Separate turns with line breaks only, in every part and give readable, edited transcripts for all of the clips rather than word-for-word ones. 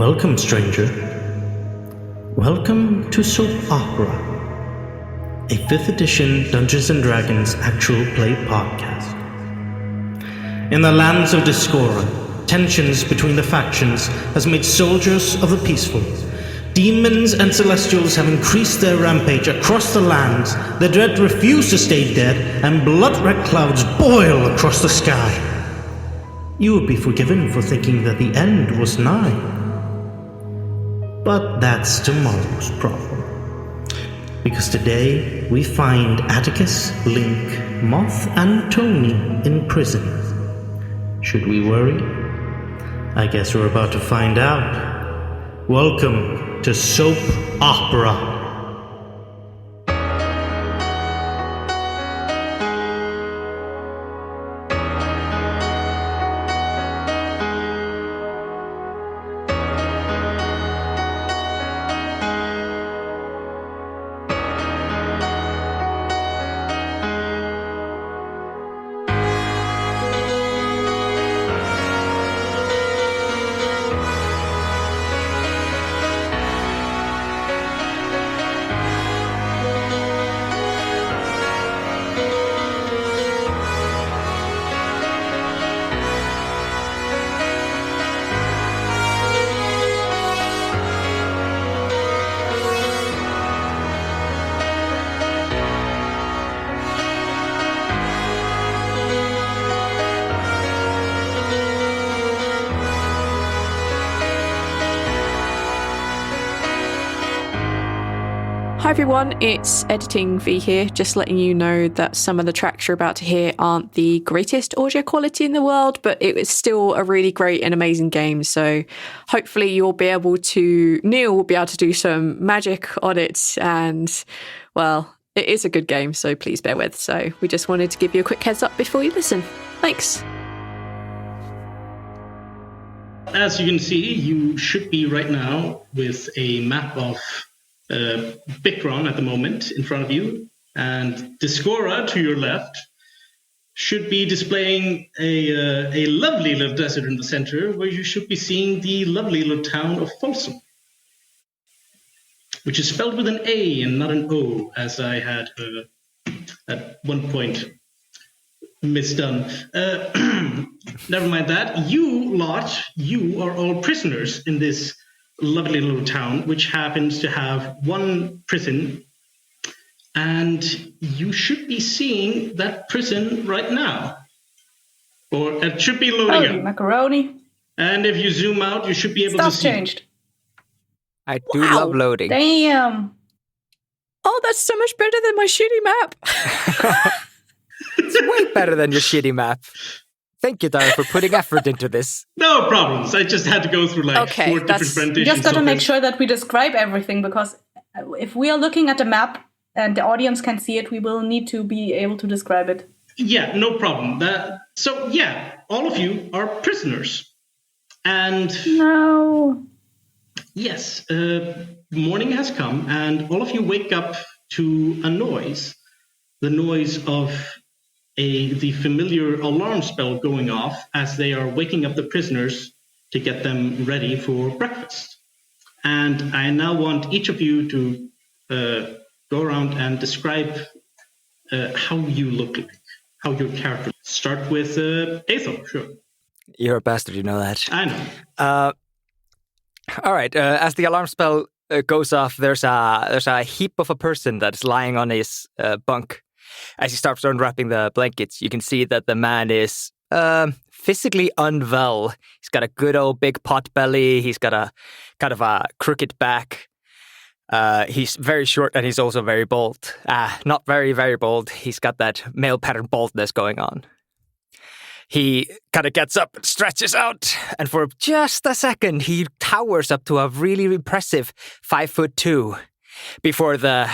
Welcome, stranger. Welcome to Soap Opera, a 5th edition Dungeons & Dragons actual play podcast. In the lands of Discora, tensions between the factions has made soldiers of the peaceful. Demons and celestials have increased their rampage across the lands. The dead refuse to stay dead, and blood-red clouds boil across the sky. You will be forgiven for thinking that the end was nigh. But that's tomorrow's problem. Because today we find Atticus, Lin'K, Moth, and Tony in prison. Should we worry? I guess we're about to find out. Welcome to Soap Opera.
Hi everyone, it's Editing V here, just letting you know that some of the tracks you're about to hear aren't the greatest audio quality in the world, but it was still a really great and amazing game, so hopefully Neil will be able to do some magic on it, and, well, it is a good game, so please bear with. So we just wanted to give you a quick heads up before you listen. Thanks.
As you can see, you should be right now with a map of Bikron at the moment in front of you, and Discora to your left should be displaying a lovely little desert in the center, where you should be seeing the lovely little town of Folsom, which is spelled with an A and not an O, as I had at one point misdone. Never mind that. You are all prisoners in this lovely little town, which happens to have one prison, and you should be seeing that prison right now, or it should be loading up.
Macaroni.
And if you zoom out, you should be able to see.
Stuff changed.
I do love loading.
Damn.
Oh, that's so much better than my shitty map.
It's way better than your shitty map. Thank you, Dagur, for putting effort into this.
No problems. I just had to go through 4 different renditions.
You just got to make sure that we describe everything, because if we are looking at the map and the audience can see it, we will need to be able to describe it.
Yeah, no problem. All of you are prisoners. And
no.
Yes, morning has come, and all of you wake up to a noise. The noise of the familiar alarm spell going off as they are waking up the prisoners to get them ready for breakfast. And I now want each of you to go around and describe how you look like, how your character looks. Start with Eyþór, sure.
You're a bastard, you know that.
I know.
All right, as the alarm spell goes off, there's a heap of a person that's lying on his bunk. As he starts unwrapping the blankets, you can see that the man is physically unwell. He's got a good old big pot belly. He's got a kind of a crooked back. He's very short, and he's also very bald. Not very, very bald. He's got that male pattern baldness going on. He kind of gets up and stretches out, and for just a second, he towers up to a really impressive 5'2", before the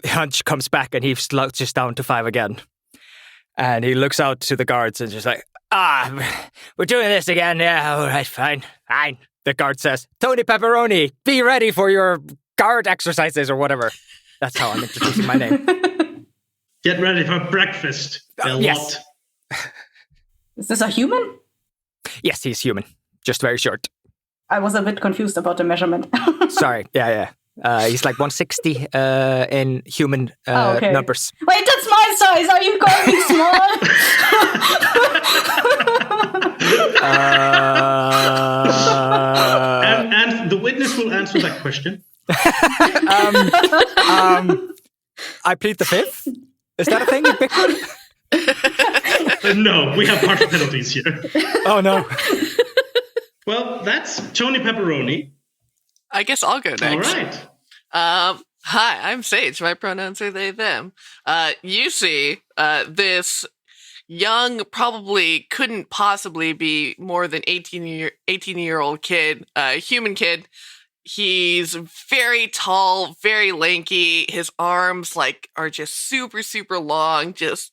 hunch comes back and he slouches down to 5 again. And he looks out to the guards and just like, we're doing this again. Yeah, all right, fine. The guard says, Tony Pepperoni, be ready for your guard exercises or whatever. That's how I'm introducing my name.
Get ready for breakfast.
Yes.
Is this a human?
Yes, he's human. Just very short.
I was a bit confused about the measurement.
Sorry. Yeah. He's like 160 in human numbers.
Wait, that's my size. Are you calling me small?
And the witness will answer that question.
I plead the fifth. Is that a thing in Bitcoin?
No, we have harsh penalties here.
Oh, no.
Well, that's Tony Pepperoni.
I guess I'll go next.
All right.
Hi, I'm Sage. My pronouns are they, them. You see, this young, probably couldn't possibly be more than 18-year-old kid, human kid. He's very tall, very lanky. His arms are just super, super long, just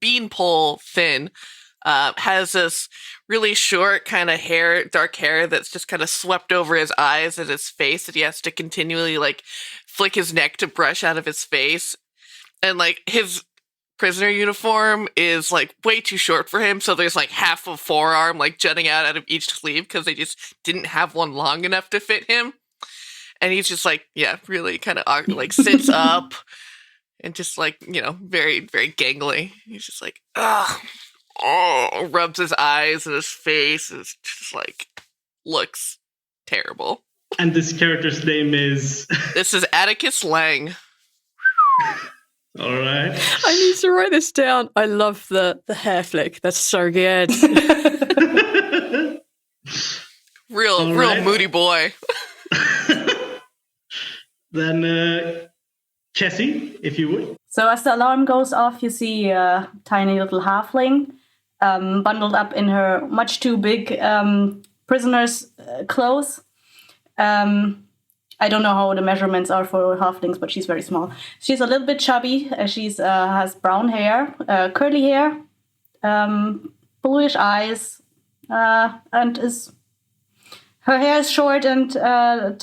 beanpole thin. Has this really short kind of hair, dark hair that's just kind of swept over his eyes and his face that he has to continually flick his neck to brush out of his face. And his prisoner uniform is way too short for him, so there's half a forearm jutting out of each sleeve because they just didn't have one long enough to fit him. And he's just really kind of sits up and just very, very gangly. He's just rubs his eyes and his face and it's just looks terrible.
And this character's name is?
This is Atticus Lang.
All right.
I need to write this down. I love the hair flick. That's so good.
Real moody boy.
Then, Kessi, if you would.
So as the alarm goes off, you see a tiny little halfling bundled up in her much too big prisoner's clothes. I don't know how the measurements are for halflings, but she's very small. She's a little bit chubby. She's has brown hair, curly hair, bluish eyes, and her hair is short and a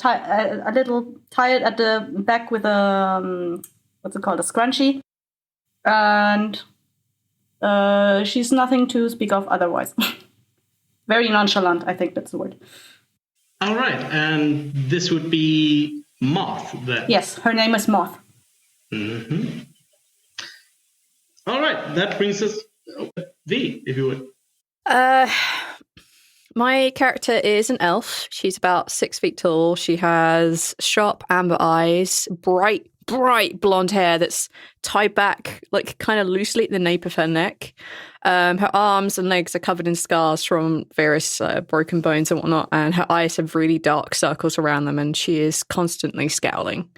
little tied at the back with a what's it called, a scrunchie, and she's nothing to speak of otherwise. Very nonchalant, I think that's the word.
All right, and this would be Moth, then.
Yes, her name is Moth.
Mm-hmm. All right, that brings us V, if you would.
My character is an elf. She's about 6 feet tall. She has sharp amber eyes, bright blonde hair that's tied back kind of loosely at the nape of her neck. Her arms and legs are covered in scars from various broken bones and whatnot, and her eyes have really dark circles around them, and she is constantly scowling.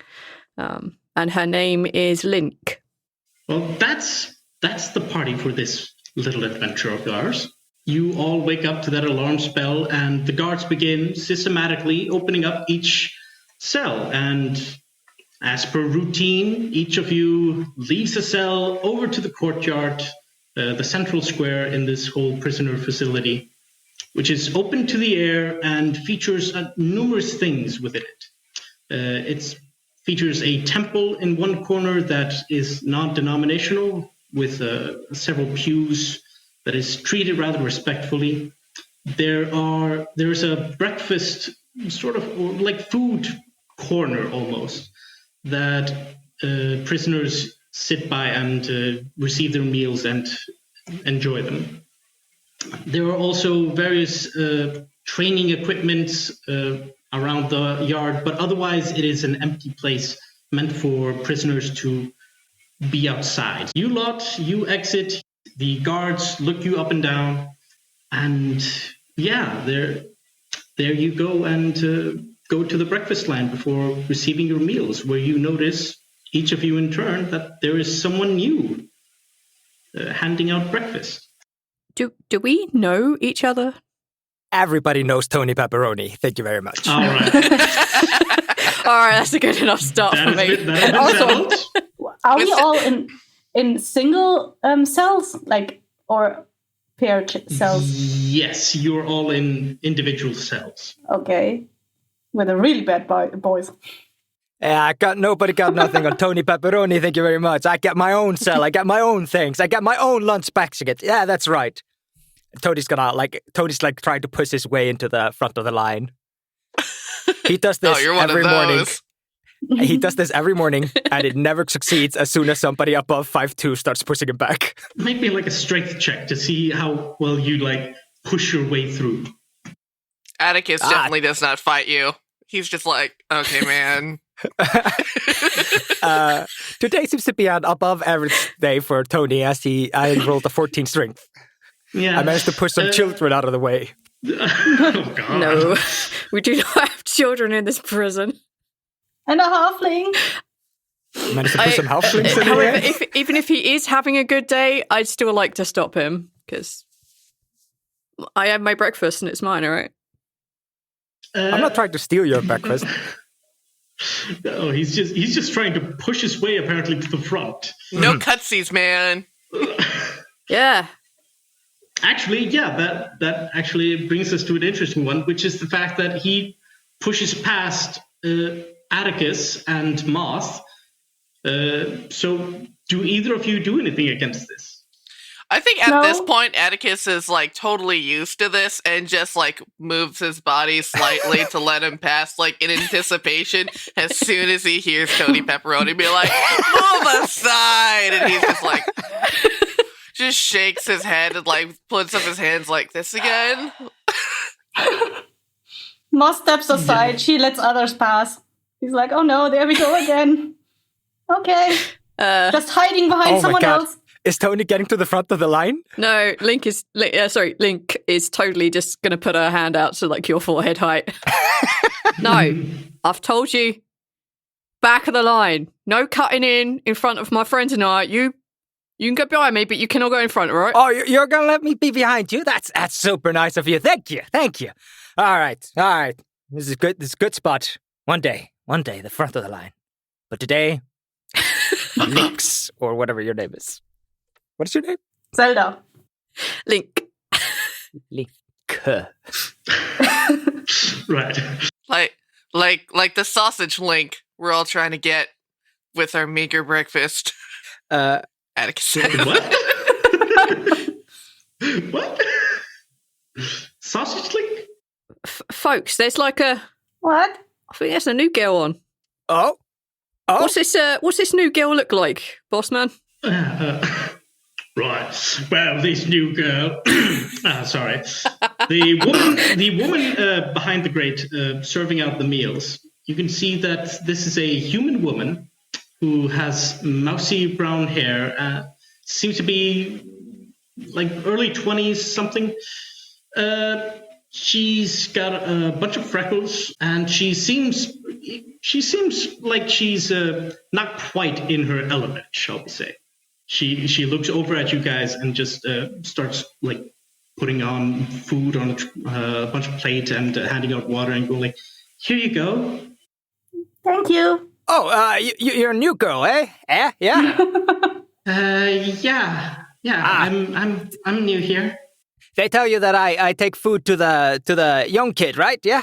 And her name is Lin'K.
Well, that's the party for this little adventure of ours. You all wake up to that alarm spell, and the guards begin systematically opening up each cell. And as per routine, each of you leaves the cell over to the courtyard, the central square in this whole prisoner facility, which is open to the air and features numerous things within it. It features a temple in one corner that is non-denominational, with several pews that is treated rather respectfully. There's a breakfast, sort of food corner almost, that prisoners sit by and receive their meals and enjoy them. There are also various training equipments around the yard, but otherwise it is an empty place meant for prisoners to be outside. You exit. The guards look you up and down, and there you go and go to the breakfast line before receiving your meals, where you notice, each of you in turn, that there is someone new handing out breakfast.
Do we know each other?
Everybody knows Tony Pepperoni. Thank you very much.
All right.
All right, that's a good enough start for me.
That has been settled.
Are we all in single cells, or paired cells?
Yes, you're all in individual cells.
Okay, with a really bad boys.
Yeah, nobody got nothing on Tony Pepperoni, thank you very much. I got my own cell, I got my own things, I got my own lunch basket. Yeah, that's right. Tony's trying to push his way into the front of the line. He does this
you're one
every
of
morning.
those.
He does this every morning, and it never succeeds as soon as somebody above 5'2" starts pushing him back.
Make me like a strength check to see how well you like push your way through.
Atticus definitely does not fight you. He's just like, okay, man.
Today seems to be an above average day for Tony, as I rolled a 14 strength.
Yeah,
I managed to push some children out of the way.
Oh God.
No, we do not have children in this prison.
And a halfling.
Managed to push some halflings in the
However,
way.
even if he is having a good day, I'd still like to stop him because I had my breakfast and it's mine, all right?
I'm not trying to steal your breakfast.
No, he's just trying to push his way apparently to the front.
No cutsies, man.
Yeah.
Actually, yeah, that actually brings us to an interesting one, which is the fact that he pushes past Atticus and Moth. So do either of you do anything against this?
I think at this
No.
point, Atticus is like totally used to this and just like moves his body slightly to let him pass, like in anticipation. As soon as he hears Tony Pepperoni be like, "Move aside," and he's just like, just shakes his head and like puts up his hands like this again.
Moth steps aside. She lets others pass. He's like, oh no, there we go again. Okay. Just hiding behind
Oh my
someone
God.
else.
Is Tony getting to the front of the line?
No, Lin'K is totally just going to put her hand out to like your forehead height. No, I've told you. Back of the line. No cutting in front of my friends and I. You can go behind me, but you cannot go in front, all right?
Oh, you're going to let me be behind you? That's super nice of you. Thank you. All right. This is good. This is a good spot. One day, the front of the line. But today, Lin'K, or whatever your name is. What is your name?
Zelda.
Lin'K.
Lin'K.
Right.
Like the sausage link we're all trying to get with our meager breakfast. Atticus said.
What? What? Sausage link?
Folks, there's like a...
What?
I think there's a new girl on.
Oh?
What's this new girl look like, boss man?
Right. Well, this new girl. Sorry. The woman behind the grate serving out the meals. You can see that this is a human woman who has mousy brown hair. Seems to be like early 20s something. She's got a bunch of freckles, and she seems like she's not quite in her element, shall we say. She looks over at you guys and just starts like putting on food on a bunch of plates and handing out water and going like, "Here you go."
Thank you.
Oh, you're a new girl, eh? Yeah.
Yeah. I'm new here.
They tell you that I take food to the young kid, right? Yeah.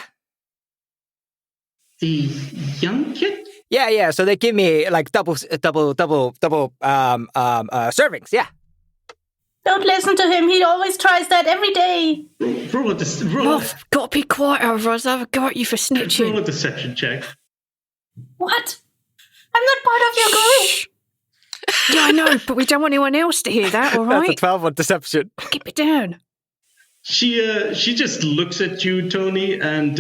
The young kid?
Yeah. So they give me like double servings. Yeah.
Don't listen to him. He always tries that every day.
Roll a
Moth, gotta be quiet, otherwise I'll have a go at you for
roll
snitching.
a deception check.
What? I'm not part of your group.
Yeah, I know, but we don't want anyone else to hear that, all
That's a
right?
12 on deception.
Keep it down.
She just looks at you, Tony, and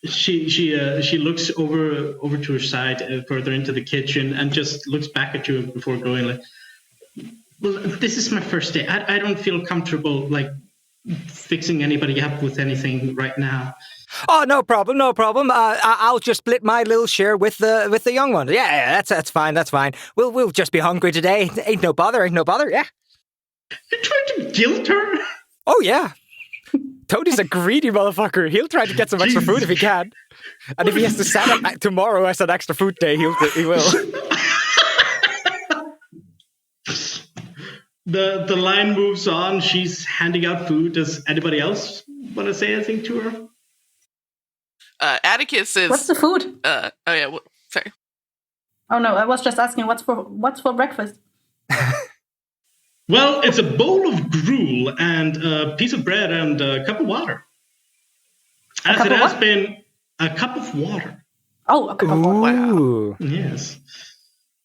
she looks over to her side further into the kitchen and just looks back at you before going like, "Well, this is my first day. I don't feel comfortable like fixing anybody up with anything right now."
Oh, no problem. I'll just split my little share with the young one. Yeah, that's fine. We'll just be hungry today. Ain't no bother. Yeah.
You're trying to guilt her?
Oh yeah. Tony's a greedy motherfucker. He'll try to get some extra food if he can, and if he has to set up tomorrow as an extra food day, he will.
The line moves on. She's handing out food. Does anybody else want to say anything to her?
Atticus is.
What's the food?
Sorry.
Oh no, I was just asking what's for breakfast.
Well, it's a bowl of gruel and a piece of bread and a cup of water. As it has been a cup of water.
Oh, a cup of water.
Ooh.
Yes.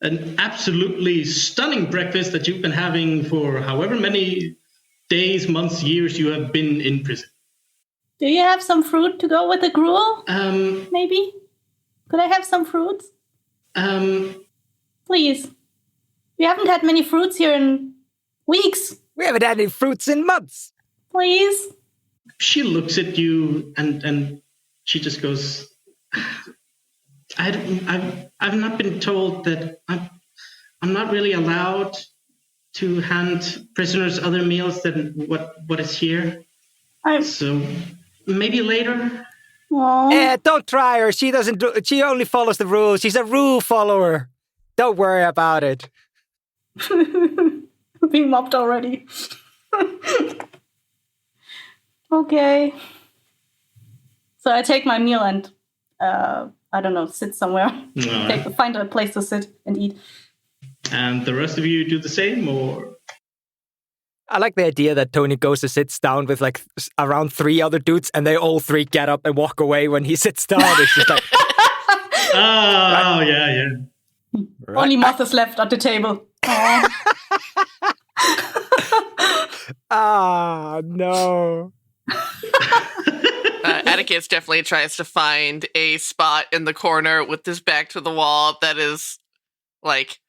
An absolutely stunning breakfast that you've been having for however many days, months, years you have been in prison.
Do you have some fruit to go with the gruel? Maybe? Could I have some fruits? Please. We haven't had many fruits here in weeks.
We haven't had any fruits in months.
Please.
She looks at you and she just goes, I've not been told that I'm not really allowed to hand prisoners other meals than what is here. So maybe later.
Don't try her. She doesn't. She only follows the rules. She's a rule follower. Don't worry about it.
Being mobbed already. Okay. So I take my meal and I don't know, sit somewhere. Find a place to sit and eat.
And the rest of you do the same, or?
I like the idea that Tony goes to sits down with like around 3 other dudes, and they all 3 get up and walk away when he sits down. It's just like,
oh yeah.
Right. Only Moth is left at the table.
No.
Atticus definitely tries to find a spot in the corner with his back to the wall that is like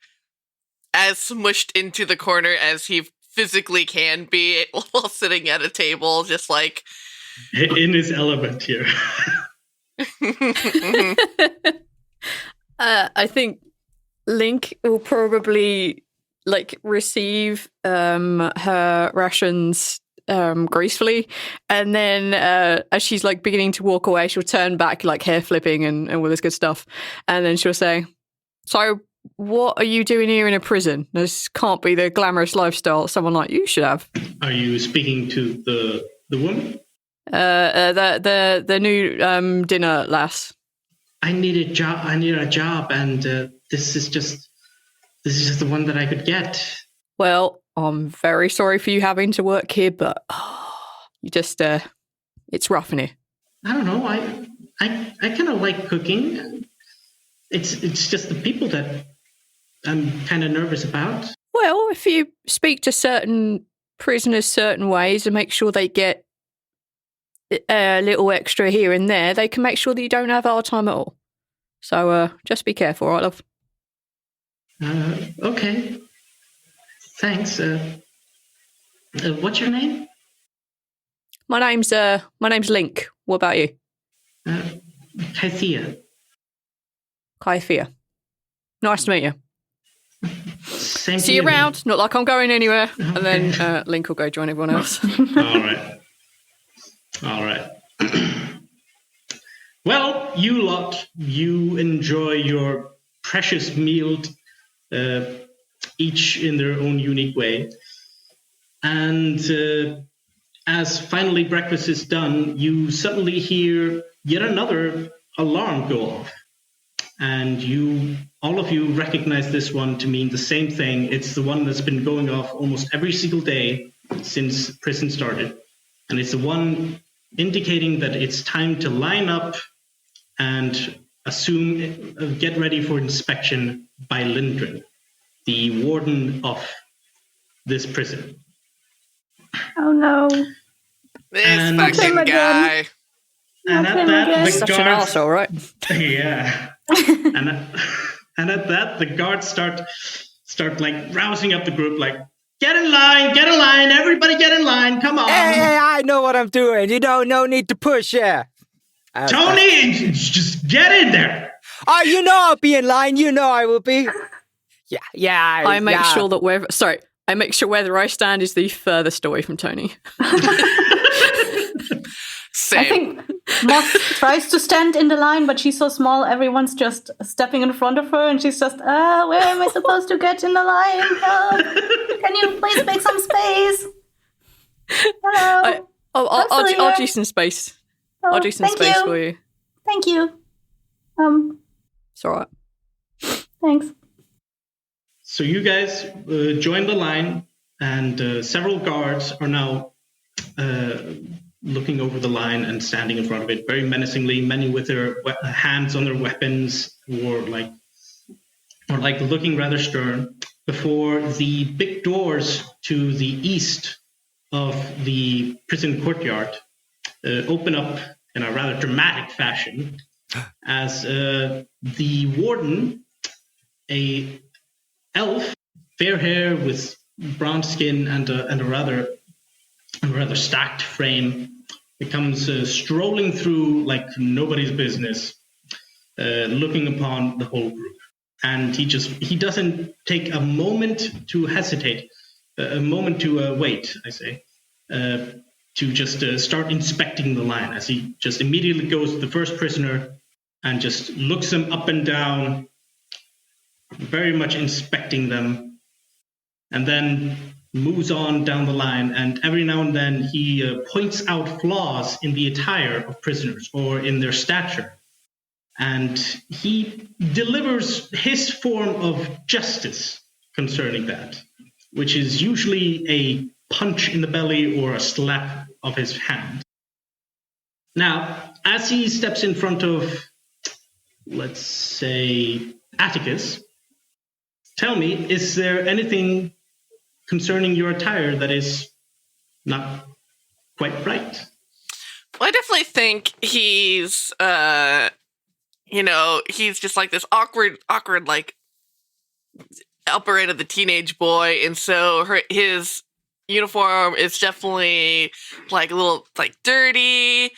as smushed into the corner as he physically can be while sitting at a table, just like
in his element here.
I think Lin'K will probably like receive her rations gracefully, and then as she's like beginning to walk away, she'll turn back, like hair flipping and all this good stuff, and then she'll say, "So, what are you doing here in a prison? This can't be the glamorous lifestyle someone like you should have."
Are you speaking to the woman?
The new dinner lass.
I need a job, and this is just the one that I could get.
Well, I'm very sorry for you having to work here, but you just it's rough in here.
I don't know. I kind of like cooking. It's just the people that I'm kind of nervous about.
Well, if you speak to certain prisoners certain ways and make sure they get a little extra here and there, they can make sure that you don't have a hard time at all. So just be careful, right, love?
Okay. Thanks. What's your name?
My name's Lin'K. What about you?
Kythea.
Kythea. Nice to meet you.
Same
See you around. Not like I'm going anywhere. Okay. And then Lin'K will go join everyone else.
All right. Well, you lot, you enjoy your precious meal, each in their own unique way. And as finally breakfast is done, you suddenly hear yet another alarm go off. And all of you recognize this one to mean the same thing. It's the one that's been going off almost every single day since prison started. And it's the one indicating that it's time to line up and get ready for inspection by Lin'K, the warden of this prison.
Oh no.
This fucking guy.
And at that, the
such
guards...
an arsehole, right?
Yeah. and at that, the guards start like rousing up the group, like, get in line, everybody get in line, come on.
Hey, I know what I'm doing. You know, no need to push, yeah.
Tony, just get in there.
Oh, you know I'll be in line. You know I will be. Yeah.
I make sure that I make sure whether I stand is the furthest away from Tony.
Same.
I think Moth tries to stand in the line, but she's so small, everyone's just stepping in front of her, and she's just, where am I supposed to get in the line? Help! Can you please make some space? Hello.
I'll do some space. I'll do some space for you.
Thank you.
It's all right.
Thanks.
So you guys join the line, and several guards are now looking over the line and standing in front of it very menacingly, many with their hands on their weapons or looking rather stern, before the big doors to the east of the prison courtyard open up in a rather dramatic fashion as the warden, a elf, fair hair with bronze skin and a rather stacked frame, it comes strolling through like nobody's business, looking upon the whole group. And he doesn't take a moment to hesitate, a moment to wait, I say, to just start inspecting the line, as he just immediately goes to the first prisoner and just looks them up and down, very much inspecting them, and then moves on down the line. And every now and then he points out flaws in the attire of prisoners or in their stature. And he delivers his form of justice concerning that, which is usually a punch in the belly or a slap of his hand. Now, as he steps in front of, let's say, Atticus, tell me, is there anything concerning your attire that is not quite right?
Well, I definitely think he's, he's just like this awkward, like, upper end of the teenage boy. And so his uniform is definitely like a little like dirty.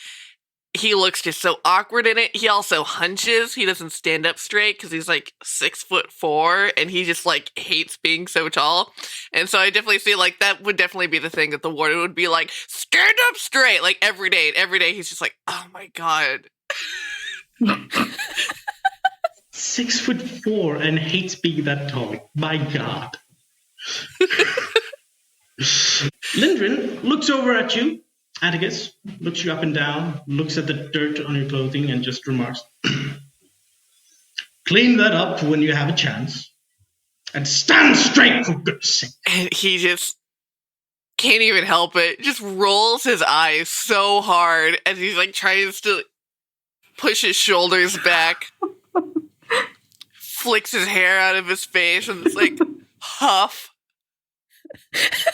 He looks just so awkward in it. He also hunches. He doesn't stand up straight because he's like 6'4", and he just like hates being so tall. And so I definitely see like that would definitely be the thing that the warden would be like, stand up straight, like every day. And every day he's just like, oh my God.
6'4" and hates being that tall. My God. Lindgren looks over at you. Atticus looks you up and down, looks at the dirt on your clothing, and just remarks, clean that up when you have a chance. And stand straight, for goodness sake.
And he just can't even help it. Just rolls his eyes so hard as he's like tries to push his shoulders back, flicks his hair out of his face, and it's like, huff.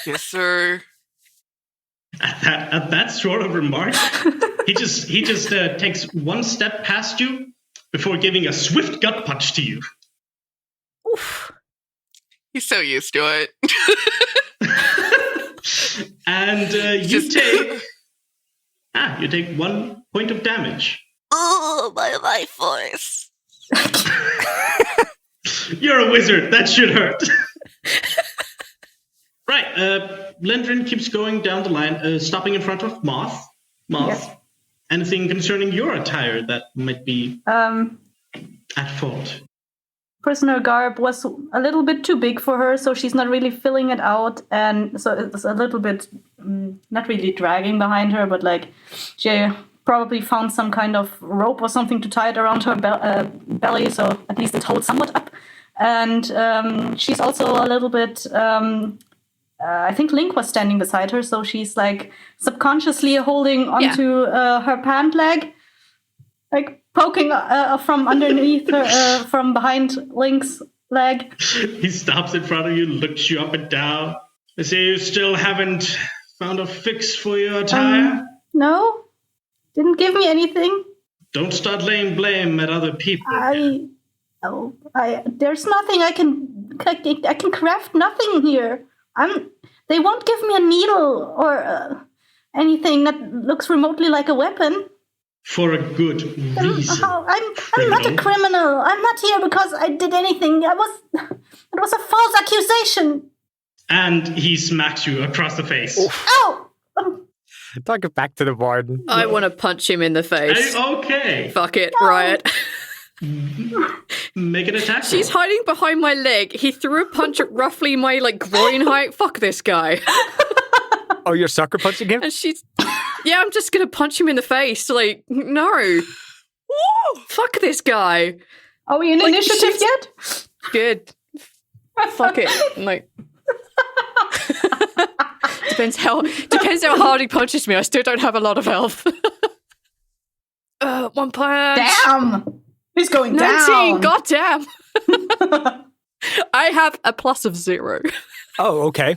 Yes, sir.
At that sort of remark, he just takes one step past you before giving a swift gut punch to you.
Oof.
He's so used to it.
And you take 1 point of damage.
Oh, my life force.
You're a wizard. That should hurt. Right. Lindgren keeps going down the line, stopping in front of Moth. Moth,
Yes.
Anything concerning your attire that might be at fault?
Prisoner garb was a little bit too big for her, so she's not really filling it out, and so it's a little bit not really dragging behind her, but like she probably found some kind of rope or something to tie it around her belly, so at least it holds somewhat up. And she's also a little bit. I think Lin'K was standing beside her, so she's like subconsciously holding onto her pant leg, like poking from underneath her, from behind Lin'K's leg.
He stops in front of you, looks you up and down. I say you still haven't found a fix for your attire?
No, didn't give me anything.
Don't start laying blame at other people.
There's nothing I can craft nothing here. They won't give me a needle or anything that looks remotely like a weapon.
For a good reason.
I'm not a criminal. I'm not here because I did anything. It was a false accusation.
And he smacks you across the face.
Ow!
Talk it back to the warden.
I want to punch him in the face.
Okay.
Fuck it, Riot.
Make an attack.
She's hiding behind my leg. He threw a punch at roughly my groin height. Fuck this guy.
Oh, you're sucker punching him?
And she's, yeah, I'm just gonna punch him in the face. No. Fuck this guy.
Are we in initiative yet?
Good. Fuck it. Depends how hard he punches me. I still don't have a lot of health. 1 punch.
Damn! He's going
19.
down.
Goddamn. I have a plus of 0.
Oh, okay.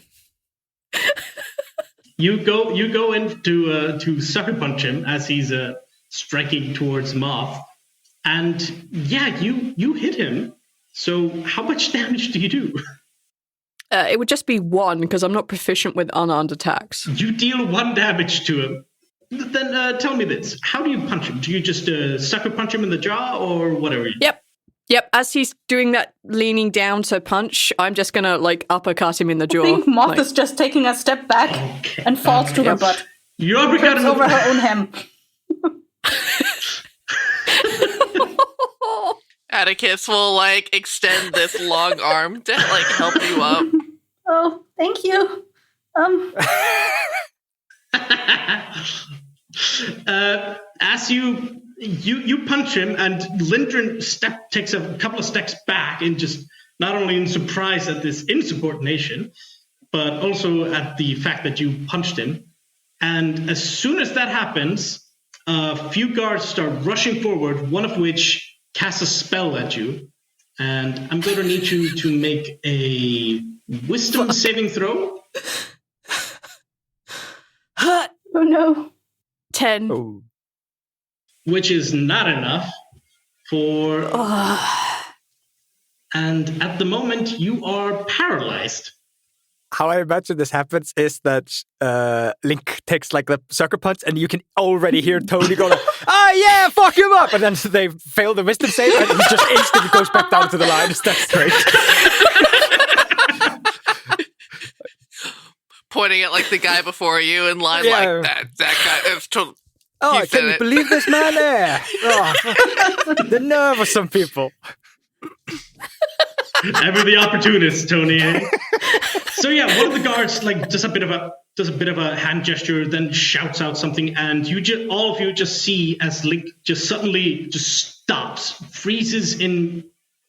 You go in to sucker punch him as he's striking towards Moth, and you hit him. So how much damage do you do?
It would just be 1 because I'm not proficient with unarmed attacks.
You deal 1 damage to him. Then tell me this: how do you punch him? Do you just sucker punch him in the jaw or whatever?
Yep. As he's doing that, leaning down to punch, I'm just gonna uppercut him in the jaw.
I think Moth is just taking a step back and falls to her butt.
You uppercut
Trips
him
over her own hem.
Atticus will extend this long arm to help you up.
Oh, thank you.
As you punch him, and Lindren takes a couple of steps back in just not only in surprise at this insubordination, but also at the fact that you punched him. And as soon as that happens, a few guards start rushing forward, one of which casts a spell at you. And I'm going to need you to make a wisdom saving throw.
Oh no.
10.
Oh.
Which is not enough for... And at the moment, you are paralyzed.
How I imagine this happens is that Lin'K takes the sucker punch, and you can already hear Tony go, yeah, fuck him up! And then they fail the wisdom save, and he just instantly goes back down to the line. That's great.
Pointing at the guy before you in line, that guy. It's
Oh, can you believe this man there? Oh, the nerve of some people.
Ever the opportunist, Tony. So one of the guards does a bit of a hand gesture, then shouts out something, and all of you just see as Lin'K just suddenly stops, freezes in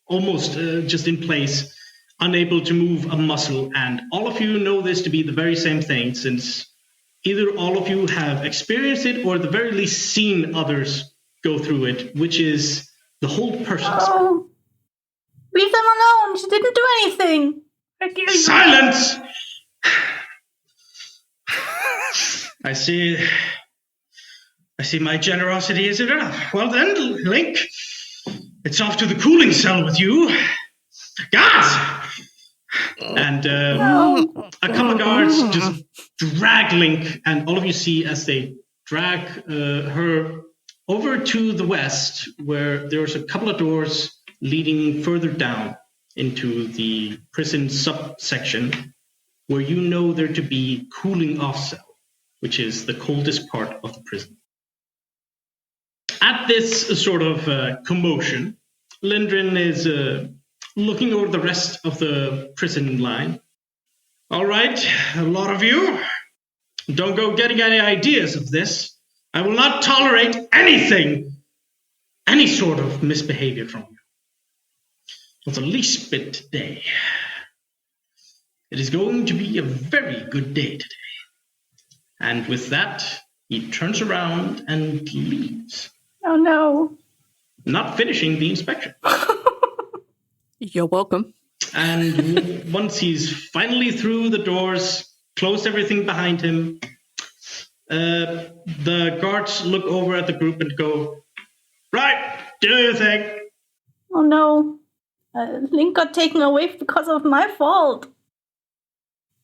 almost just in place, unable to move a muscle. And all of you know this to be the very same thing, since either all of you have experienced it or at the very least seen others go through it, which is the hold person.
Oh. Leave them alone. She didn't do anything.
Silence! I see my generosity is enough. Well then, Lin'K, it's off to the cooling cell with you. Guards! And a couple of guards just drag Lin'K, and all of you see as they drag her over to the west, where there's a couple of doors leading further down into the prison subsection, where you know there to be cooling off cell, which is the coldest part of the prison. At this sort of commotion, Lindren is looking over the rest of the prison line. All right, a lot of you, don't go getting any ideas of this. I will not tolerate any sort of misbehavior from you. Not the least bit today. It is going to be a very good day today. And with that, he turns around and leaves.
Oh no.
Not finishing the inspection.
You're welcome.
And once he's finally through the doors, closed everything behind him, the guards look over at the group and go, right, do your thing.
Oh no. Lin'K got taken away because of my fault.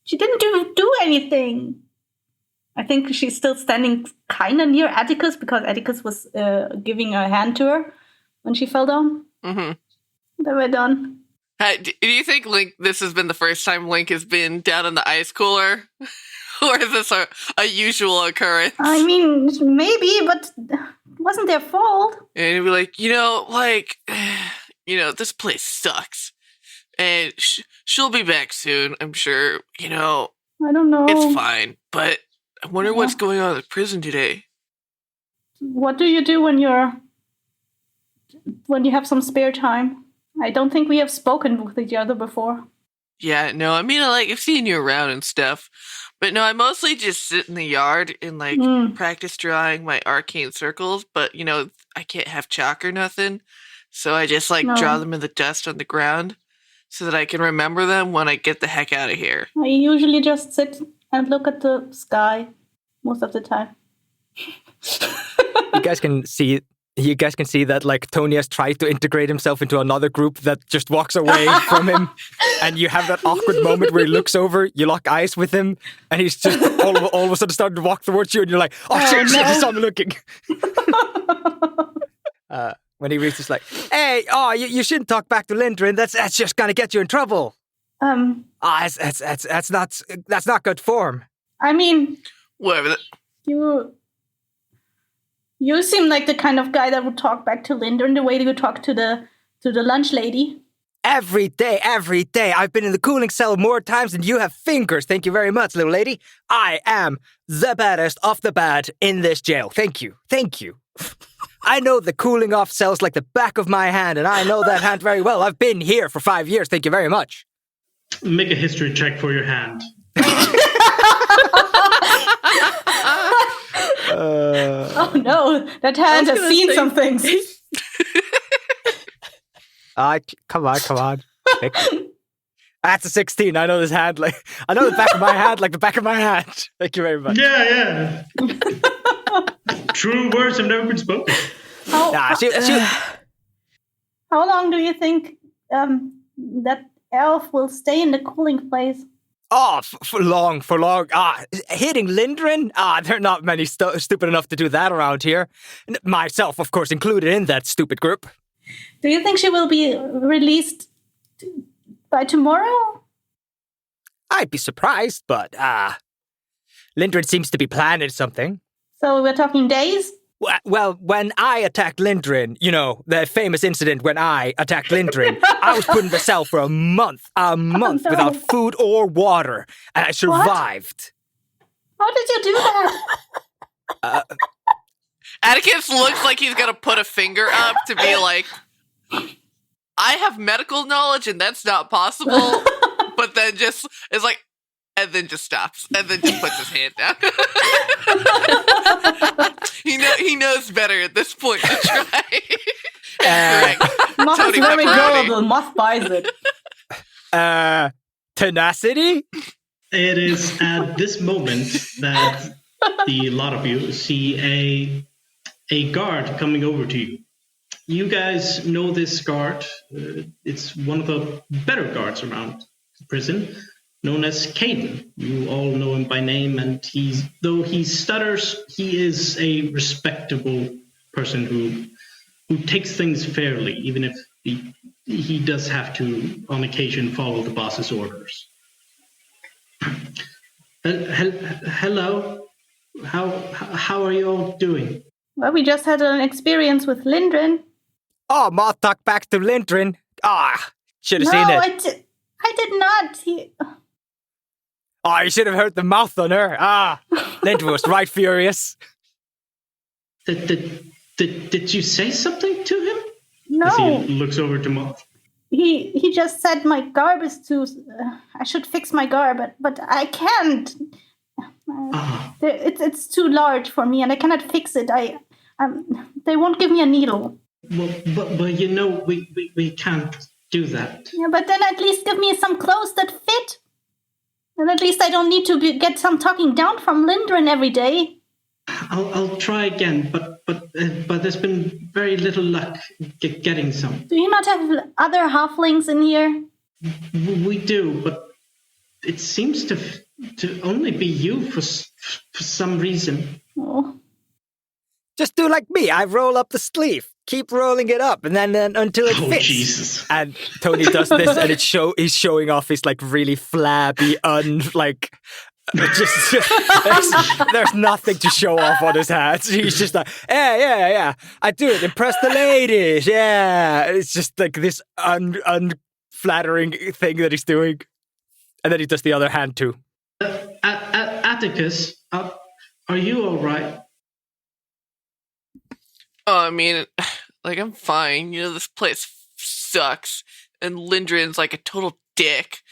She didn't do anything. I think she's still standing kind of near Atticus because Atticus was giving a hand to her when she fell down.
Mm-hmm.
Then we're done.
Do you think this has been the first time Lin'K has been down in the ice cooler? Or is this a usual occurrence?
I mean, maybe, but it wasn't their fault.
And he'd be this place sucks. And she'll be back soon, I'm sure.
I don't know.
It's fine. But I wonder what's going on in the prison today.
What do you do when you have some spare time? I don't think we have spoken with each other before.
Yeah, no, I mean, I've seen you around and stuff. But no, I mostly just sit in the yard and practice drawing my arcane circles. But I can't have chalk or nothing, so I just draw them in the dust on the ground so that I can remember them when I get the heck out of here.
I usually just sit and look at the sky most of the time.
You guys can see that Tony has tried to integrate himself into another group that just walks away from him, and you have that awkward moment where he looks over, you lock eyes with him, and he's just all of a sudden starting to walk towards you, and you're like, shit, he saw me looking. When he reaches hey, you shouldn't talk back to Lindrin. That's just gonna get you in trouble. That's not good form.
I mean,
whatever.
You seem like the kind of guy that would talk back to Lindrin the way you talk to the lunch lady.
Every day. I've been in the cooling cell more times than you have fingers. Thank you very much, little lady. I am the baddest of the bad in this jail. Thank you. I know the cooling off cells like the back of my hand, and I know that hand very well. I've been here for 5 years. Thank you very much.
Make a history check for your hand.
Oh no, that hand has seen some things.
Come on. That's a 16. I know this hand I know the back of my hand like the back of my hand. Thank you very much.
Yeah. True words have never been spoken.
How long do you think that elf will stay in the cooling place?
For long. Hitting Lindrin? There are not many stupid enough to do that around here. Myself, of course, included in that stupid group.
Do you think she will be released by tomorrow?
I'd be surprised, but Lindrin seems to be planning something.
So we're talking days?
Well, when I attacked Lindrin, the famous incident when I attacked Lindrin, I was put in the cell for a month without food or water, and I survived.
What? How did you do that?
Atticus looks like he's gonna put a finger up to be like, I have medical knowledge and that's not possible, but then just is like, and then just stops, and then just puts his hand down. He knows better at this point to try.
Moth is very gullible. Moth buys it.
Tenacity?
It is at this moment that the lot of you see a guard coming over to you. You guys know this guard. It's one of the better guards around the prison, known as Caden. You all know him by name, and though he stutters, he is a respectable person who takes things fairly, even if he does have to, on occasion, follow the boss's orders. Hello. How are you all doing?
Well, we just had an experience with Lindrin.
Moth talked back to Lindrin. Should have seen it.
I did not.
You should have heard the mouth on her. Lindrin was right furious.
Did you say something to him?
No.
As he looks over to Moth.
He just said my garb is too... I should fix my garb, but I can't. It's too large for me, and I cannot fix it. They won't give me a needle.
Well, but we can't do that.
Yeah, but then at least give me some clothes that fit. And at least I don't need to get some talking down from Lindrin every day.
I'll try again, but there's been very little luck getting some.
Do you not have other halflings in here?
We do, but it seems to only be you for some reason.
Oh.
Just do like me. I roll up the sleeve. Keep rolling it up, and then until it fits.
Jesus.
And Tony does this, and he's showing off his really flabby, there's nothing to show off on his hands. He's just like, yeah. I do it. Impress the ladies. Yeah. It's just this unflattering thing that he's doing, and then he does the other hand too.
Atticus, are you all right?
Oh, I mean, I'm fine. This place sucks, and Lindrin's a total dick.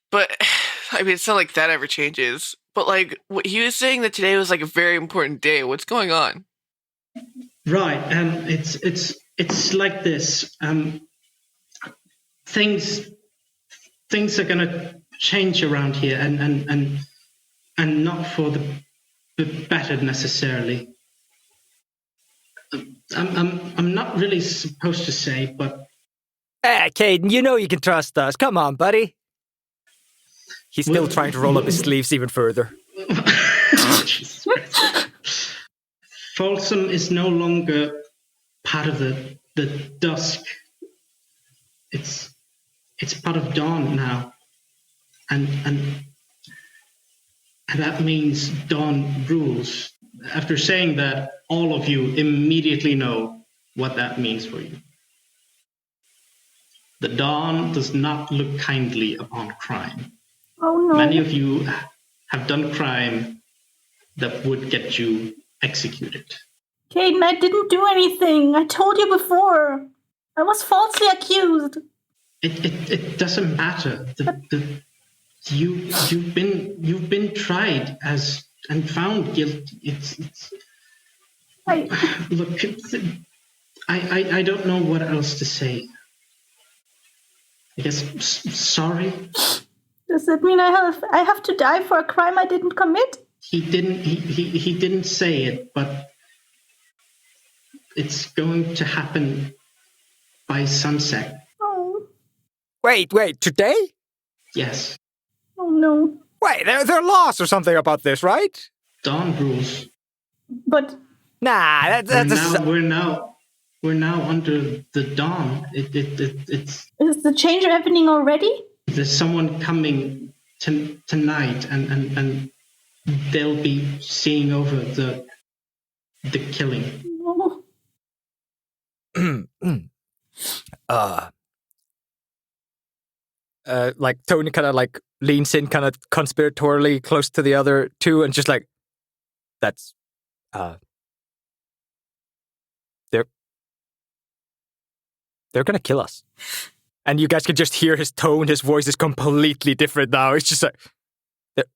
But I mean, it's not like that ever changes. But like, he was saying that today was like a very important day. What's going on?
Right. It's like this. Things are gonna change around here, and not for the better necessarily. I'm not really supposed to say, but
Caden, you know you can trust us. Come on, buddy. He's still trying to roll up his sleeves even further.
Jesus Christ. Folsom is no longer part of the dusk. It's part of dawn now, and that means dawn rules. After saying that, all of you immediately know what that means for you. The dawn does not look kindly upon crime.
Oh no.
Many of you have done crime that would get you executed.
Caden, I didn't do anything. I told you before. I was falsely accused.
It doesn't matter. You've been tried and found guilty. Look. I don't know what else to say. I guess sorry.
Does that mean I have to die for a crime I didn't commit?
He didn't say it, but it's going to happen by sunset.
Oh.
Wait, today?
Yes.
Oh no.
Wait, there are laws or something about this, right?
Dawn rules.
But
Nah,
We're now under the dawn. It's
is the change happening already?
there's someone coming tonight, and they'll be seeing over the killing.
Oh.
Like Tony kind of like leans in kind of conspiratorially close to the other two and just like, that's, they're gonna kill us. And you guys can just hear his tone, his voice is completely different now. It's just like,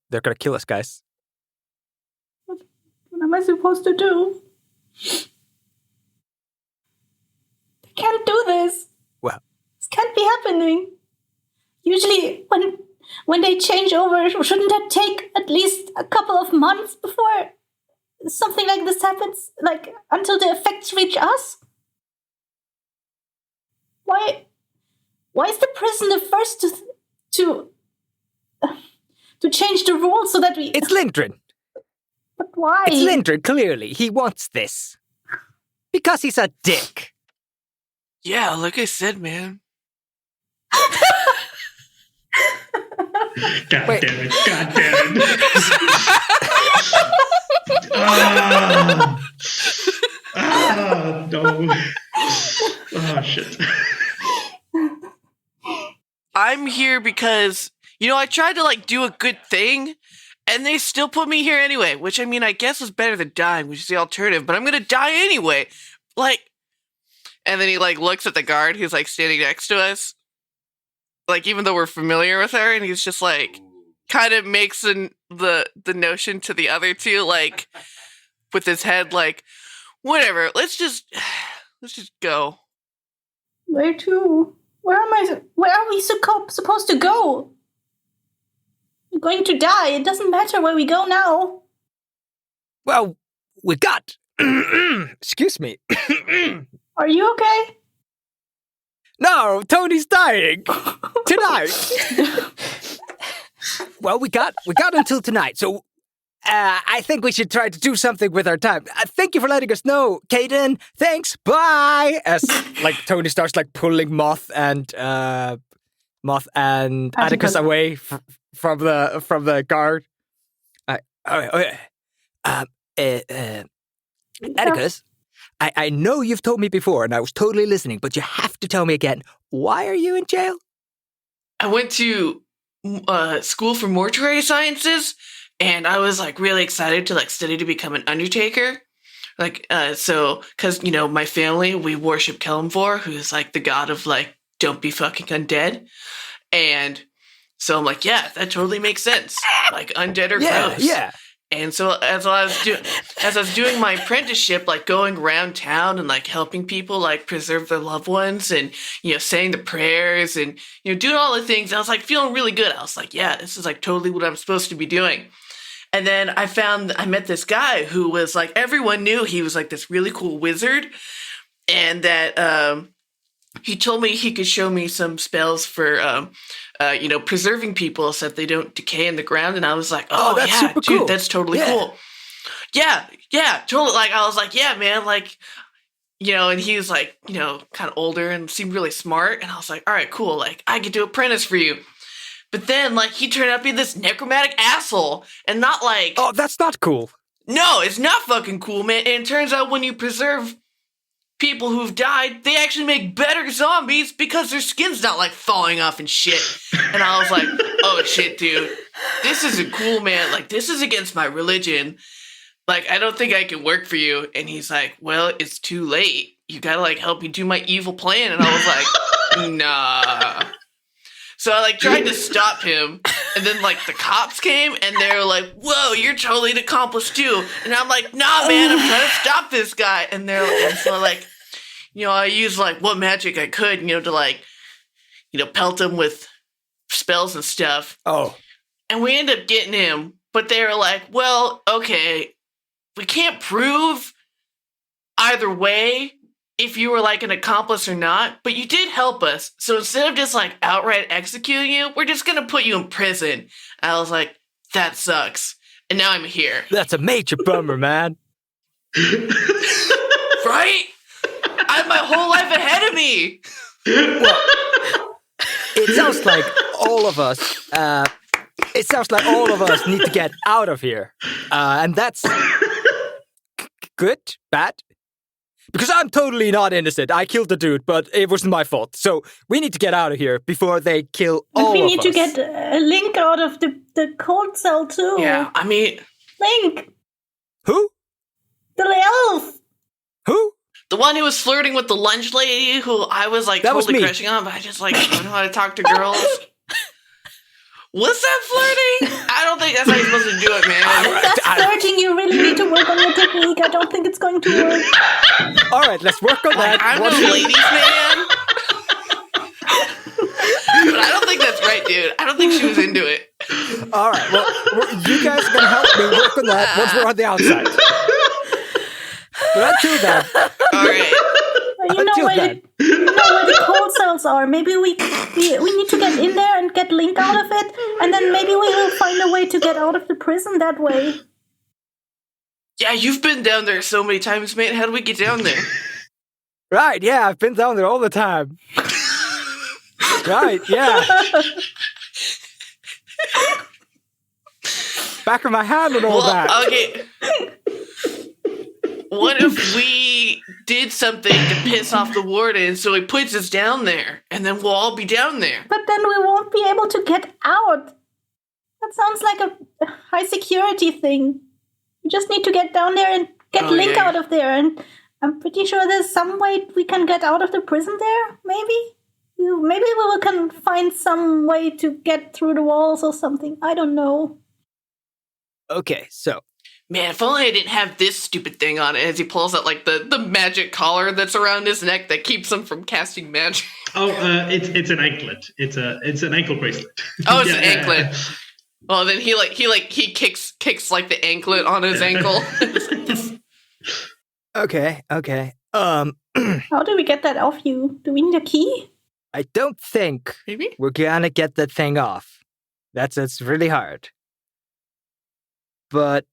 they're gonna kill us, guys.
What am I supposed to do? They can't do this.
Well,
This can't be happening. Usually, when they change over, shouldn't that take at least a couple of months before something like this happens? Like, until the effects reach us? Why is the prison the first to change the rules so that we...
it's Lin'K.
But why?
It's Lin'K, clearly. He wants this. Because he's a dick.
Yeah, like I said, man.
God
Wait.
damn it! God damn it! No! Oh shit!
I'm here because, I tried to like do a good thing and they still put me here anyway, which I mean, I guess was better than dying, which is the alternative, but I'm going to die anyway. Like, and then he like looks at the guard who's like standing next to us. Like, even though we're familiar with her, and he's just like, kind of makes the notion to the other two, like, with his head, like, whatever, let's just go.
Where to? Where are we supposed to go? We're going to die. It doesn't matter where we go now.
Well, we got... Excuse me.
Are you okay?
No, Tony's dying. Tonight. Well, we got until tonight, so I think we should try to do something with our time. Thank you for letting us know, Caden. Thanks. Bye. As like Tony starts like pulling Moth and Atticus away from the guard. Atticus, I know you've told me before, and I was totally listening, but you have to tell me again. Why are you in jail?
I went to school for mortuary sciences, and I was like really excited to like study to become an undertaker. Like, so, because, my family, we worship Kelimvor, who's like the god of like, don't be fucking undead. And So I'm like, yeah, that totally makes sense. Like undead or
Yeah,
gross.
yeah.
And so as I was doing my apprenticeship, like going around town and like helping people like preserve their loved ones and, saying the prayers and, doing all the things, I was like feeling really good. I was like, yeah, this is like totally what I'm supposed to be doing. And then I met this guy who was like, everyone knew he was like this really cool wizard, and that he told me he could show me some spells for preserving people so that they don't decay in the ground. And I was like, oh
that's
yeah,
super
dude,
cool.
that's totally cool. Yeah, totally. Like I was like, yeah, man, like, and he was like, kind of older and seemed really smart. And I was like, all right, cool. Like I get to apprentice for you. But then, like, he turned out to be this necromantic asshole, and not like...
Oh, that's not cool.
No, it's not fucking cool, man. And it turns out when you preserve people who've died, they actually make better zombies because their skin's not, like, falling off and shit. And I was like, oh, shit, dude. This isn't cool, man. Like, this is against my religion. Like, I don't think I can work for you. And he's like, well, it's too late. You gotta, like, help me do my evil plan. And I was like, nah... So I, like, tried to stop him, and then, like, the cops came, and they were like, whoa, you're totally an accomplice, too. And I'm like, nah, man, I'm trying to stop this guy. And so, like, I used, like, what magic I could, to, like, pelt him with spells and stuff.
Oh.
And we ended up getting him, but they were like, well, okay, we can't prove either way if you were like an accomplice or not, but you did help us. So instead of just like outright executing you, we're just gonna put you in prison. And I was like, that sucks. And now I'm here.
That's a major bummer, man.
Right? I have my whole life ahead of me.
Well, it sounds like all of us need to get out of here. And that's good, bad. Because I'm totally not innocent. I killed the dude, but it wasn't my fault. So we need to get out of here before they kill all of us.
We need to get Lin'K out of the cold cell too.
Yeah, I mean...
Lin'K!
Who?
The elf!
Who?
The one who was flirting with the lunch lady who I was like
that
totally
was
crushing on, but I just like don't know how to talk to girls. Was that flirting? I don't think that's how you're supposed to do it, man.
That's flirting. You really need to work on your technique. I don't think it's going to work.
All right, let's work on that.
I'm no ladies' man. But I don't think that's right, dude. I don't think she was into it.
All right, well, you guys are going to help me work on that once we're on the outside. But until then...
All right.
You know where the cold cells are. Maybe we need to get in there and get Lin'K out of it, and then maybe we will find a way to get out of the prison that way.
Yeah, you've been down there so many times, mate. How do we get down there?
Right, yeah, I've been down there all the time. Right, yeah. Back of my hand and all that.
Okay. What if we did something to piss off the warden so he puts us down there, and then we'll all be down there?
But then we won't be able to get out. That sounds like a high security thing. We just need to get down there and get Lin'K out of there, and I'm pretty sure there's some way we can get out of the prison there, maybe? Maybe we can find some way to get through the walls or something. I don't know.
Okay, so...
Man, if only I didn't have this stupid thing on it as he pulls out, like, the magic collar that's around his neck that keeps him from casting magic.
Oh, it's an anklet. It's an ankle bracelet.
Oh, it's an anklet. Well, then he kicks like the anklet on his ankle.
Okay.
How do we get that off you? Do we need a key?
I don't think we're gonna get that thing off. That's really hard. But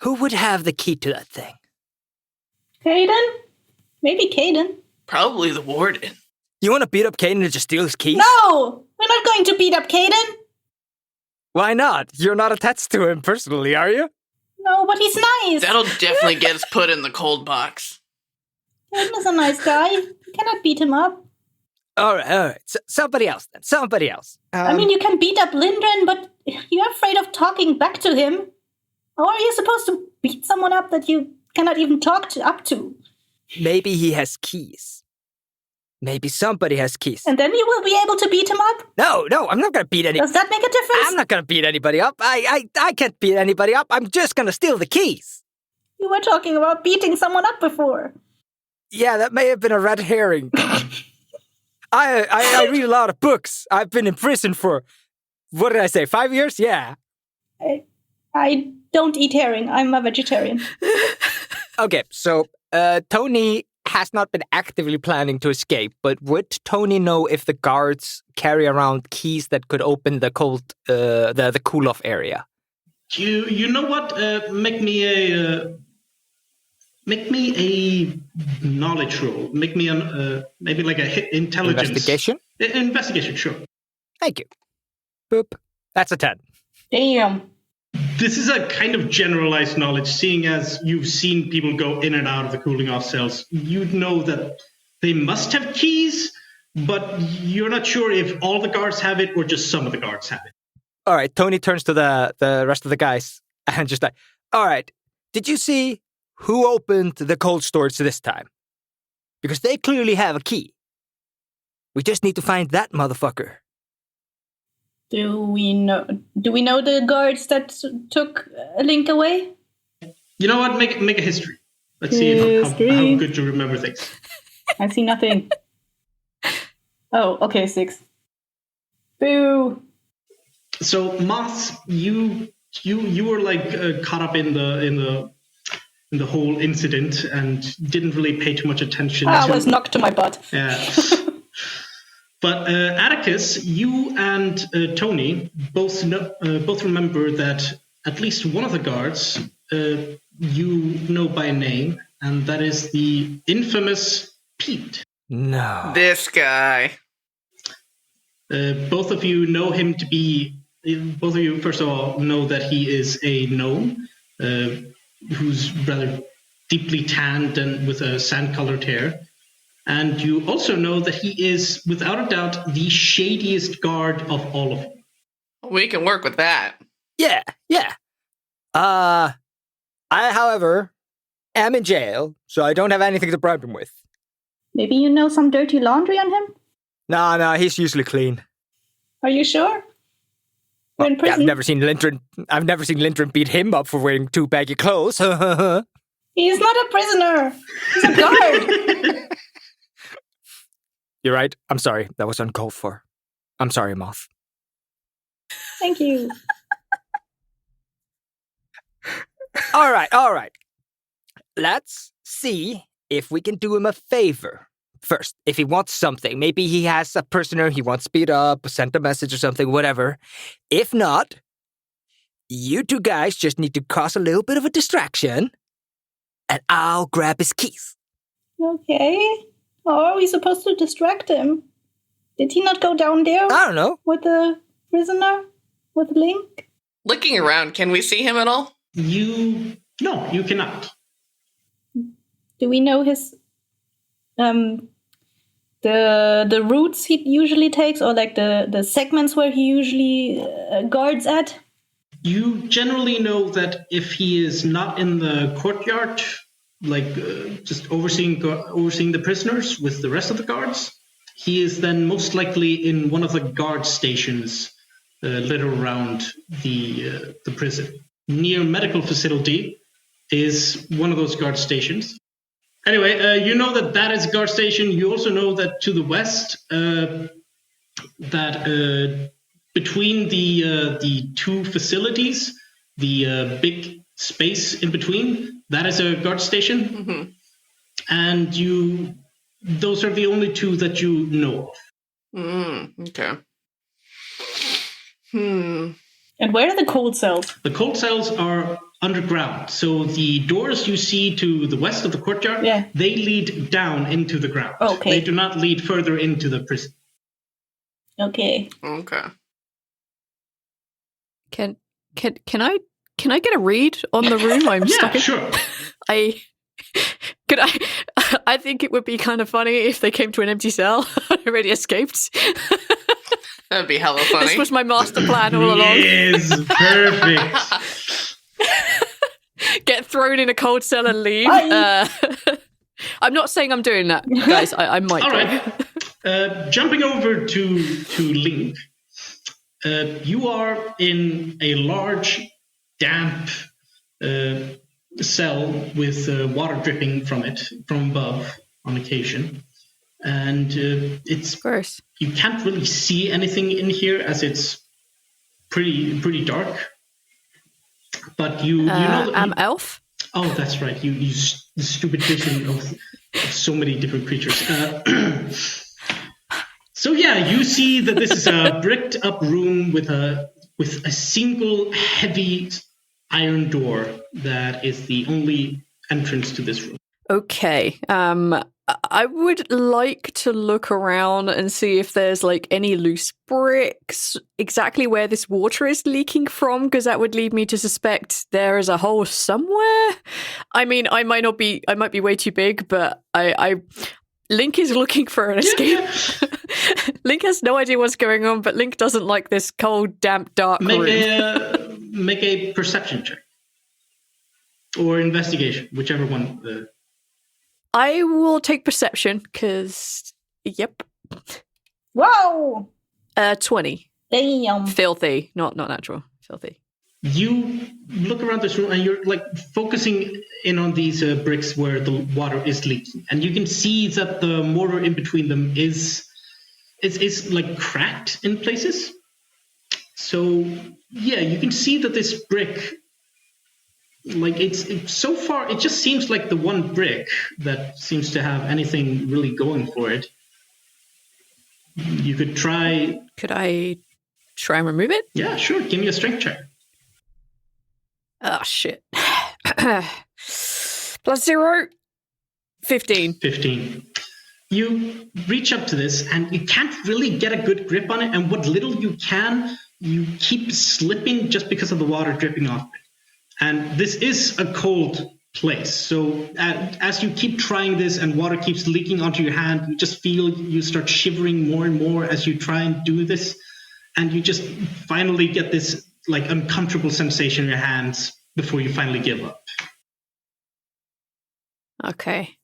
who would have the key to that thing?
Caden? Maybe Caden.
Probably the warden.
You want to beat up Caden and just steal his keys?
No! We're not going to beat up Caden.
Why not? You're not attached to him personally, are you?
No, but he's nice.
That'll definitely get us put in the cold box.
Caden is a nice guy. You cannot beat him up.
All right. Somebody else then. Somebody else.
I mean, you can beat up Lindren, but you're afraid of talking back to him. How are you supposed to beat someone up that you cannot even talk up to?
Maybe he has keys. Maybe somebody has keys.
And then you will be able to beat him up?
No, I'm not going to beat
Does that make a difference?
I'm not going to beat anybody up. I can't beat anybody up. I'm just going to steal the keys.
You were talking about beating someone up before.
Yeah, that may have been a red herring. I read a lot of books. I've been in prison for, what did I say, 5 years? Yeah.
I don't eat herring. I'm a vegetarian.
Okay, so Tony has not been actively planning to escape, but would Tony know if the guards carry around keys that could open the the cool-off area?
You know what? Make me a knowledge roll. Make me maybe like a intelligence
Investigation.
Investigation, sure.
Thank you. Boop. That's a 10.
Damn.
This is a kind of generalized knowledge, seeing as you've seen people go in and out of the cooling off cells. You'd know that they must have keys, but you're not sure if all the guards have it or just some of the guards have it.
All right, Tony turns to the rest of the guys and just like, all right, did you see who opened the cold storage this time? Because they clearly have a key. We just need to find that motherfucker.
Do we know the guards that took Lin'K away?
You know what? Make a history. Let's see how good you remember things.
I see nothing. Oh, okay, 6. Boo.
So Moth, you were like caught up in the whole incident and didn't really pay too much attention.
I was knocked to my butt.
Yeah. But Atticus, you and Tony both remember that at least one of the guards you know by name, and that is the infamous Pete.
No.
This guy.
Both of you know him to be. Both of you, first of all, know that he is a gnome who's rather deeply tanned and with a sand-colored hair. And you also know that he is, without a doubt, the shadiest guard of all of them.
We can work with that.
Yeah. I, however, am in jail, so I don't have anything to bribe him with.
Maybe you know some dirty laundry on him?
No, he's usually clean.
Are you sure? We're in prison.
I've never seen Lin'K beat him up for wearing too baggy clothes.
He's not a prisoner. He's a guard.
You're right. I'm sorry. That was uncalled for. I'm sorry, Moth.
Thank you.
All right. Let's see if we can do him a favor. First, if he wants something, maybe he has a prisoner he wants to beat up, send a message or something, whatever. If not, you two guys just need to cause a little bit of a distraction, and I'll grab his keys.
Okay. How are we supposed to distract him? Did he not go down there?
I don't know.
With the prisoner? With Lin'K?
Looking around, can we see him at all?
No, you cannot.
Do we know his the routes he usually takes, or like the segments where he usually guards at?
You generally know that if he is not in the courtyard, like just overseeing the prisoners with the rest of the guards, he is then most likely in one of the guard stations lit around the prison. Near medical facility is one of those guard stations. Anyway, you know that is a guard station. You also know that to the west, that between the two facilities, the big space in between, that is a guard station.
Mm-hmm.
And those are the only two that you know of.
Okay.
And where are the cold cells?
The cold cells are underground. So the doors you see to the west of the courtyard, they lead down into the ground.
Okay.
They do not lead further into the prison.
Okay.
Can I get a read on the room I'm stuck in?
Sure.
I think it would be kind of funny if they came to an empty cell and already escaped.
That'd be hella funny.
This was my master plan all along.
Yes, perfect.
Get thrown in a cold cell and leave. I'm not saying I'm doing that, guys. I might.
All right. Jumping over to Lin'K, you are in a large, damp cell with water dripping from it from above on occasion, and it's
Gross.
you can't really see anything in here as it's pretty dark. But you know that
I'm Elf.
Oh, that's right. You the stupid vision of so many different creatures. So yeah, you see that this is a bricked up room with a single heavy iron door that is the only entrance to this room.
Okay. I would like to look around and see if there's like any loose bricks, exactly where this water is leaking from, because that would lead me to suspect there is a hole somewhere. I mean, I might be way too big, but Lin'K is looking for an escape.
Yeah.
Lin'K has no idea what's going on, but Lin'K doesn't like this cold, damp, dark room.
Make a perception check or investigation, whichever one.
I will take perception because, yep.
Whoa!
20.
Damn.
Filthy, not natural. Filthy.
You look around this room and you're like focusing in on these bricks where the water is leaking, and you can see that the mortar in between them is like cracked in places. So yeah, you can see that this brick, like it's so far, it just seems like the one brick that seems to have anything really going for it. You could try.
Could I try and remove it?
Yeah, sure. Give me a strength check.
Oh, shit. +0. 15.
15. You reach up to this and you can't really get a good grip on it, and what little you can, you keep slipping just because of the water dripping off it. And this is a cold place, so as you keep trying this and water keeps leaking onto your hand, you just feel you start shivering more and more as you try and do this, and you just finally get this like uncomfortable sensation in your hands before you finally give up.
Okay.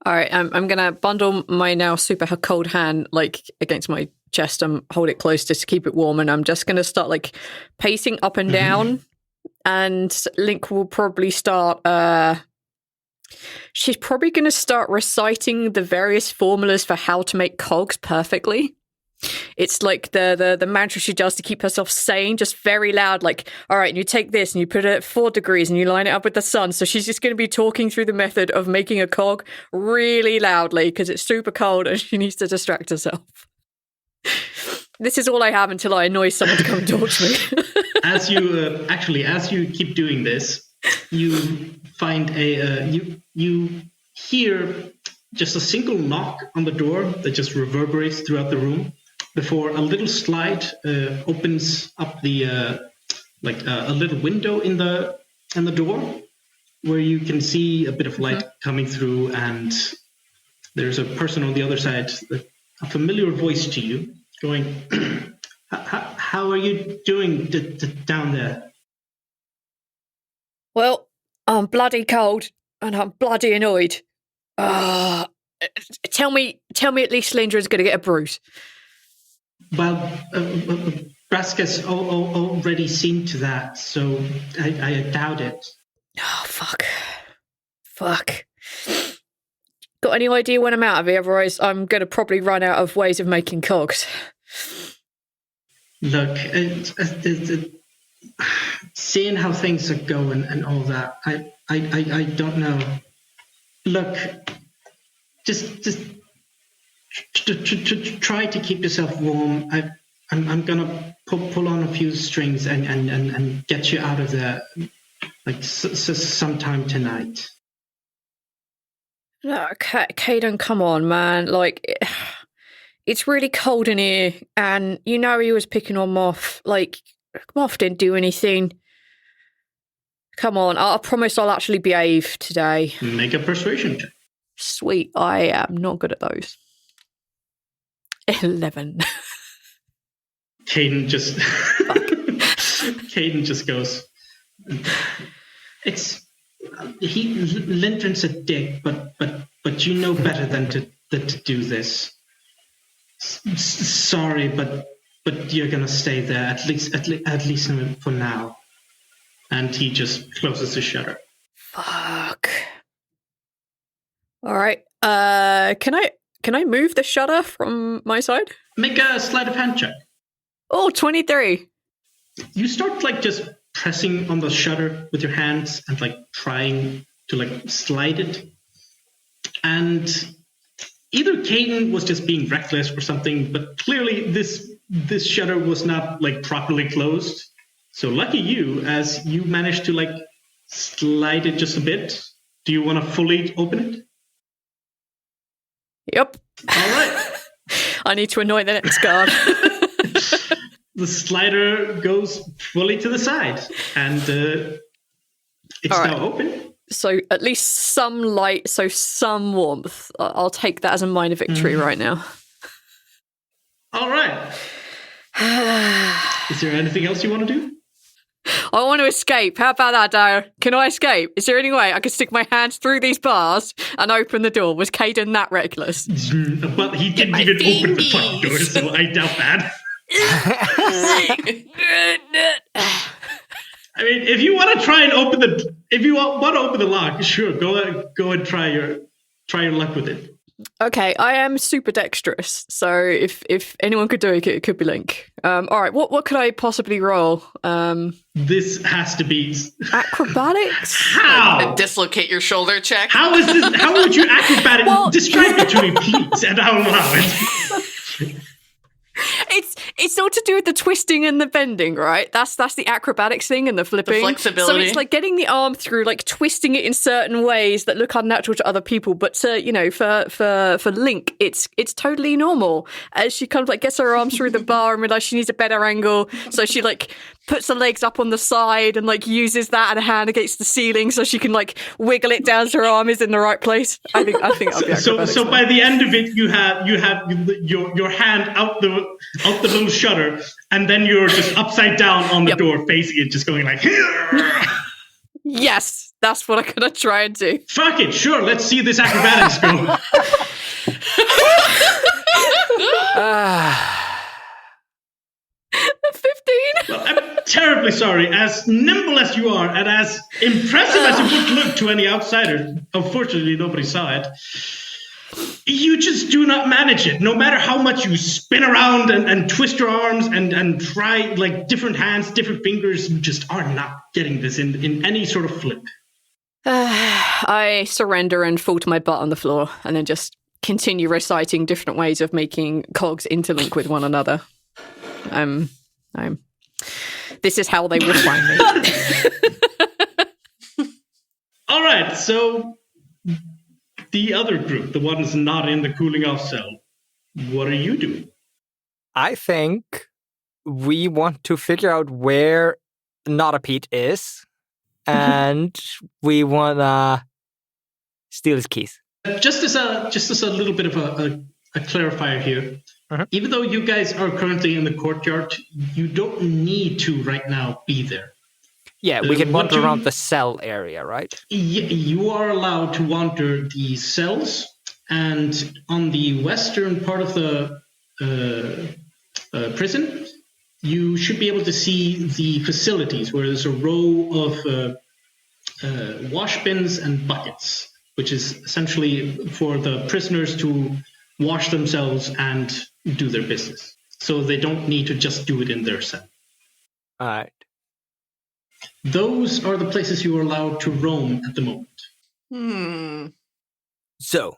All right, I'm gonna bundle my now super cold hand like against my chest and hold it close just to keep it warm, and I'm just gonna start like pacing up and down. And Lin'K will probably start. She's probably gonna start reciting the various formulas for how to make cogs perfectly. It's like the mantra she does to keep herself sane, just very loud, like, all right, and you take this and you put it at 4 degrees and you line it up with the sun. So she's just going to be talking through the method of making a cog really loudly because it's super cold and she needs to distract herself. This is all I have until I annoy someone to come and talk to me.
As you keep doing this, you find you hear just a single knock on the door that just reverberates throughout the room before a little slide opens up the a little window in the door where you can see a bit of light coming through, and there's a person on the other side, a familiar voice to you, going, how are you doing down there?
Well, I'm bloody cold and I'm bloody annoyed. Tell me at least Lindra's going to get a bruise.
Well, Braska's already seen to that, so I doubt it.
Oh, fuck. Got any idea when I'm out of here? Otherwise, I'm going to probably run out of ways of making cogs.
Look, seeing how things are going and all that, I don't know. Look, just try to keep yourself warm. I'm gonna pull on a few strings and get you out of there, like sometime tonight.
No, Caden, come on, man. Like, it's really cold in here, and you know he was picking on Moth. Like, Moth didn't do anything. Come on, I promise I'll actually behave today.
Make a persuasion check.
Sweet, I am not good at those. 11.
Caden just goes, Linton's a dick, but you know better than that do this. Sorry, but you're gonna stay there at least for now. And he just closes the shutter.
Fuck. All right. Can I move the shutter from my side?
Make a sleight of hand check.
Oh, 23.
You start like just pressing on the shutter with your hands and like trying to like slide it. And either Caden was just being reckless or something, but clearly this shutter was not like properly closed. So lucky you, as you managed to like slide it just a bit. Do you want to fully open it?
Yep.
All right.
I need to annoy the next guard.
The slider goes fully to the side, and it's
All right.
now open.
So at least some light, so some warmth. I'll take that as a minor victory right now.
All right. Is there anything else you want to do?
I want to escape. How about that, Dagur? Can I escape? Is there any way I can stick my hands through these bars and open the door? Was Caden that reckless?
But he didn't even open the front door, so I doubt that. I mean, if you want to try and open the lock, sure, go and try your luck with it.
Okay, I am super dexterous, so if anyone could do it, it could be Lin'K. All right, what could I possibly roll?
This has to be
acrobatics.
How?
Dislocate your shoulder check.
How is this? How would you acrobatic? Describe it to me, please, and I'll allow it.
It's all to do with the twisting and the bending, right? That's the acrobatics thing and the flipping.
The flexibility.
So it's like getting the arm through, like twisting it in certain ways that look unnatural to other people. But for Lin'K, it's totally normal. As she kind of like gets her arms through the bar and realizes she needs a better angle, so she like puts her legs up on the side and like uses that and a hand against the ceiling so she can like wiggle it down so her arm is in the right place. I think I'll be acrobatics.
So by the end of it, you have your hand out the little shutter, and then you're just upside down on the door, facing it, just going like.
Yes, that's what I'm gonna try and do.
Fuck it, sure. Let's see this acrobatics go.
15.
Well, I'm terribly sorry. As nimble as you are, and as impressive as it would look to any outsider, unfortunately nobody saw it. You just do not manage it. No matter how much you spin around and twist your arms and try like different hands, different fingers, you just are not getting this in any sort of flip.
I surrender and fall to my butt on the floor and then just continue reciting different ways of making cogs interlink with one another. This is how they will find me.
All right, so the other group, the ones not in the cooling off cell, what are you doing?
I think we want to figure out where Not-a-Pete is, and we want to steal his keys.
Just as a little bit of a clarifier here, even though you guys are currently in the courtyard, you don't need to right now be there.
Yeah, we can wander around the cell area, right?
You are allowed to wander the cells, and on the western part of the prison, you should be able to see the facilities where there's a row of wash bins and buckets, which is essentially for the prisoners to wash themselves and do their business. So they don't need to just do it in their cell.
All right.
Those are the places you are allowed to roam at the moment.
So,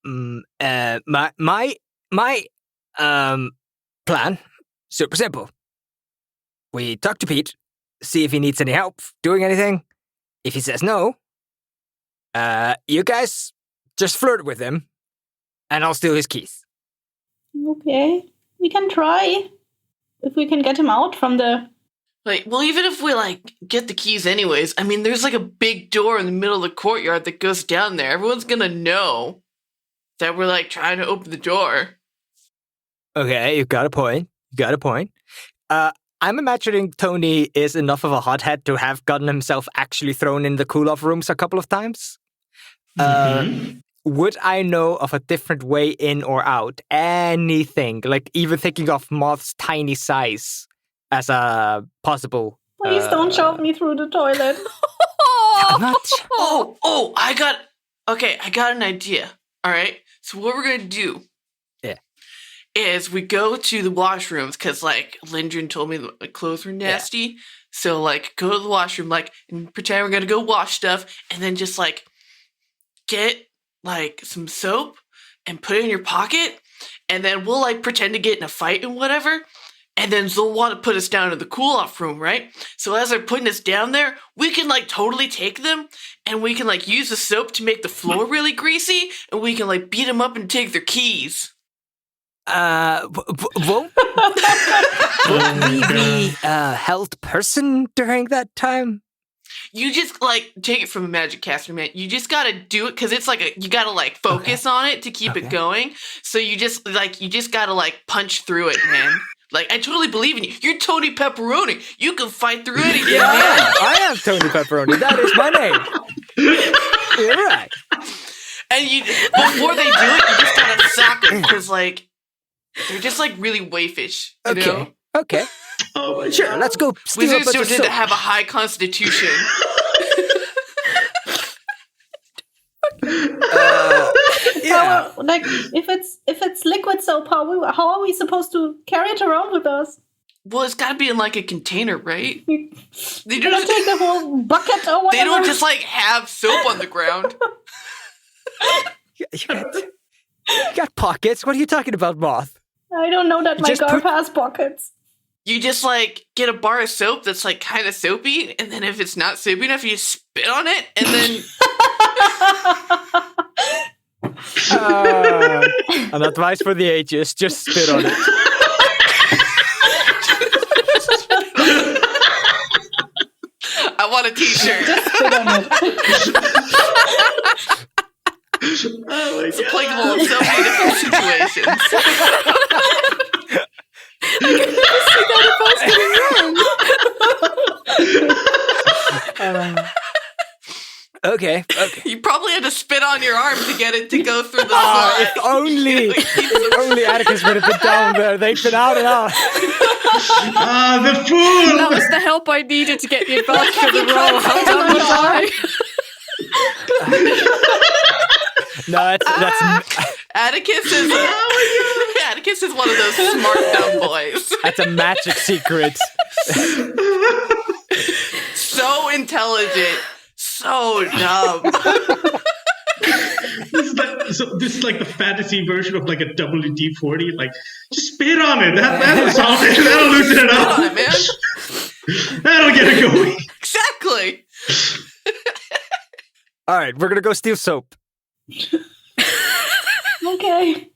my plan, super simple. We talk to Pete, see if he needs any help doing anything. If he says no, you guys just flirt with him, and I'll steal his keys.
Okay, we can try. If we can get him out from the...
Well, even if we, get the keys anyways, I mean, there's, a big door in the middle of the courtyard that goes down there. Everyone's gonna know that we're, trying to open the door.
Okay, you got a point. I'm imagining Tony is enough of a hothead to have gotten himself actually thrown in the cool-off rooms a couple of times. would I know of a different way in or out? Anything? Like even thinking of Moth's tiny size as a possible...
Please don't shove me through the toilet.
I'm not...
I got an idea. All right. So what we're going to do is we go to the washrooms because, like, Lindgren told me that my clothes were nasty. Yeah. So, like, go to the washroom, like, and pretend we're going to go wash stuff, and then just, like, get, like, some soap and put it in your pocket, and then we'll, like, pretend to get in a fight and whatever, and then they'll want to put us down in the cool-off room, right? So as they're putting us down there, we can, like, totally take them, and we can, like, use the soap to make the floor really greasy, and we can, like, beat them up and take their keys.
Won't we be held person during that time?
You just, like, take it from a magic caster, man. You just gotta do it, because it's like you gotta, like, focus on it to keep it going. So you just gotta, like, punch through it, man. Like, I totally believe in you. You're Tony Pepperoni. You can fight through anything, man.
I am Tony Pepperoni. That is my name. You're right.
And before they do it, you just gotta sack them, because, like, they're just, like, really waifish, you know?
Okay.
Oh my
Sure,
God.
let's go steal
Wizards
a bunch of
don't tend to
soap.
have a high constitution.
Yeah.
Like, if it's liquid soap, how are we supposed to carry it around with us?
Well, it's gotta be in, like, a container, right? They
don't take the whole bucket or whatever.
They don't just, like, have soap on the ground.
You got pockets. What are you talking about, Moth?
I don't know that my garb has pockets.
You just, like, get a bar of soap that's, like, kind of soapy, and then if it's not soapy enough, you spit on it, and then...
An advice for the ages, just spit on it.
I want a t-shirt.
Just spit on it.
Oh my
It's
God.
applicable in so many different situations.
Okay.
You probably had to spit on your arm to get it to go through the slot.
If only Atticus would have been down there. They've been out and out.
Ah, the fool!
That was the help I needed to get the advantage of the roll. How done was I?
No, that's
Atticus is Atticus is one of those smart dumb boys.
that's a magic secret.
So intelligent, so dumb.
This is like the fantasy version of like a WD-40. Like, just spit on it. That'll solve it. That'll loosen it up.
Come on, man.
That'll get it going.
Exactly.
All right, we're gonna go steal soap.
Okay.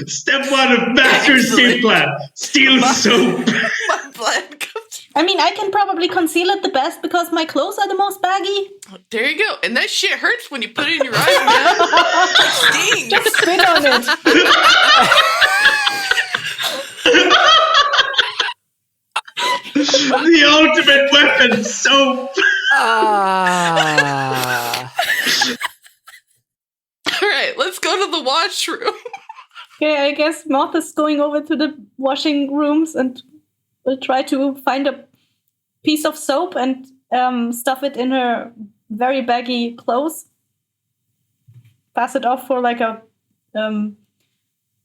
Step one of master escape plan: steal soap.
My blood comes.
I mean, I can probably conceal it the best because my clothes are the most baggy.
There you go. And that shit hurts when you put it in your eyes, man. It stings.
Just spit on it.
The ultimate weapon, soap.
All right, let's go to the washroom.
Okay, I guess Moth is going over to the washing rooms and will try to find a piece of soap and stuff it in her very baggy clothes. Pass it off for like a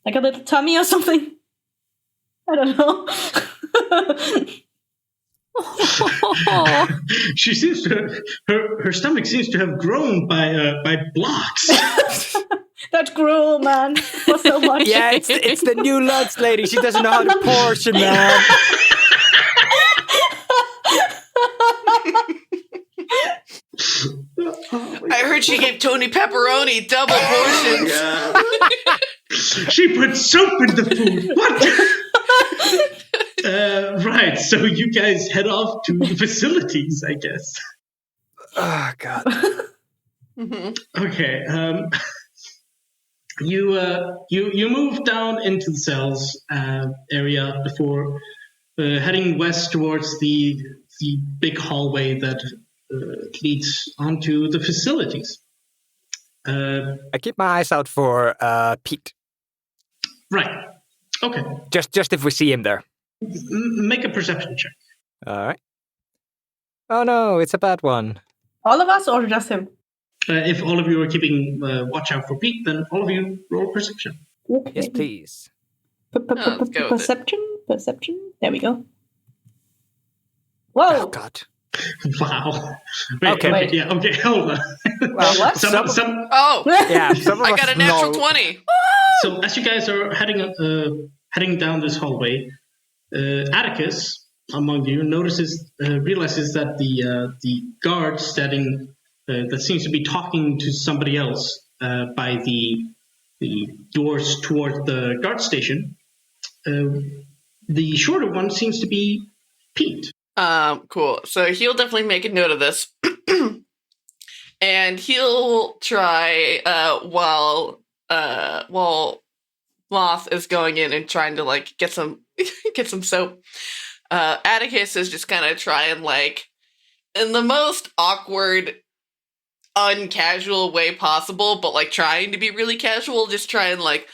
little tummy or something. I don't know.
She seems to her stomach seems to have grown by blocks.
That gruel, man, was so much.
Yeah, it's the new Lux lady. She doesn't know how to portion, man.
I heard she gave Tony Pepperoni double portions.
She put soap in the food. What? Right, so you guys head off to the facilities, I guess.
Oh, God.
Okay. You move down into the cells area before heading west towards the big hallway that leads onto the facilities.
I keep my eyes out for Pete.
Right. Okay.
Just if we see him there.
Make a perception check.
All right. Oh no, it's a bad one.
All of us or just him?
If all of you are keeping watch out for Pete, then all of you roll perception.
Okay.
Yes, please.
let's go with it.
Perception. There we go. Whoa!
Oh God.
Wow.
Okay.
Yeah. Okay. Hold on.
Well, what?
Some,
Oh,
Yeah, some of
I
us
got a natural
know.
20.
So as you guys are heading down this hallway, Atticus among you realizes that the guard standing that seems to be talking to somebody else by the doors toward the guard station. The shorter one seems to be Pete.
Cool. So he'll definitely make a note of this. And he'll try while Moth is going in and trying to like get some soap. Atticus is just kind of trying like in the most awkward, uncasual way possible, but like trying to be really casual, just try and like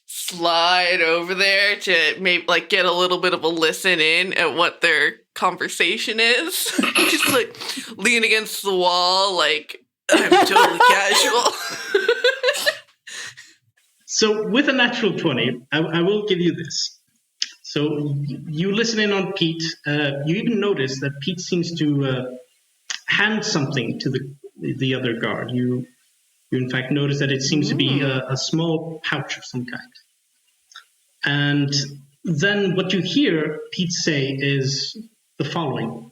slide over there to maybe like get a little bit of a listen in at what their conversation is. Just like lean against the wall, like I'm totally casual.
So with a natural 20, I will give you this. So you listen in on Pete. You even notice that Pete seems to hand something to the other guard. You in fact notice that it seems to be a small pouch of some kind. And then what you hear Pete say is the following.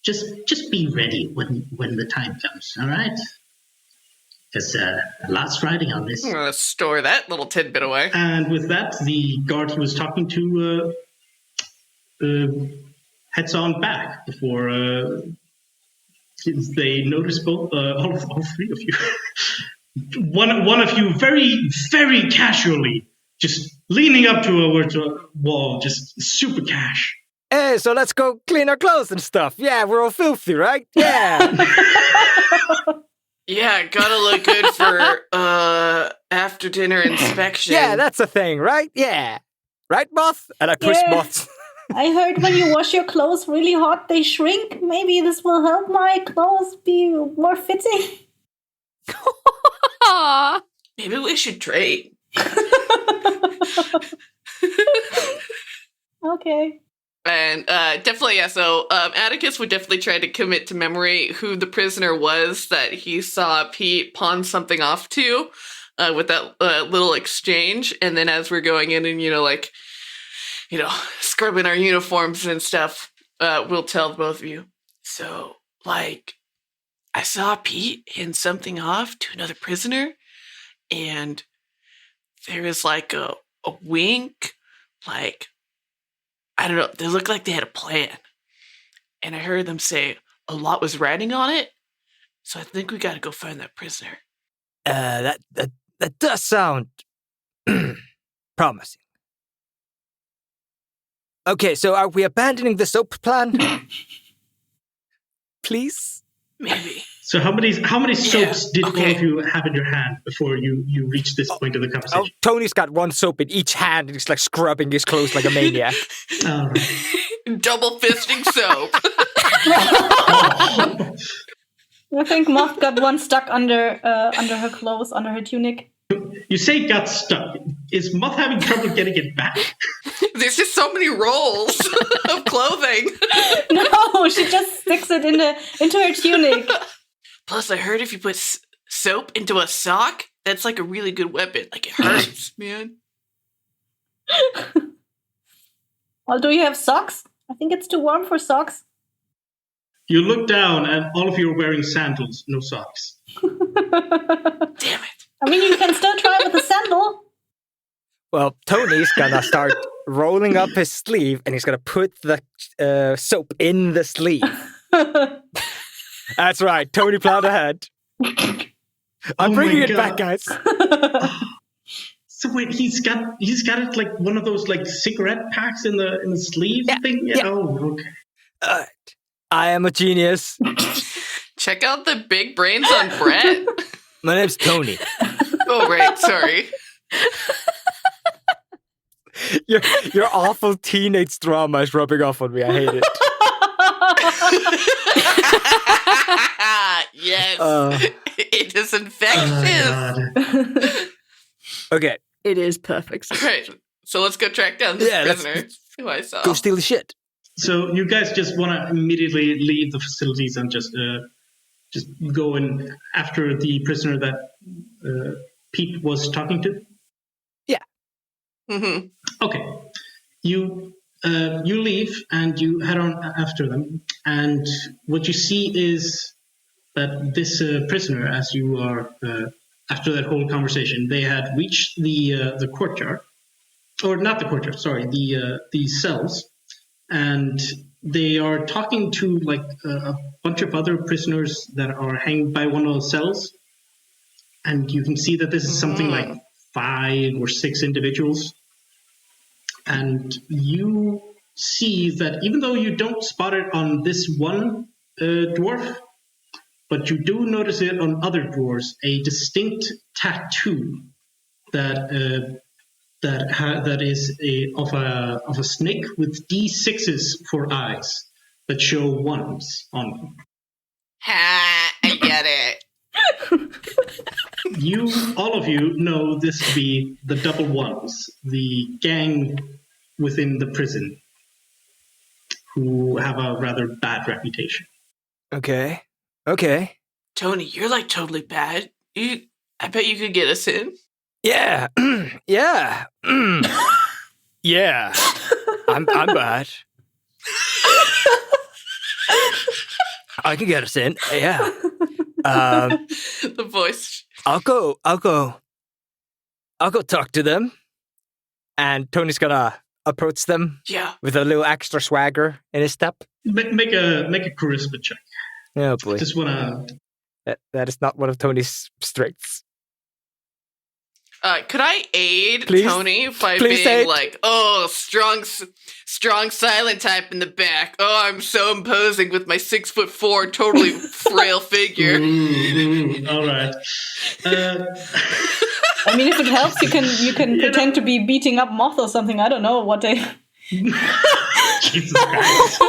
Just be ready when the time comes, all right? Because a lot's riding on this.
I'm gonna store that little tidbit away.
And with that, the guard he was talking to heads on back before they notice both all three of you. one of you very, very casually just leaning up to a wall, just super cash.
Hey, so let's go clean our clothes and stuff. Yeah, we're all filthy, right? Yeah.
Yeah, gotta look good for after dinner inspection.
Yeah, that's a thing, right? Yeah. Right, Moth? And I push
Yeah.
Moth.
I heard when you wash your clothes really hot, they shrink. Maybe this will help my clothes be more fitting.
Maybe we should trade.
Okay.
And definitely, yeah, so Atticus would definitely try to commit to memory who the prisoner was that he saw Pete pawn something off to with that little exchange. And then as we're going in and, scrubbing our uniforms and stuff, we'll tell both of you. So, like, I saw Pete hand something off to another prisoner, and there was like a wink, like, I don't know, they looked like they had a plan. And I heard them say a lot was riding on it, so I think we gotta go find that prisoner.
That does sound promising. Okay, so are we abandoning the soap plan? Please?
Maybe.
So how many soaps did
okay.
all of you have in your hand before you reached this point of the conversation?
Oh, Tony's got one soap in each hand and he's like scrubbing his clothes like a maniac.
All right.
Double fisting soap.
I think Moth got one stuck under her clothes, under her tunic.
You say it got stuck. Is Moth having trouble getting it back?
There's just so many rolls of clothing.
No, she just sticks it into her tunic.
Plus, I heard if you put soap into a sock, that's like a really good weapon. Like, it hurts, man.
Well, do you have socks? I think it's too warm for socks.
You look down and all of you are wearing sandals, no socks.
Damn it.
I mean, you can still try with a sandal.
Well, Tony's gonna start rolling up his sleeve and he's gonna put the soap in the sleeve. That's right, Tony planned ahead. I'm bringing it back, guys.
So wait, he's got it like one of those like cigarette packs in the sleeve thing?
Yeah.
Oh, okay.
All right. I am a genius.
Check out the big brains on Brett.
My name's Tony.
Oh, right. Sorry.
Your awful teenage drama is rubbing off on me. I hate it.
Yes. It is infectious.
Okay.
It is perfect.
All right. So let's go track down this prisoner who I saw.
Go steal the shit.
So you guys just want to immediately leave the facilities and just go in after the prisoner that Pete was talking to?
Yeah.
Mm-hmm.
Okay. You leave and you head on after them, and what you see is that this prisoner, as you are after that whole conversation, they had reached the courtyard, or not the courtyard, sorry, the cells, and they are talking to like a bunch of other prisoners that are hanging by one of the cells, and you can see that this is something like 5 or 6 individuals. And you see that even though you don't spot it on this one dwarf, but you do notice it on other dwarves, a distinct tattoo that is of a snake with D6s for eyes that show 1s on them.
Ha! I get it.
All of you know this to be the double 1s, the gang within the prison, who have a rather bad reputation.
Okay.
Tony, you're like totally bad. I bet you could get us in.
Yeah. Yeah. Yeah. I'm bad. I can get us in. Yeah.
The voice.
I'll go talk to them. And Tony's gonna approach them.
Yeah.
With a little extra swagger in his step.
Make a charisma check.
Oh boy.
Just wanna.
That is not one of Tony's strengths.
Could I aid
Please?
Tony by
Please
being
aid.
like, oh, strong silent type in the back. Oh, I'm so imposing with my 6'4", totally frail figure.
All right.
I mean, if it helps, you can pretend to be beating up Moth or something. I don't know what they.
Jesus Christ.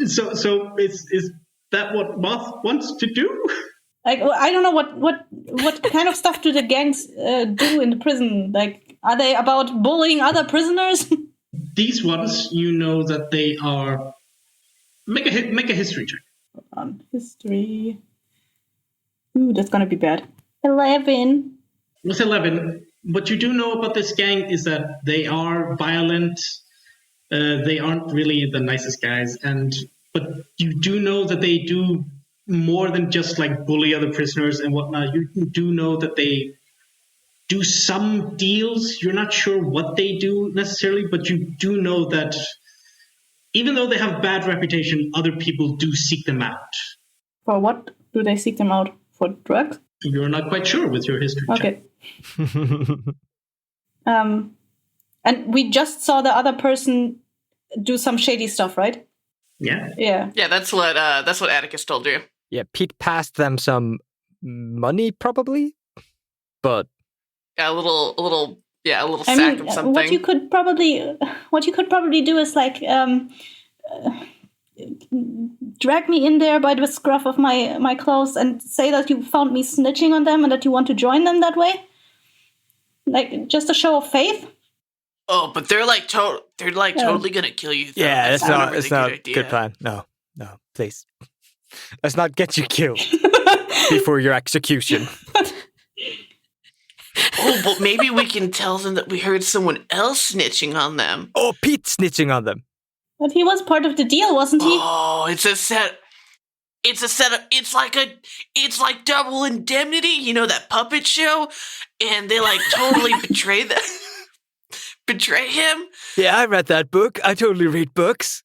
So is that what Moth wants to do?
Like, I don't know what kind of stuff do the gangs do in the prison? Like, are they about bullying other prisoners?
These ones, you know that they are. Make a history check.
History. Ooh, that's gonna be bad. 11.
With 11, what you do know about this gang is that they are violent. They aren't really the nicest guys, but you do know that they do more than just like bully other prisoners and whatnot. You do know that they do some deals. You're not sure what they do necessarily, but you do know that even though they have bad reputation, other people do seek them out.
For what do they seek them out? For drugs?
You're not quite sure with your history check.
Okay. And we just saw the other person do some shady stuff, right?
Yeah.
Yeah.
Yeah, that's what Atticus told you.
Yeah, Pete passed them some money, probably, but
Yeah, a little sack of something.
What you could probably do is like drag me in there by the scruff of my clothes and say that you found me snitching on them and that you want to join them that way, like just a show of faith.
Oh, but they're like totally gonna kill you. Though.
yeah, it's not
a
good plan. No, please. Let's not get you killed before your execution.
Oh, but maybe we can tell them that we heard someone else snitching on them.
Oh, Pete's snitching on them.
But he was part of the deal, wasn't he?
Oh, it's a setup. It's like Double Indemnity, you know, that puppet show, and they like totally betray him.
Yeah, I read that book. I totally read books.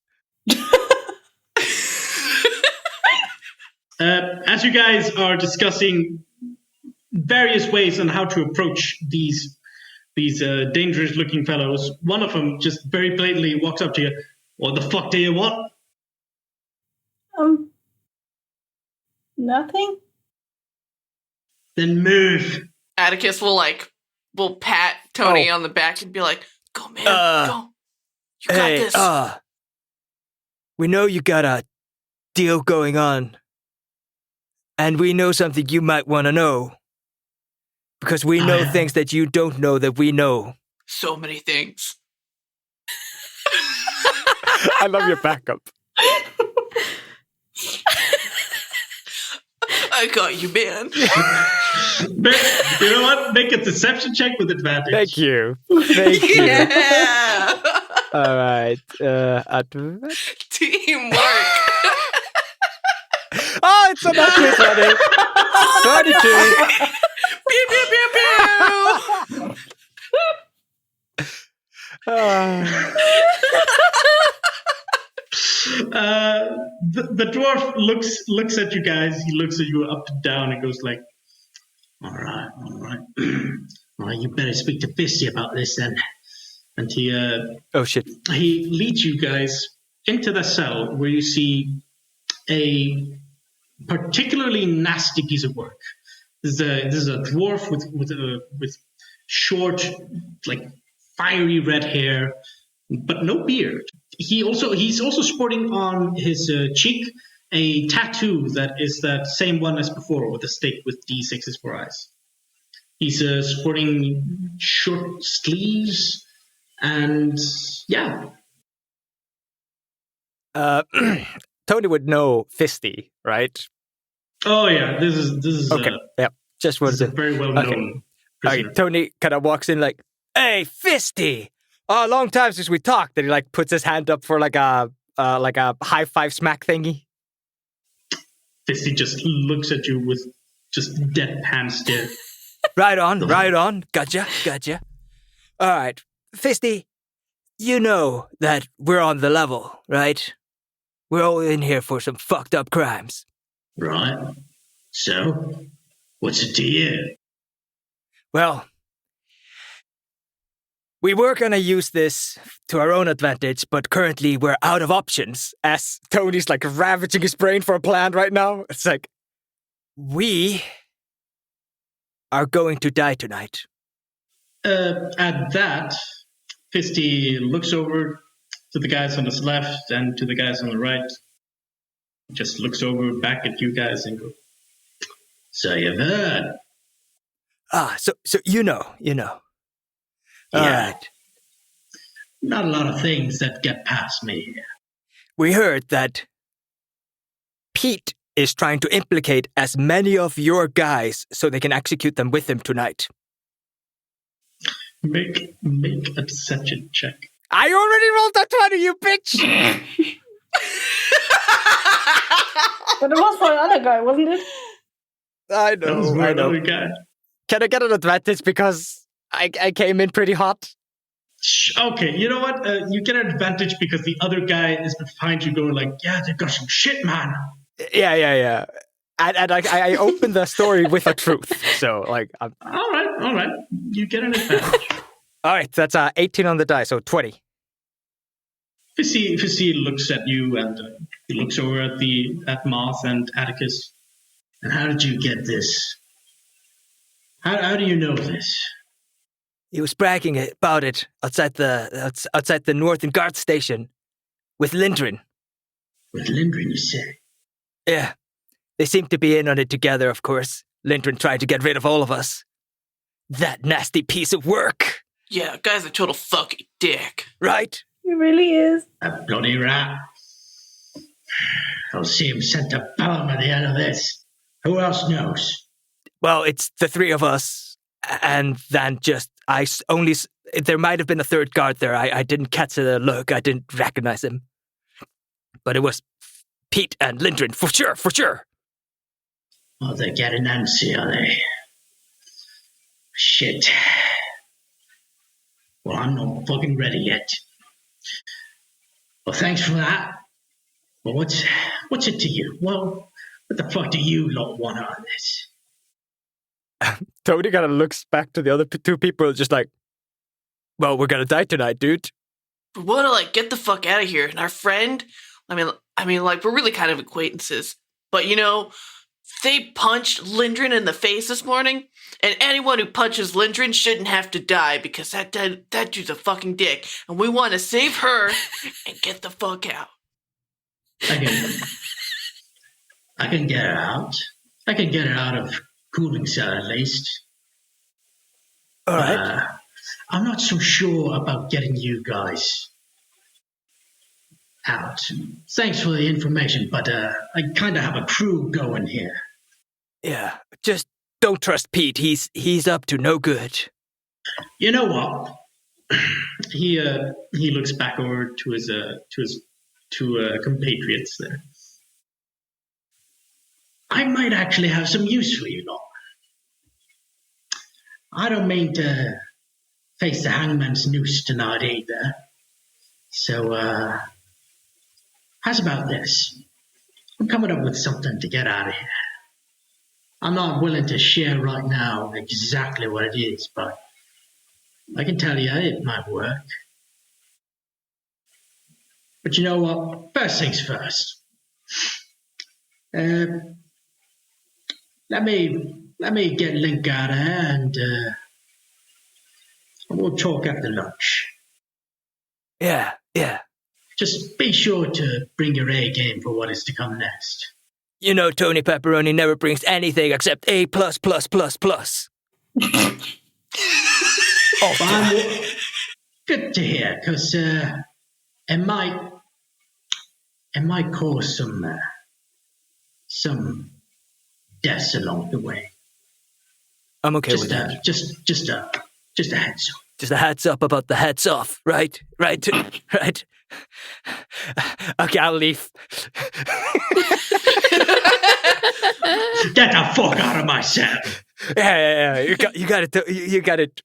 As you guys are discussing various ways on how to approach these dangerous-looking fellows, one of them just very blatantly walks up to you. What the fuck do you want?
Nothing.
Then move.
Atticus will pat Tony on the back and be like, "Go, man, go. You got this."
We know you got a deal going on. And we know something you might want to know. Because we know things that you don't know that we know.
So many things.
I love your backup.
I got you, man.
You know what? Make a deception check with advantage.
Thank you. Thank you.
Yeah.
All right.
Teamwork.
Oh, it's a natural 20. 22.
Pew, pew, pew, pew.
The dwarf looks at you guys. He looks at you up and down and goes like, all right. Well, you better speak to Fisty about this then. And he
oh shit.
He leads you guys into the cell where you see a particularly nasty piece of work. This is a dwarf with short, like fiery red hair, but no beard. He's also sporting on his cheek a tattoo that is that same one as before, with a stick with D6s for eyes. He's sporting short sleeves, and yeah.
Tony would know Fisty, right?
Oh yeah, this is
okay. Yeah, just was
a very well known.
Okay, Tony kind of walks in like, "Hey, Fisty! Long time since we talked." And he like puts his hand up for like a high five smack thingy.
Fisty just looks at you with just deadpan stare.
Right on. Gotcha. All right, Fisty, you know that we're on the level, right? We're all in here for some fucked up crimes.
Right. So, what's it to you?
Well, we were going to use this to our own advantage, but currently we're out of options, as Tony's like ravaging his brain for a plan right now. It's like, we are going to die tonight.
At that, Fisty looks over to the guys on his left and to the guys on the right. Just looks over back at you guys and goes, "So you've heard?"
So you know.
Yeah.
All right.
Not a lot of things that get past me here.
We heard that Pete is trying to implicate as many of your guys so they can execute them with him tonight.
Make a deception check.
I already rolled that 20, you bitch!
But it was for the other guy, wasn't it?
I
That was
know.
for another guy.
Can I get an advantage because I came in pretty hot?
Okay, you know what? You get an advantage because the other guy is behind you going like, "Yeah, they got some shit, man."
Yeah. And I opened the story with a truth. So, like...
All right. You get an advantage.
All right, that's 18 on the die, so 20.
Fisty looks at you and he looks over at Moth and Atticus. And how did you get this? How do you know this?
He was bragging about it outside the northern guard station with Lin'K.
With Lin'K, you say?
Yeah. They seem to be in on it together, of course. Lin'K tried to get rid of all of us. That nasty piece of work.
Yeah, guy's a total fucking dick.
Right?
He really is.
A bloody rat. I'll see him sent to Bellum at the end of this. Who else knows?
Well, it's the three of us, and then there might have been a third guard there. I didn't catch a look. I didn't recognize him. But it was Pete and Lin'K, for sure.
Oh, they're getting antsy, are they? Shit. Well, I'm not fucking ready yet. Well, thanks for that. Well, what's it to you? Well, what the fuck do you lot want out of this?
Tony kind of looks back to the other two people just like, well, we're going to die tonight, dude.
we want to like get the fuck out of here. And our friend, I mean, like we're really kind of acquaintances, but you know, they punched Lindren in the face this morning, and anyone who punches Lindren shouldn't have to die because that dude's a fucking dick, and we want to save her and get the fuck out.
I can get her out. I can get her out of cooling cell at least.
All right.
I'm not so sure about getting you guys out. Thanks for the information, but I kind of have a crew going here.
Yeah, just don't trust Pete. He's up to no good.
You know what? He looks back over to his compatriots there. I might actually have some use for you lot. I don't mean to face the hangman's noose tonight either. So, how's about this? I'm coming up with something to get out of here. I'm not willing to share right now exactly what it is, but I can tell you it might work. But you know what? First things first. Let me get Lin'K out of here and we'll talk after lunch.
Yeah.
Just be sure to bring your A game for what is to come next.
You know, Tony Pepperoni never brings anything except A++++.
Fine. Good to hear, because it might cause some deaths along the way.
I'm okay with that.
Just a heads up.
Just a heads up about the heads off, right? Okay, I'll leave.
Get the fuck out of my cell.
Yeah. You got it. You got it.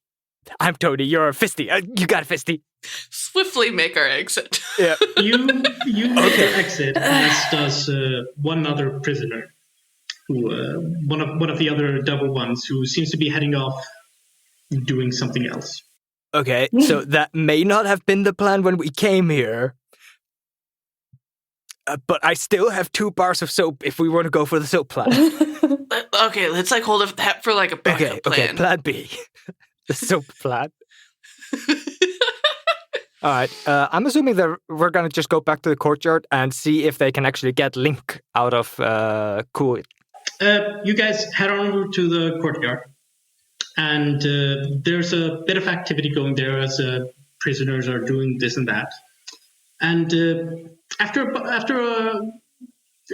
I'm Tony. You're a Fisty. You got it, Fisty.
Swiftly make our exit.
Yeah.
You make the exit, as does one other prisoner, who one of the other double ones, who seems to be heading off doing something else.
Okay, so that may not have been the plan when we came here. But I still have 2 bars of soap if we want to go for the soap plan.
Okay, let's like hold that for like a backup plan.
Okay, plan B. The soap plan. All right, I'm assuming that we're going to just go back to the courtyard and see if they can actually get Lin'K out of Cool.
You guys head on over to the courtyard, and there's a bit of activity going there as prisoners are doing this and that. And after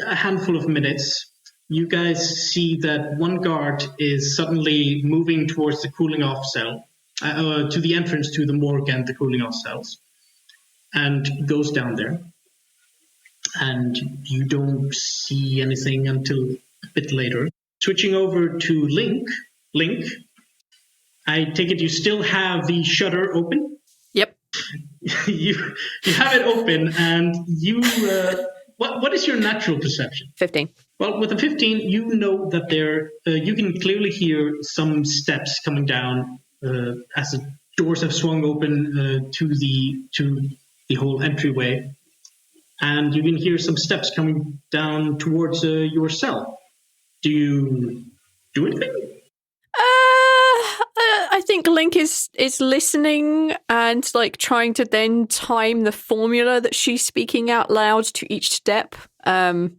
a handful of minutes, you guys see that one guard is suddenly moving towards the cooling off cell, to the entrance to the morgue and the cooling off cells, and goes down there. And you don't see anything until a bit later. Switching over to Lin'K, I take it you still have the shutter open?
Yep.
you have it open, and you what is your natural perception?
15.
Well, with a 15, you know that you can clearly hear some steps coming down as the doors have swung open to the whole entryway, and you can hear some steps coming down towards your cell. Do you do anything?
I think Lin'K is listening and like trying to then time the formula that she's speaking out loud to each step, because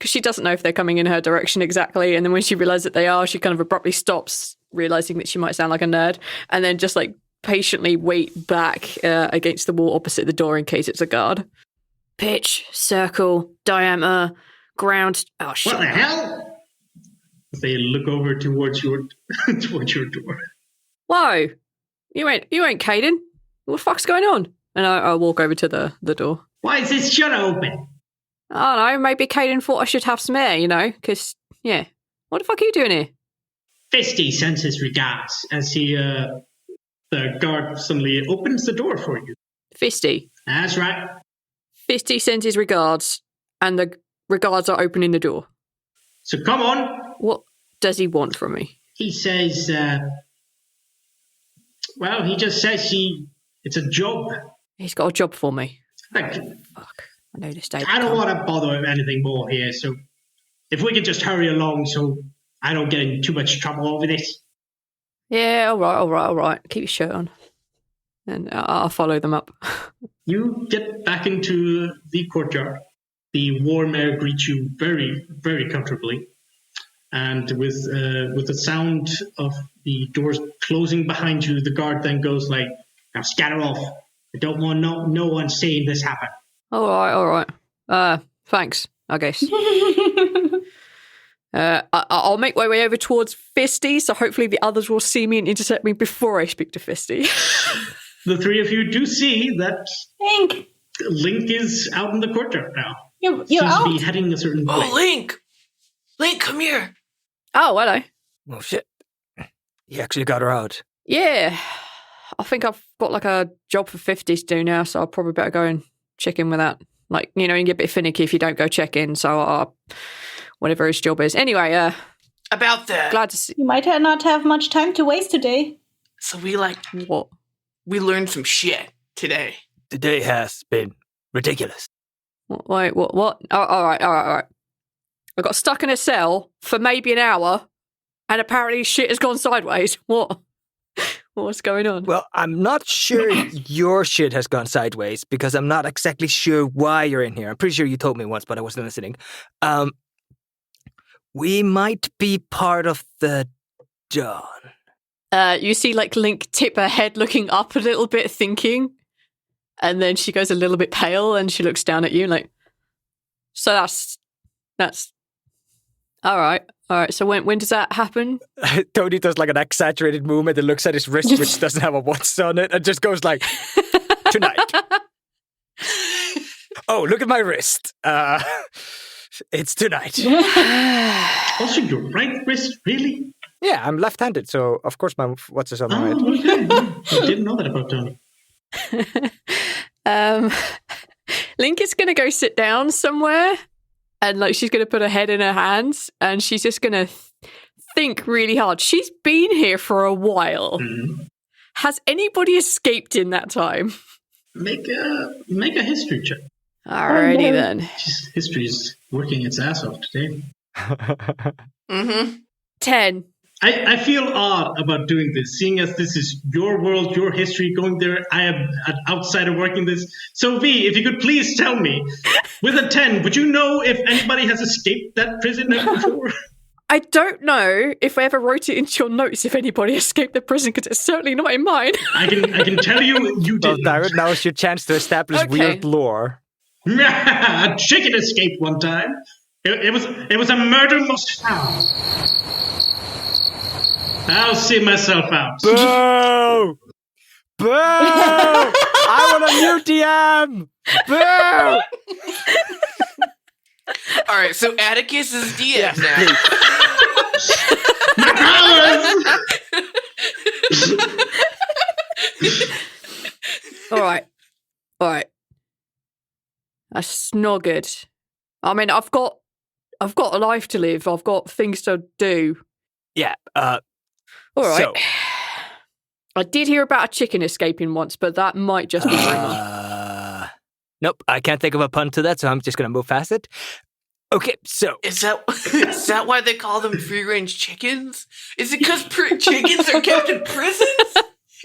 she doesn't know if they're coming in her direction exactly. And then when she realizes that they are, she kind of abruptly stops, realizing that she might sound like a nerd, and then just like patiently wait back against the wall opposite the door in case it's a guard. Pitch, circle, diameter, ground. Oh shit!
What the hell? They look over towards your door.
Whoa! You ain't Caden. What the fuck's going on? And I'll walk over to the door.
Why is this shutter open?
I don't know. Maybe Caden thought I should have some air, because, yeah. What the fuck are you doing here?
Fisty sends his regards as the guard suddenly opens the door for you.
Fisty.
That's right.
Fisty sends his regards, and the regards are opening the door.
So come on.
What does he want from me?
He says, he just says it's a job.
He's got a job for me.
Like,
Fuck. I know this day.
I don't want to bother with anything more here, so if we could just hurry along so I don't get in too much trouble over this.
Yeah, all right. Keep your shirt on. And I'll follow them up.
You get back into the courtyard. The warm air greets you very, very comfortably. And with the sound of the doors closing behind you, the guard then goes like, "Now scatter off. I don't want no one seeing this happen."
All right. Thanks, I guess. I'll make my way over towards Fisty, so hopefully the others will see me and intercept me before I speak to Fisty.
The three of you do see that
Lin'K,
Lin'K is out in the courtyard now.
you're
Seems
out.
to be heading a certain way.
Oh, Lin'K! Lin'K, come here!
Oh, hello.
Oh, shit. You actually got her out.
Yeah, I think I've got like a job for 50 to do now, so I'll probably better go and check in with that. Like, you know, you get a bit finicky if you don't go check in, so whatever his job is. Anyway,
About that.
glad to see...
You might not have much time to waste today.
So
What?
we learned some shit today.
The day has been ridiculous.
Wait, what? Oh, all right. I got stuck in a cell for maybe an hour, and apparently shit has gone sideways. What? What's going on?
Well, I'm not sure your shit has gone sideways because I'm not exactly sure why you're in here. I'm pretty sure you told me once, but I wasn't listening. We might be part of the dawn.
You see, like, Lin'K tip her head, looking up a little bit, thinking, and then she goes a little bit pale, and she looks down at you, like, so that's all right. So when does that happen?
Tony does like an exaggerated movement and looks at his wrist, which doesn't have a watch on it, and just goes like, tonight. Oh, look at my wrist. It's tonight.
Also, your right wrist, really?
Yeah, I'm left-handed, so of course my watch is on my right.
Oh, okay. I didn't know that about Tony.
Lin'K is going to go sit down somewhere, and like she's going to put her head in her hands, and she's just going to think really hard. She's been here for a while.
Mm-hmm.
Has anybody escaped in that time?
Make a history check.
Alrighty then.
History's working its ass off today.
10.
I feel odd about doing this, seeing as this is your world, your history, going there. I am an outsider working this. So, V, if you could please tell me, with a 10, would you know if anybody has escaped that prison ever before?
I don't know if I ever wrote it into your notes if anybody escaped the prison, because it's certainly not in mine.
I can tell you
Well,
didn't.
Dagur, now is your chance to establish
Okay.
weird lore.
A chicken escaped one time. It was a murder most foul. I'll see myself out.
Boo! Boo! I want a new DM! Boo!
All right, so Atticus is DM now.
All right. That's not good. I mean, I've got a life to live. I've got things to do.
Yeah,
All right.
So-
I did hear about a chicken escaping once, but that might just be rumor.
Nope, I can't think of a pun to that, so I'm just going to move past it. Okay, so...
Is that why they call them free-range chickens? Is it because chickens are kept in prisons?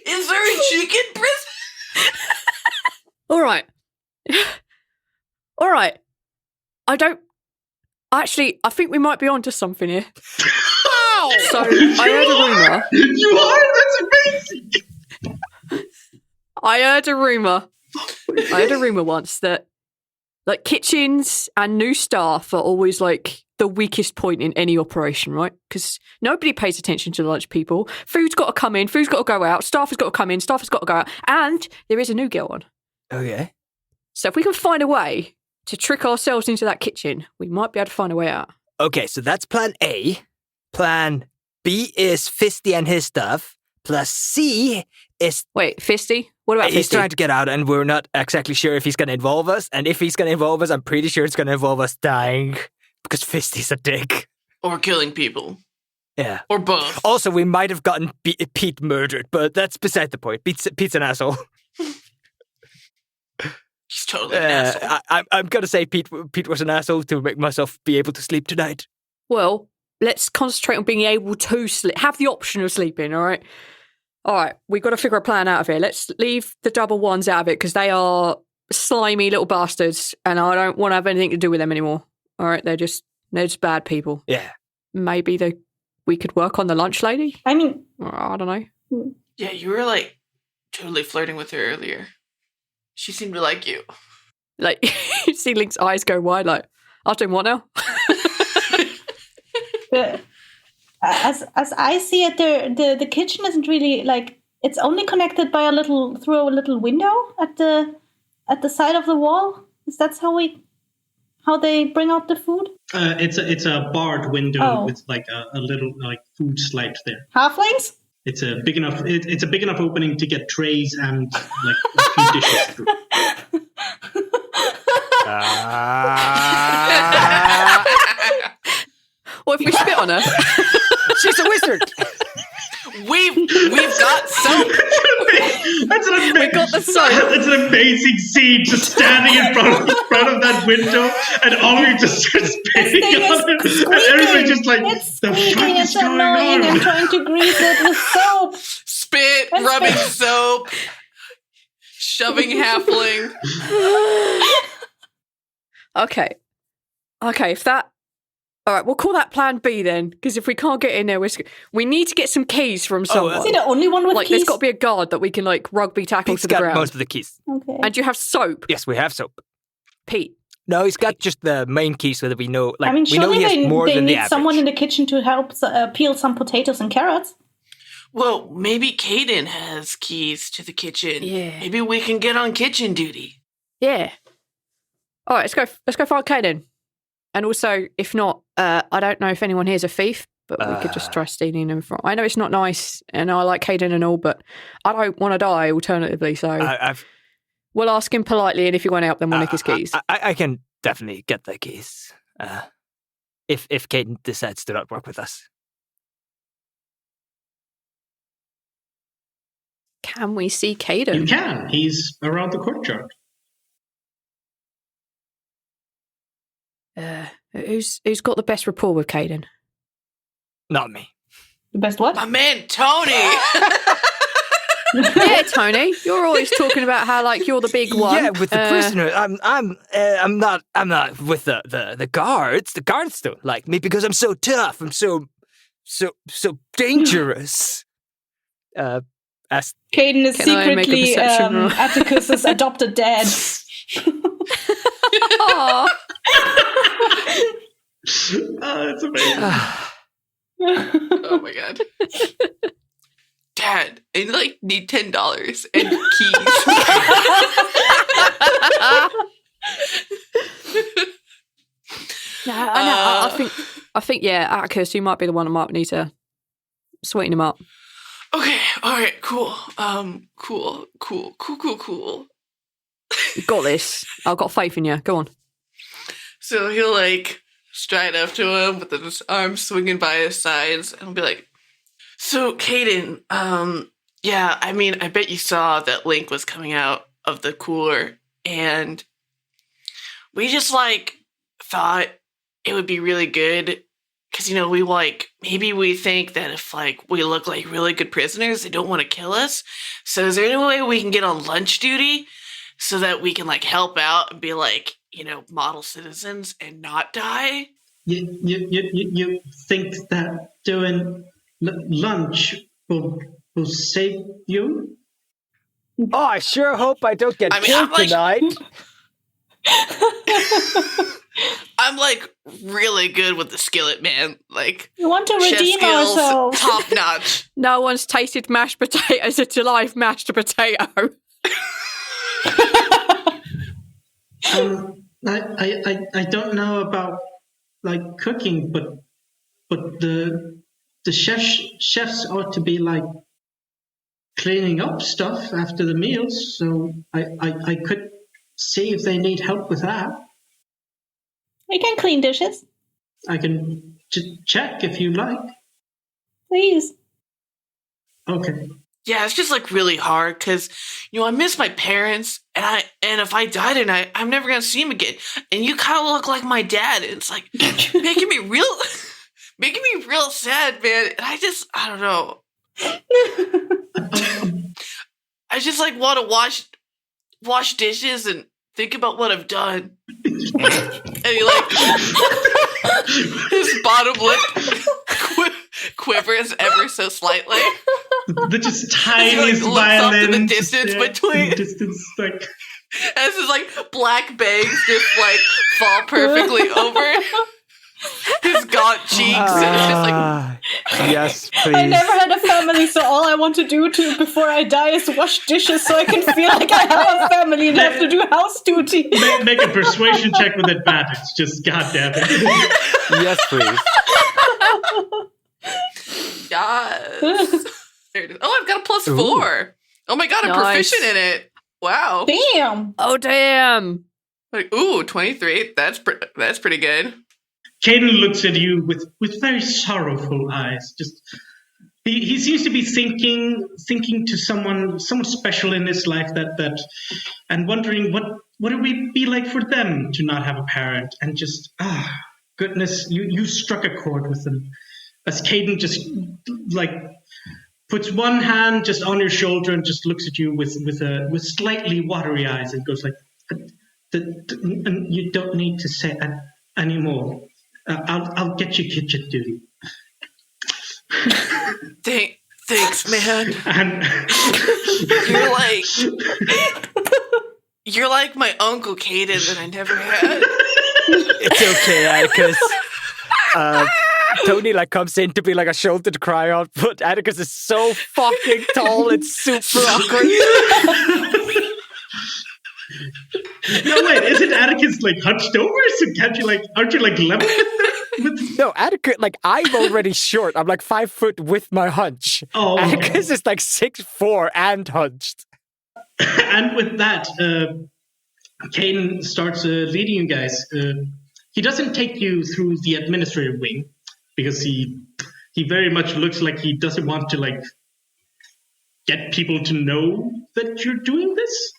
Is there a chicken prison?
All right. I think we might be onto something here. So, I heard a rumor.
You are? That's amazing!
I heard a rumor once that like kitchens and new staff are always like the weakest point in any operation, right? Because nobody pays attention to the lunch people. Food's got to come in, food's got to go out, staff has got to come in, staff has got to go out, and there is a new girl on.
Okay.
So if we can find a way to trick ourselves into that kitchen, we might be able to find a way out.
Okay, so that's plan A. Plan B is Fisty and his stuff. Plus C is...
Wait, Fisty? What about
He's
Fisty?
trying to get out, and we're not exactly sure if he's going to involve us. And if he's going to involve us, I'm pretty sure it's going to involve us dying. Because Fisty's a dick.
Or killing people.
Yeah.
Or both.
Also, we might have gotten Pete murdered, but that's beside the point. Pete's an asshole.
totally an asshole.
I'm gonna say Pete was an asshole to make myself be able to sleep tonight.
Well, let's concentrate on being able to sleep. Have the option of sleeping, all right? All right, we've got to figure a plan out of here. Let's leave the double ones out of it because they are slimy little bastards and I don't want to have anything to do with them anymore. All right, they're just bad people.
Yeah.
Maybe we could work on the lunch lady?
I mean...
I don't know.
Yeah, you were like totally flirting with her earlier. She seemed to like you.
Like, you see Lin'K's eyes go wide like, I was doing what now?
As I see it, the kitchen isn't really like it's only connected by through a little window at the side of the wall. Is that how they bring out the food?
It's a barred window
Oh.
with like a little like food slide there.
Halflings?
It's a big enough. It's a big enough opening to get trays and like a few dishes through.
What if we spit on her?
She's a wizard.
We've got soap.
That's an amazing.
We got the soap.
That's an amazing scene, just standing in front of that window, and all of you just start spitting
thing is
on it, and
squeaking.
everybody's just like,
It's
"The fuck
squeaking.
is
It's
going
annoying. I'm
on?"
trying to grease it with soap.
Spit,
And
rubbing
spit.
soap, shoving halfling.
Okay, if that... All right, we'll call that plan B then, because if we can't get in there, we need to get some keys from someone.
Is he the only one with
Like,
keys?
there's got to be a guard that we can, like, rugby tackle
Pete's
to the
got
ground.
most of the keys.
Okay.
And you have soap,
Yes, we have soap.
Pete.
No, he's got just the main key so that we know. Like,
I mean,
we know
surely
he has more
they
than the
need
average.
someone in the kitchen to help peel some potatoes and carrots.
Well, maybe Caden has keys to the kitchen.
Yeah.
Maybe we can get on kitchen duty.
Yeah. All right, let's go find Caden. And also, if not, I don't know if anyone here's a thief, but we could just try stealing them from. I know it's not nice, and I like Caden and all, but I don't want to die. Alternatively, so we'll ask him politely, and if he won't help, then we'll nick his keys.
I can definitely get the keys. If Caden decides to not work with us.
Can we see
You
Caden?
can. He's around the courtyard.
Who's got the best rapport with Caden?
Not me.
The best what?
My man, Tony!
Yeah, Tony, you're always talking about how like you're the big one.
Yeah, with the prisoner. I'm not with the guards. The guards don't like me because I'm so tough. I'm so dangerous.
Caden is
Can I make a
secretly
perception roll?
Atticus's adopted dad.
Aw.
It's amazing.
Oh my god. Dad, I like need $10 and keys.
I think, yeah, Atticus, you might be the one that might need to sweeten him up.
Okay, alright, cool. Cool.
You got this. I've got faith in you. Go on.
So he'll like stride up to him with his arms swinging by his sides and he'll be like, so Caden, yeah, I mean, I bet you saw that Lin'K was coming out of the cooler and we just like thought it would be really good because, you know, we like, maybe we think that if like we look like really good prisoners, they don't want to kill us. So is there any way we can get on lunch duty so that we can like help out and be like, you know, model citizens and not die?
You think that doing lunch will save you?
Oh, I sure hope I don't get
I mean,
killed
I'm like-
tonight.
I'm like really good with the skillet, man. Like
We want to
chef
redeem
skills,
ourselves.
top notch.
No one's tasted mashed potatoes at a live mashed potato.
I don't know about like cooking, but the chefs ought to be like cleaning up stuff after the meals. So I could see if they need help with that.
We can clean dishes,
I can check if you like.
please.
Okay.
Yeah, it's just like really hard because, I miss my parents, and if I die tonight, I'm never gonna see him again. And you kind of look like my dad. And it's like making me real sad, man. And I don't know. I just like want to wash dishes and think about what I've done. And he like his bottom lip quivers ever so slightly.
The just tiniest
looks off to the
violin
distance between.
Like
as his like black bangs just like fall perfectly over his gaunt cheeks. And it's just like,
yes, please.
I never had a family, so all I want to do before I die is wash dishes so I can feel like I have a family and have to do house duty.
make a persuasion check with advantage. Just goddamn it.
Yes, please.
yes. There it is. Oh, I've got a +4. Oh my god, I'm proficient in it. Wow.
Damn.
Oh, damn.
Like, ooh, 23. That's pretty good.
Caden looks at you with very sorrowful eyes. Just he seems to be thinking to someone special in his life that and wondering what it would be like for them to not have a parent, and just goodness, you struck a chord with them. As Caden just like puts one hand just on your shoulder and just looks at you with slightly watery eyes and goes like, you don't need to say it anymore. I'll get you kitchen duty.
Thanks, man.
And
you're like my Uncle Caden that I never had.
It's okay, Atticus. Tony comes in to be like a shoulder to cry on, but Atticus is so fucking tall and super awkward.
No, wait, isn't Atticus hunched over? So can't you aren't you level with
No, Atticus, I'm already short. I'm 5 foot with my hunch.
Oh.
Atticus is 6'4" and hunched.
And with that, Caden starts leading you guys. He doesn't take you through the administrative wing because he very much looks like he doesn't want to get people to know that you're doing this.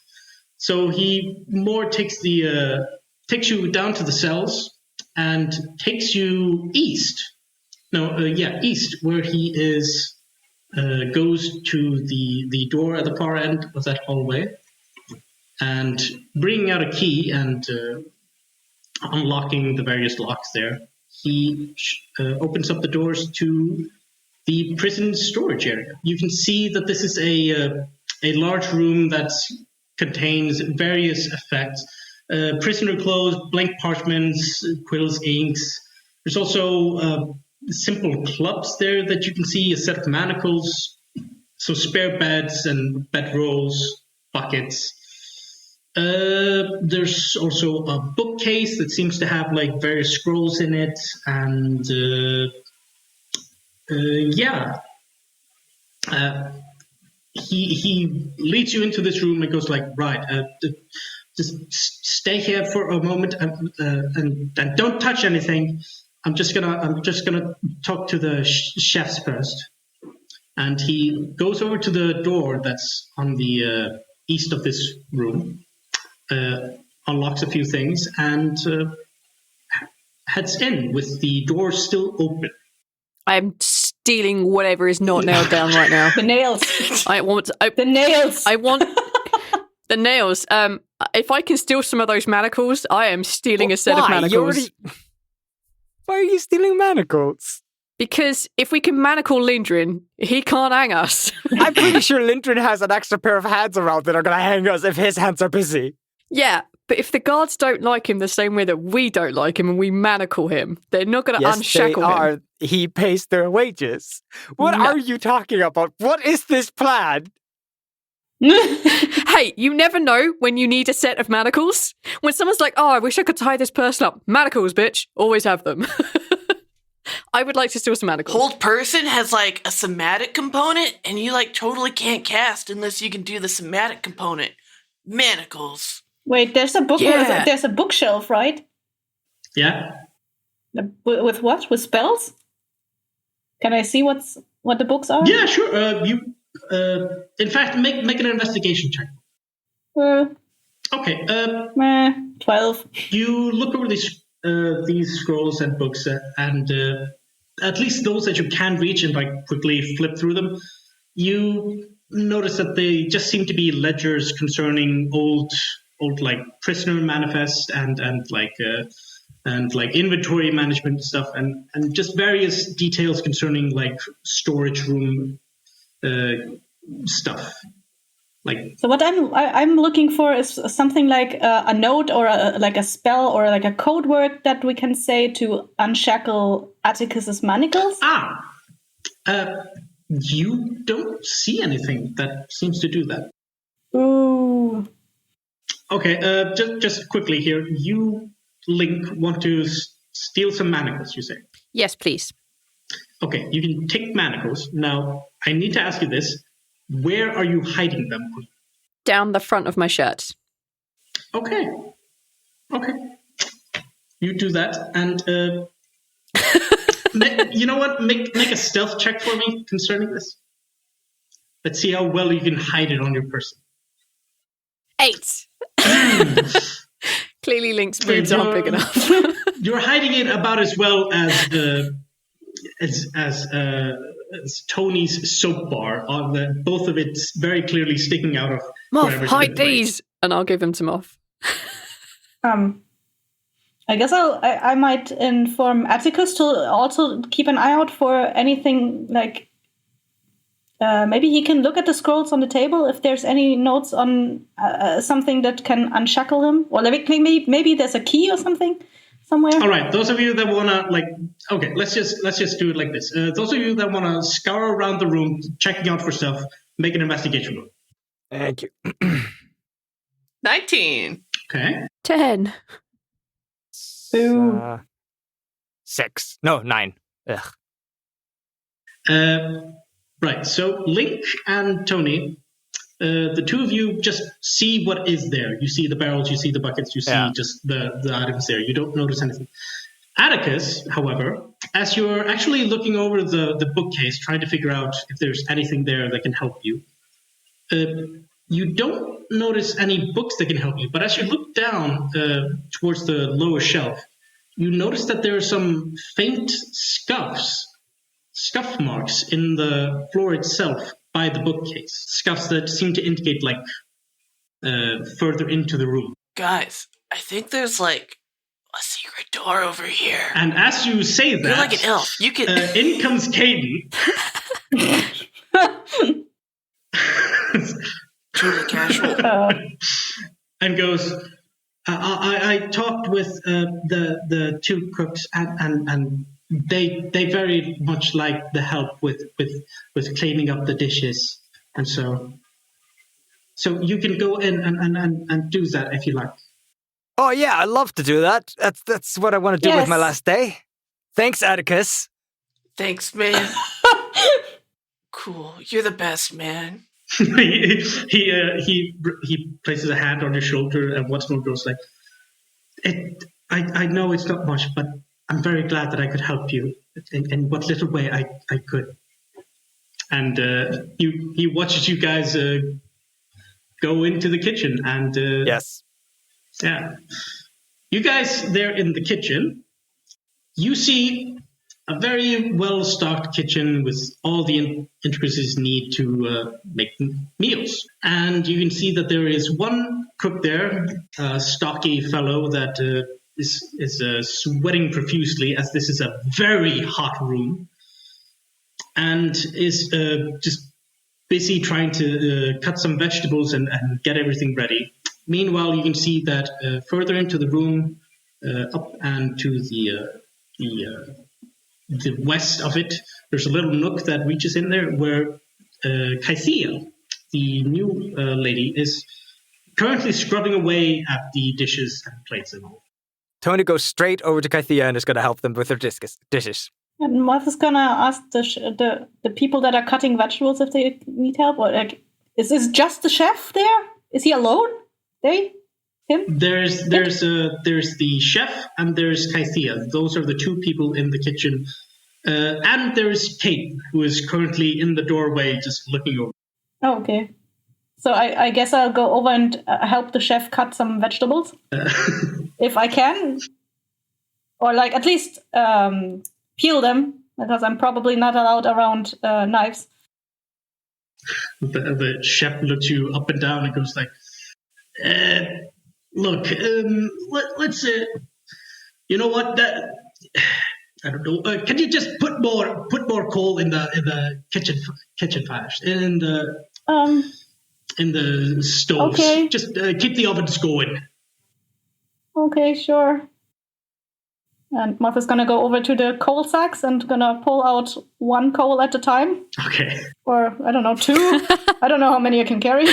So he more takes you down to the cells and takes you east. East, where he is goes to the door at the far end of that hallway, and bringing out a key and unlocking the various locks there, he opens up the doors to the prison storage area. You can see that this is a large room that contains various effects. Prisoner clothes, blank parchments, quills, inks. There's also simple clubs there that you can see, a set of manacles, some spare beds and bedrolls, buckets. There's also a bookcase that seems to have various scrolls in it, and he leads you into this room and goes right, just stay here for a moment and don't touch anything. I'm just gonna talk to the chefs first. And he goes over to the door that's on the east of this room, unlocks a few things, and heads in with the door still open.
I'm stealing whatever is not nailed down right now.
The nails.
The nails. I want the nails. If I can steal some of those manacles, I am stealing a set of manacles.
Why are you stealing manacles?
Because if we can manacle Lindrin, he can't hang us.
I'm pretty sure Lindrin has an extra pair of hands around that are going to hang us if his hands are busy.
Yeah, but if the guards don't like him the same way that we don't like him and we manacle him, they're not going to unshackle him.
He pays their wages. What are you talking about? What is this plan?
Hey, you never know when you need a set of manacles. When someone's like, I wish I could tie this person up. Manacles, bitch. Always have them. I would like to steal some manacles.
Hold person has a somatic component, and you totally can't cast unless you can do the somatic component. Manacles.
Wait, there's a book.
Yeah.
There's a bookshelf, right?
Yeah.
With what? With spells? Can I see what the books are?
Yeah, sure. In fact, make an investigation check. Okay.
12.
You look over these scrolls and books, and at least those that you can reach, and quickly flip through them. You notice that they just seem to be ledgers concerning old prisoner manifest and inventory management stuff, and just various details concerning storage room stuff.
So what I'm looking for is something like a note or a spell or a code word that we can say to unshackle Atticus's manacles.
You don't see anything that seems to do that.
Ooh.
Okay, just quickly here. You, Lin'K, want to steal some manacles, you say?
Yes, please.
Okay, you can take manacles. Now, I need to ask you this. Where are you hiding them?
Down the front of my shirt.
Okay. You do that, and you know what? Make a stealth check for me concerning this. Let's see how well you can hide it on your person.
8. Clearly, Lin'K's boobs aren't big enough.
You're hiding it about as well as Tony's soap bar. Both of it very clearly sticking out of.
Moth, hide these, and I'll give them to Moth.
I guess I might inform Atticus to also keep an eye out for anything maybe he can look at the scrolls on the table if there's any notes on something that can unshackle him, or maybe there's a key or something somewhere.
All right, those of you that wanna okay, let's just do it like this. Those of you that wanna scour around the room, checking out for stuff, make an investigation roll.
Thank you.
19.
Okay.
10.
6. No, 9. Ugh.
Right, so Lin'K and Tony, the two of you just see what is there. You see the barrels, you see the buckets, you see just the items there. You don't notice anything. Atticus, however, as you're actually looking over the bookcase, trying to figure out if there's anything there that can help you, you don't notice any books that can help you. But as you look down towards the lower shelf, you notice that there are some faint scuff marks in the floor itself by the bookcase. Scuffs that seem to indicate further into the room.
Guys, I think there's a secret door over here.
And as you say that,
you're like an elf. You can.
In comes Caden.
Truly casual.
And goes, I talked with the two cooks, and they very much like the help with cleaning up the dishes, and so you can go in and do that if you like.
Oh yeah, I'd love to do that. That's what I want to do with my last day. Thanks, Atticus.
Thanks, man. Cool, you're the best, man.
he places a hand on your shoulder and once more goes I know it's not much, but I'm very glad that I could help you in what little way I could. And he watches you guys go into the kitchen, and
yes,
yeah, you guys there in the kitchen, you see a very well-stocked kitchen with all the intricacies needed to make meals. And you can see that there is one cook there, a stocky fellow that is sweating profusely, as this is a very hot room, and is just busy trying to cut some vegetables and get everything ready. Meanwhile, you can see that further into the room, up and to the west of it, there's a little nook that reaches in there where Kythia, the new lady, is currently scrubbing away at the dishes and plates and all.
Tony goes straight over to Kythia and is going to help them with their dishes.
And Moth is going to ask the people that are cutting vegetables if they need help. Or is this just the chef there? Is he alone? Him?
There's the chef and there's Kythia. Those are the two people in the kitchen. And there's Kate, who is currently in the doorway just looking over.
Oh, okay. So I guess I'll go over and help the chef cut some vegetables. If I can. Or like at least peel them, because I'm probably not allowed around knives.
The chef looks you up and down and goes like, look, let's you know what, that I don't know, can you just put more coal in the kitchen fires, in the stoves?
Okay.
Just keep the ovens going.
Okay, sure. And Moth is gonna go over to the coal sacks and gonna pull out one coal at a time.
Okay.
Or, I don't know, 2. I don't know how many I can carry.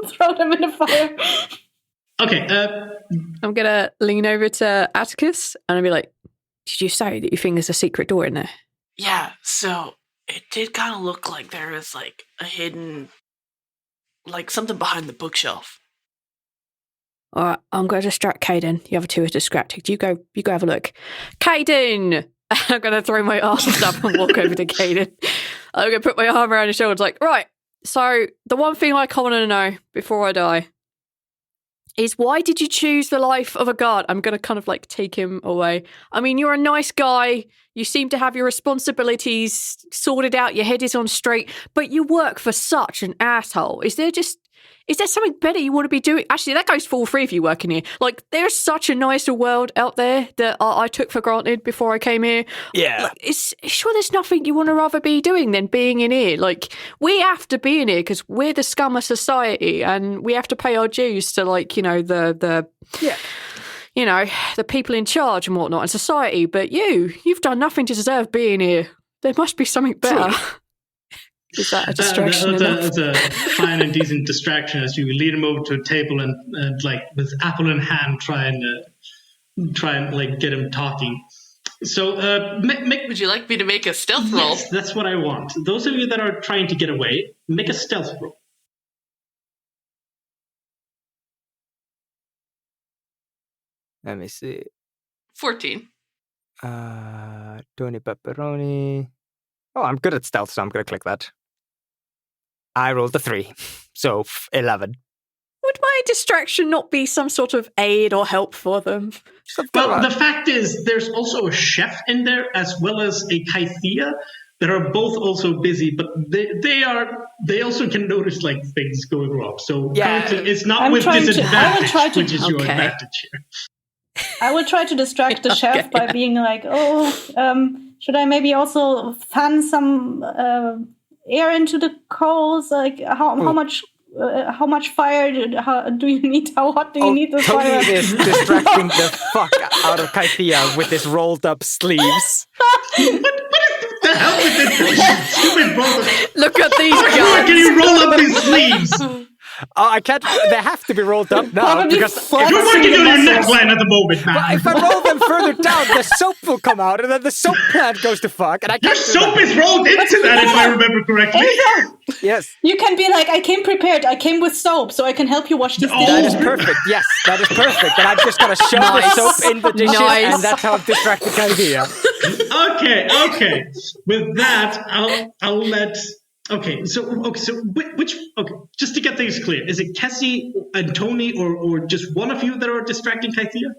Throw them in the fire.
Okay.
I'm going to lean over to Atticus and I'll be like, did you say that you think there's a secret door in there?
Yeah, so it did kind of look like there was like a hidden, like something behind the bookshelf.
All right, I'm going to distract Caden. The other two are distracted. You go have a look. Caden! I'm going to throw my arms up and walk over to Caden. I'm going to put my arm around his shoulders like, right, so the one thing I want to know before I die is why did you choose the life of a guard? I'm going to kind of like take him away. I mean, you're a nice guy. You seem to have your responsibilities sorted out. Your head is on straight, but you work for such an asshole. Is there something better you want to be doing? Actually, that goes for all 3 of you working here. Like, there's such a nicer world out there that I took for granted before I came here.
Yeah.
Like, sure there's nothing you want to rather be doing than being in here. Like, we have to be in here because we're the scum of society and we have to pay our dues to, like, you know, the you know, the people in charge and whatnot in society. But you've done nothing to deserve being here. There must be something better. Is that a distraction?
That's a fine and decent distraction as you lead him over to a table and like with apple in hand try and like get him talking. So
Would you like me to make a stealth roll?
Yes, that's what I want. Those of you that are trying to get away, make a stealth roll.
Let me see.
14.
Tony Pepperoni. Oh, I'm good at stealth, so I'm going to click that. I rolled a 3, so 11.
Would my distraction not be some sort of aid or help for them?
Well, the fact is, there's also a chef in there as well as a Kythea that are both also busy, but they also can notice like things going wrong. So currently it's not with disadvantage, which is your advantage here.
I will try to distract the chef by being like, should I maybe also fan some air into the coals? Like, how much fire do you need? How hot do you need the
Tony
fire?
is distracting the fuck out of Kythea with his rolled up sleeves.
What the hell with this stupid roll?
Look at these
How can you roll up these sleeves?
I can't. They have to be rolled up now
Probably
because
flexing
You're working on your
muscles.
neckline at the moment, man.
if I roll them further down, the soap will come out, and then the soap plant goes to fuck, and I
Your
can't.
soap is rolled into that, if I remember correctly.
Yes,
You can be like, I came prepared. I came with soap, so I can help you wash these dishes.
that is perfect. Yes, that is perfect. And I'm just gonna shove the soap in the dishes, and that's how I've distracted Kythea.
Okay. With that, I'll let. Okay, so which? Okay, just to get things clear, is it Kessi and Tony, or just one of you that are distracting Kythea?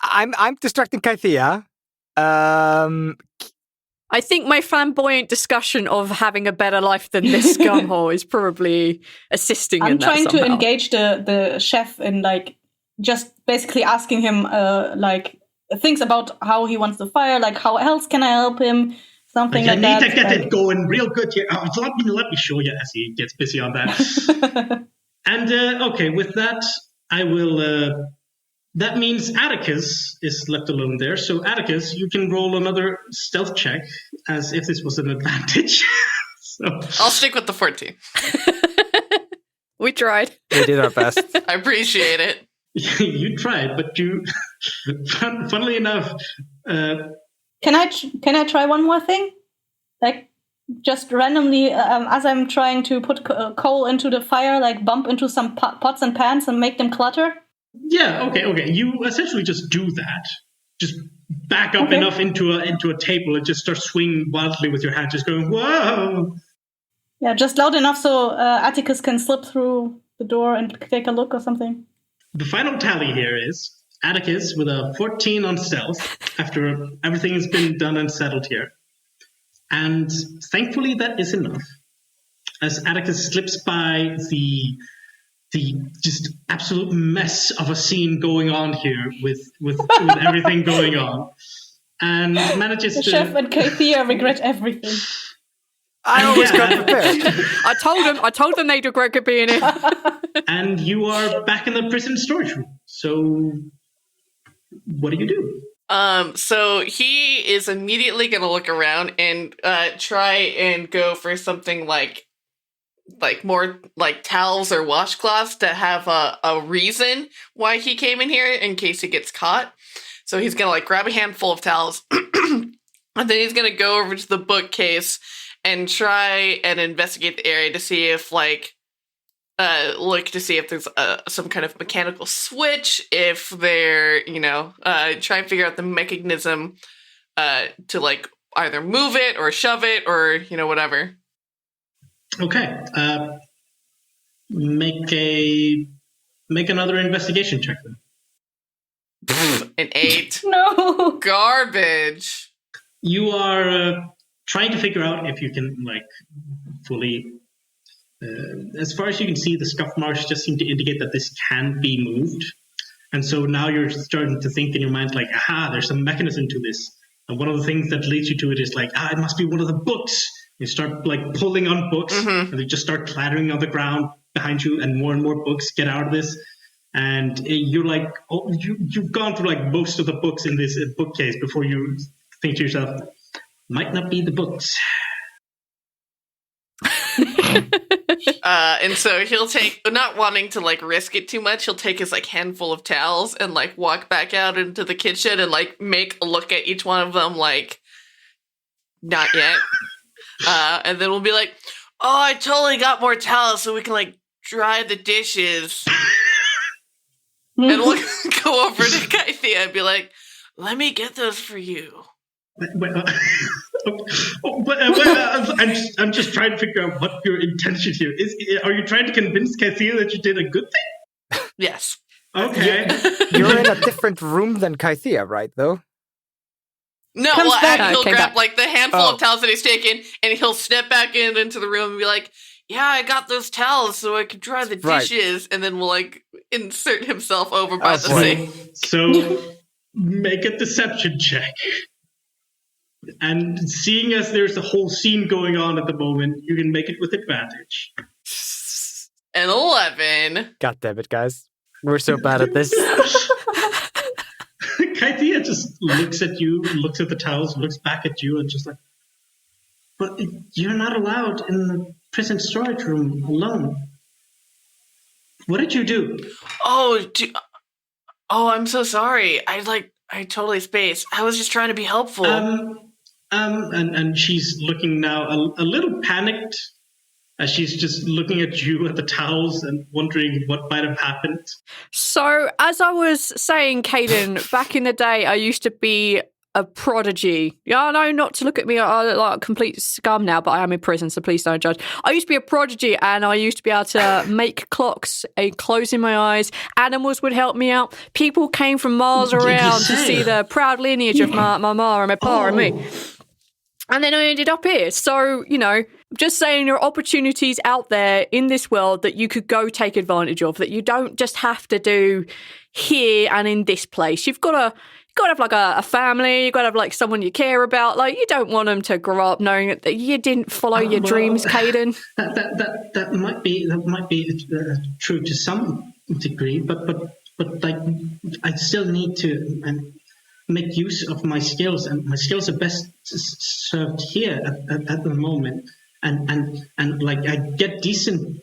I'm distracting Kythea.
I think my flamboyant discussion of having a better life than this scumhole is probably assisting
I'm
in that
trying to
somehow.
engage the chef in like just basically asking him like things about how he wants the fire, like how else can I help him, something like that.
I need to get it going real good here. Let me show you as he gets busy on that. And okay, with that, I will. That means Atticus is left alone there. So Atticus, you can roll another stealth check as if this was an advantage. So.
I'll stick with the 14.
We tried.
We did our best.
I appreciate it.
You tried, but you, funnily enough,
Can I try one more thing? Like just randomly, as I'm trying to put coal into the fire, like bump into some pots and pans and make them clutter.
Yeah. Okay. You essentially just do that. Just back up enough into a table and just start swinging wildly with your hand, just going whoa.
Yeah, just loud enough so Atticus can slip through the door and take a look or something.
The final tally here is Atticus with a 14 on stealth after everything has been done and settled here. And thankfully that is enough. As Atticus slips by the just absolute mess of a scene going on here with everything going on. And manages
The
to...
chef and Kathia regret everything.
I always got prepared.
I told them they'd regret being in.
And you are back in the prison storage room. So what do you do?
So he is immediately going to look around and try and go for something like more like towels or washcloths to have a reason why he came in here in case he gets caught. So he's going to like grab a handful of towels and then he's going to go over to the bookcase and try and investigate the area to see if look to see if there's some kind of mechanical switch, if they're, try and figure out the mechanism to like either move it or shove it or, whatever.
Okay. Make another investigation check then.
An 8.
No.
Garbage.
You are trying to figure out if you can like fully... as far as you can see, the scuff marks just seem to indicate that this can be moved. And so now you're starting to think in your mind, like, aha, there's some mechanism to this. And one of the things that leads you to it is like, it must be one of the books. You start like pulling on books, and they just start clattering on the ground behind you, and more books get out of this. And you're like, you've gone through like most of the books in this bookcase before you think to yourself, might not be the books.
And so he'll take, not wanting to like risk it too much, he'll take his like handful of towels and like walk back out into the kitchen and like make a look at each one of them like, not yet. And then we'll be like, oh, I totally got more towels so we can like dry the dishes. And we'll go over to Kaithia and be like, let me get those for you.
I'm just trying to figure out what your intention here is. Are you trying to convince Kaithia that you did a good thing?
Yes.
Okay.
You're in a different room than Kaithia, right, though?
No,
Comes
well,
back.
he'll
Came
grab
back.
like the handful of towels that he's taken, and he'll step back into the room and be like, "Yeah, I got those towels so I could dry the dishes," and then we'll like insert himself over by the sink.
So make a deception check. And seeing as there's a whole scene going on at the moment, you can make it with advantage.
An 11.
God damn it, guys. We're so bad at this.
Kaithia just looks at you, looks at the towels, looks back at you, and just like, but you're not allowed in the prison storage room alone. What did you do?
Oh, I'm so sorry. I totally spaced. I was just trying to be helpful.
And she's looking now a little panicked as she's just looking at you at the towels and wondering what might have happened.
So, as I was saying, Caden, back in the day, I used to be a prodigy. Yeah, I know not to look at me. I look like a complete scum now, but I am in prison, so please don't judge. I used to be a prodigy, and I used to be able to make clocks close in my eyes. Animals would help me out. People came from miles around to see the proud lineage of my ma and my pa and me. And then I ended up here. So, just saying there are opportunities out there in this world that you could go take advantage of, that you don't just have to do here and in this place. You've got to have like a family. You've got to have like someone you care about. Like, you don't want them to grow up knowing that you didn't follow your dreams, Caden.
That might be true to some degree, but like I still need to make use of my skills, and my skills are best served here at the moment, and like I get decent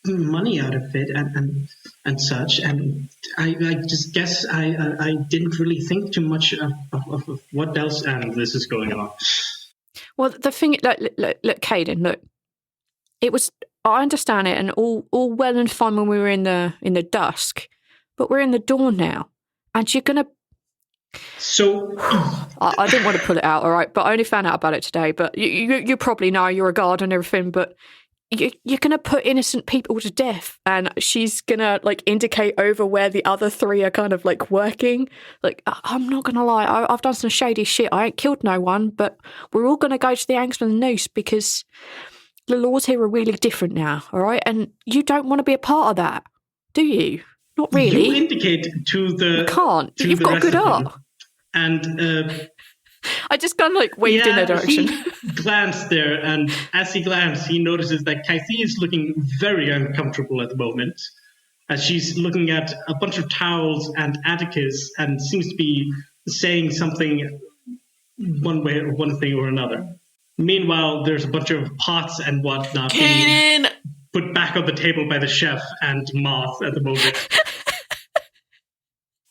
money out of it and such, and I just guess I didn't really think too much of what else and this is going on.
Well, the thing, look, Caden, look, it was, I understand it, and all well and fine when we were in the dusk, but we're in the dawn now, and
So
I didn't want to pull it out, all right, but I only found out about it today. But you probably know you're a guard and everything, but you're going to put innocent people to death, and she's going to, like, indicate over where the other three are kind of, like, working. Like, I'm not going to lie, I've done some shady shit. I ain't killed no one, but we're all going to go to the Angst and the Noose because the laws here are really different now, all right? And you don't want to be a part of that, do you? Not really.
You indicate to the...
You can't.
to
You've
the
got
rest
good
of them,
art.
And...
I just kind of, like, waved in their direction.
He glanced there, and as he glanced, he notices that Kessi is looking very uncomfortable at the moment, as she's looking at a bunch of towels and Atticus, and seems to be saying something one thing or another. Meanwhile, there's a bunch of pots and whatnot being
Kaden!
put back on the table by the chef and Moth at the moment.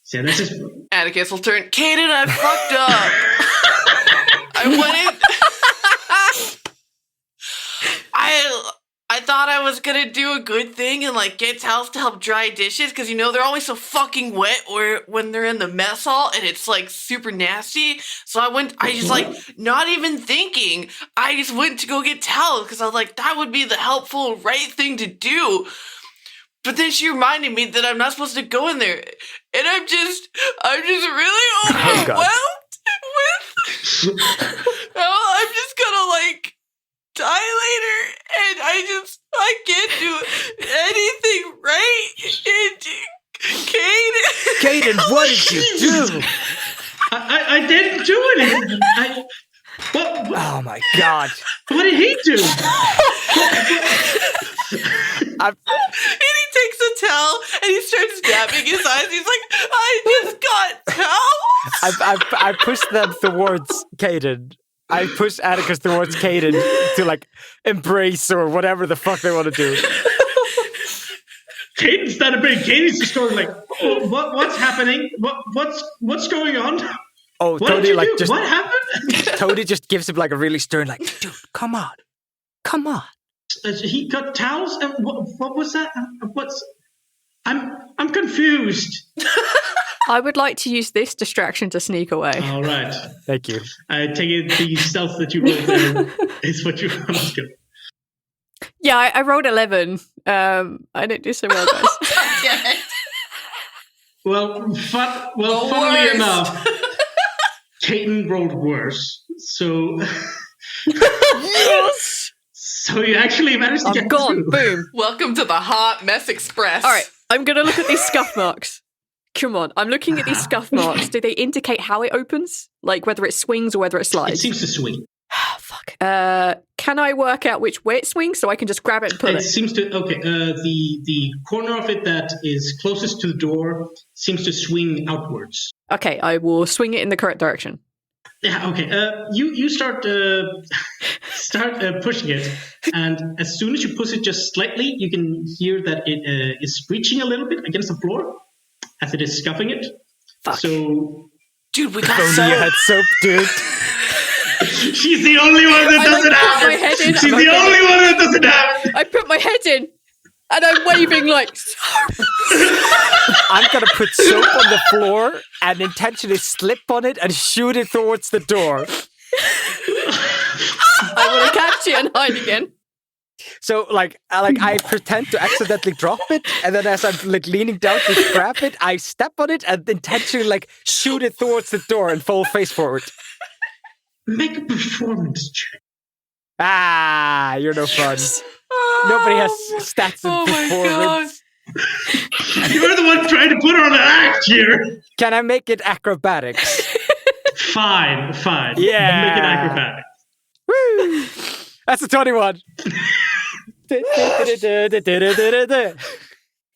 So this is...
Atticus will turn. Kaden, I fucked up. I wanted. I thought I was gonna do a good thing and like get towels to help dry dishes because they're always so fucking wet or when they're in the mess hall and it's like super nasty. So I just like not even thinking. I just went to go get towels because I was like that would be the helpful right thing to do. But then she reminded me that I'm not supposed to go in there, and I'm just really overwhelmed with. I'm just gonna like die later, and I can't do anything right.
Kaden, what did you do?
I didn't do anything. What?
Oh my god!
What did he do?
And he takes a towel and he starts dabbing his eyes. He's like, I just got towels.
I pushed them towards Kaden. I pushed Atticus towards Kaden to like embrace or whatever the fuck they want to do.
Kaden's not a big. Kaden's just going like, oh, what's happening? What's going on?
Oh,
What
Tony
did you
like
do?
just
What happened?
Tony just gives him like a really stern like, dude, come on.
He got towels. And what was that? I'm confused.
I would like to use this distraction to sneak away.
All right.
Thank you.
I take it the stealth that you rolled there is what you want to do.
Yeah, I rolled 11. I didn't do so well, guys.
Well, funnily
worse.
enough, Kaden rolled worse. So,
Yes.
so you actually managed to
I'm
get
gone.
through.
Boom.
Welcome to the Hot Mess Express.
All right, I'm going to look at these scuff marks. Come on, I'm looking at these scuff marks. Do they indicate how it opens? Like whether it swings or whether it
It
slides?
seems to swing.
Fuck. Can I work out which way it swings so I can just grab it and pull
It
it?
seems to the corner of it that is closest to the door seems to swing outwards.
Okay, I will swing it in the correct direction.
Yeah. Okay. You start pushing it, and as soon as you push it just slightly, you can hear that it is screeching a little bit against the floor as it is scuffing it.
Fuck.
So
Dude, we got
Only
soap.
you had soap, dude.
she's the only one that doesn't
put my
have
head in.
it. She's the only one that doesn't have it.
I put my head in and I'm waving like,
I'm gonna put soap on the floor and intentionally slip on it and shoot it towards the door.
I want to catch it and hide again.
So I pretend to accidentally drop it, and then as I'm like leaning down to grab it, I step on it and intentionally like shoot it towards the door and fall face forward.
Make a performance check.
Ah, you're no fun. Nobody has stats in
Oh my
performance.
You're the one trying to put her on an act here.
Can I make it acrobatics?
Fine.
Yeah.
Make it acrobatic.
Woo! That's a 21.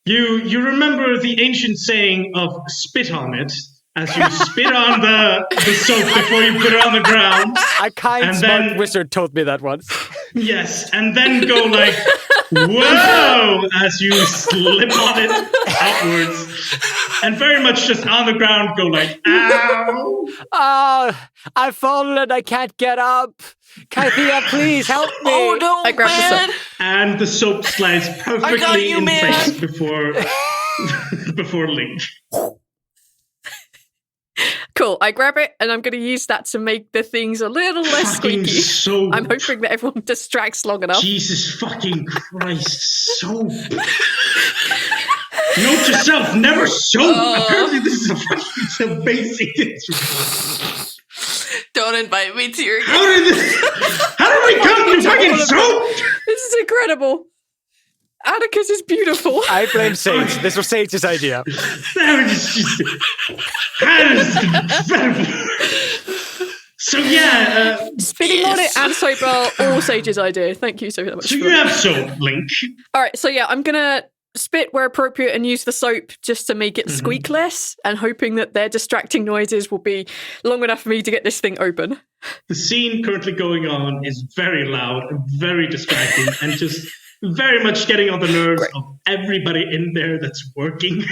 You remember the ancient saying of spit on it, as you spit on the soap before you put it on the ground.
A kind
And
smart
then-
wizard told me that once.
Yes, and then go like, whoa, as you slip on it outwards. And very much just on the ground go like, ow.
Oh, I've fallen and I can't get up. Kaithia, please help me.
Oh no,
I grabbed the
man!
soap.
And the soap slides
I got
perfectly
you,
in
man.
place before Lin'K.
Cool. I grab it, and I'm going to use that to make the things a little less
Fucking
squeaky.
soap.
I'm hoping that everyone distracts long enough.
Jesus fucking Christ, soap. Note to self, never soap. Apparently this is a fucking basic instrument.
Don't invite me to your game.
How did we come to fucking soap?
This is incredible. Atticus is beautiful.
I blame Sage. This was Sage's idea.
So yeah,
Spinning on it and soap are all Sage's idea. Thank you so much.
so you have soap, Lin'K.
All right, so yeah, I'm gonna spit where appropriate and use the soap just to make it squeak less, and hoping that their distracting noises will be long enough for me to get this thing open.
The scene currently going on is very loud and very distracting, and just very much getting on the nerves of everybody in there that's working.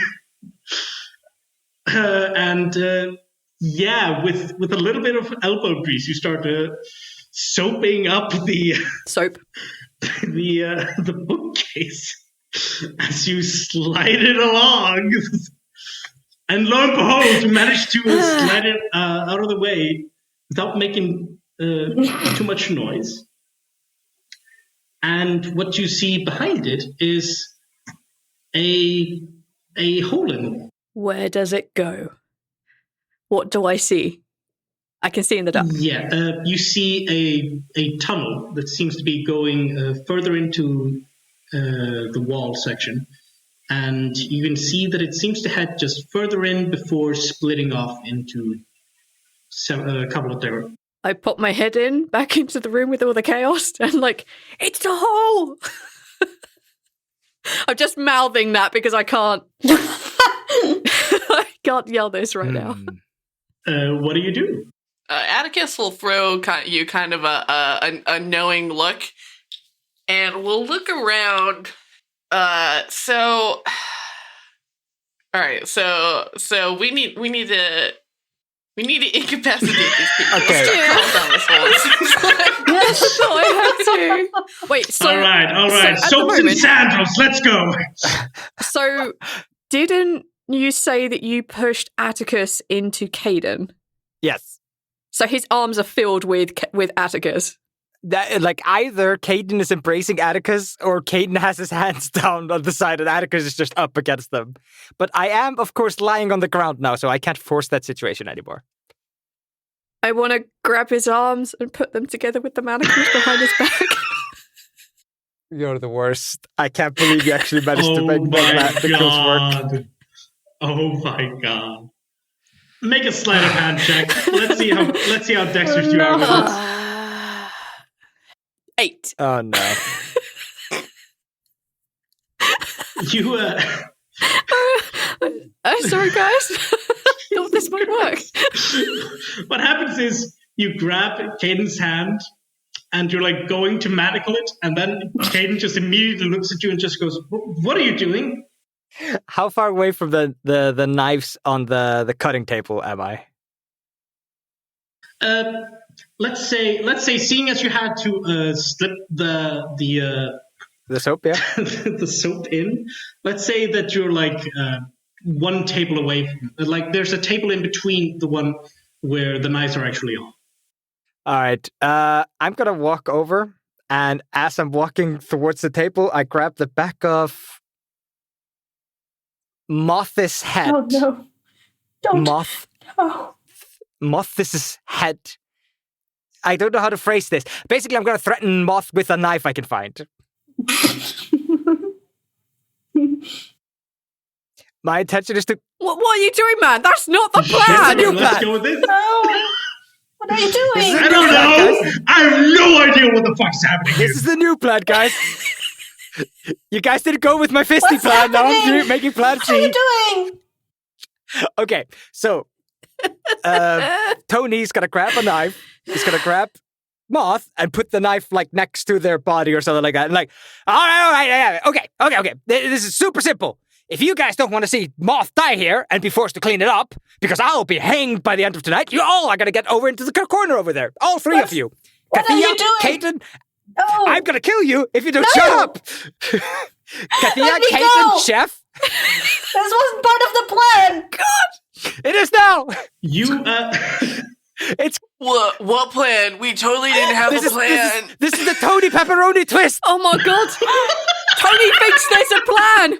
Yeah, with a little bit of elbow grease, you start soaping up the
Soap.
the bookcase as you slide it along. And lo and behold, you manage to slide it out of the way without making too much noise. And what you see behind it is a hole in the wall.
Where does it go? What do I see? I can see in the dark.
Yeah, you see a tunnel that seems to be going further into the wall section. And you can see that it seems to head just further in before splitting off into a couple of different.
I pop my head in back into the room with all the chaos and it's a hole. I'm just mouthing that because I can't. I can't yell this right now.
What do you do?
Atticus will throw you kind of a knowing look, and we'll look around. All right. So we need to incapacitate these people.
Okay.
Crawl down this hole, it seems like.
Yes, I thought I had to. Wait, so
All right.
so at the
Soaps and
moment-
sandals, let's go.
So didn't you say that you pushed Atticus into Caden?
Yes.
So his arms are filled with Atticus.
That, either Caden is embracing Atticus or Caden has his hands down on the side and Atticus is just up against them. But I am, of course, lying on the ground now, so I can't force that situation anymore.
I want to grab his arms and put them together with the manacles behind his back.
You're the worst. I can't believe you actually managed to make
my
the kills work.
God. Oh my God. Make a sleight of hand check. Let's see how dexterous you are with this.
8.
Oh no.
You
Sorry, guys. Thought this might work.
what happens is you grab Caden's hand and you're going to manacle it, and then Caden just immediately looks at you and just goes, "What are you doing?"
How far away from the knives on the cutting table am I?
Let's say, seeing as you had to slip the
soap, yeah.
the soap in, let's say that you're one table away from, there's a table in between the one where the knives are actually on.
All right. I'm gonna walk over, and as I'm walking towards the table, I grab the back of Moth's head.
Oh no! Don't.
Moth.
Oh.
Moth's head. I don't know how to phrase this. Basically, I'm going to threaten Moth with a knife I can find. My intention is to...
What are you doing, man? That's not the
Shit,
plan.
let's go with this.
No! What are you doing?
I don't know. I have no idea what the fuck's happening here.
This is the new plan, guys. You guys didn't go with my fisty
What's
plan. Now I'm
happening?
making plan
What are you
C.
doing?
Okay, so Tony's going to grab a knife. He's going to grab Moth and put the knife next to their body or something like that. And all right, okay. This is super simple. If you guys don't want to see Moth die here and be forced to clean it up, because I'll be hanged by the end of tonight, you all are going to get over into the corner over there. All three of you.
What are you doing?
Caden,
Oh.
I'm going to kill you if you don't
No.
shut up. Katia,
Let me
Caden,
go.
Chef.
This wasn't part of the plan.
It is now.
You
It's
What plan? We totally didn't have a plan.
This is the Tony pepperoni twist.
Oh my god! Tony thinks there's a plan!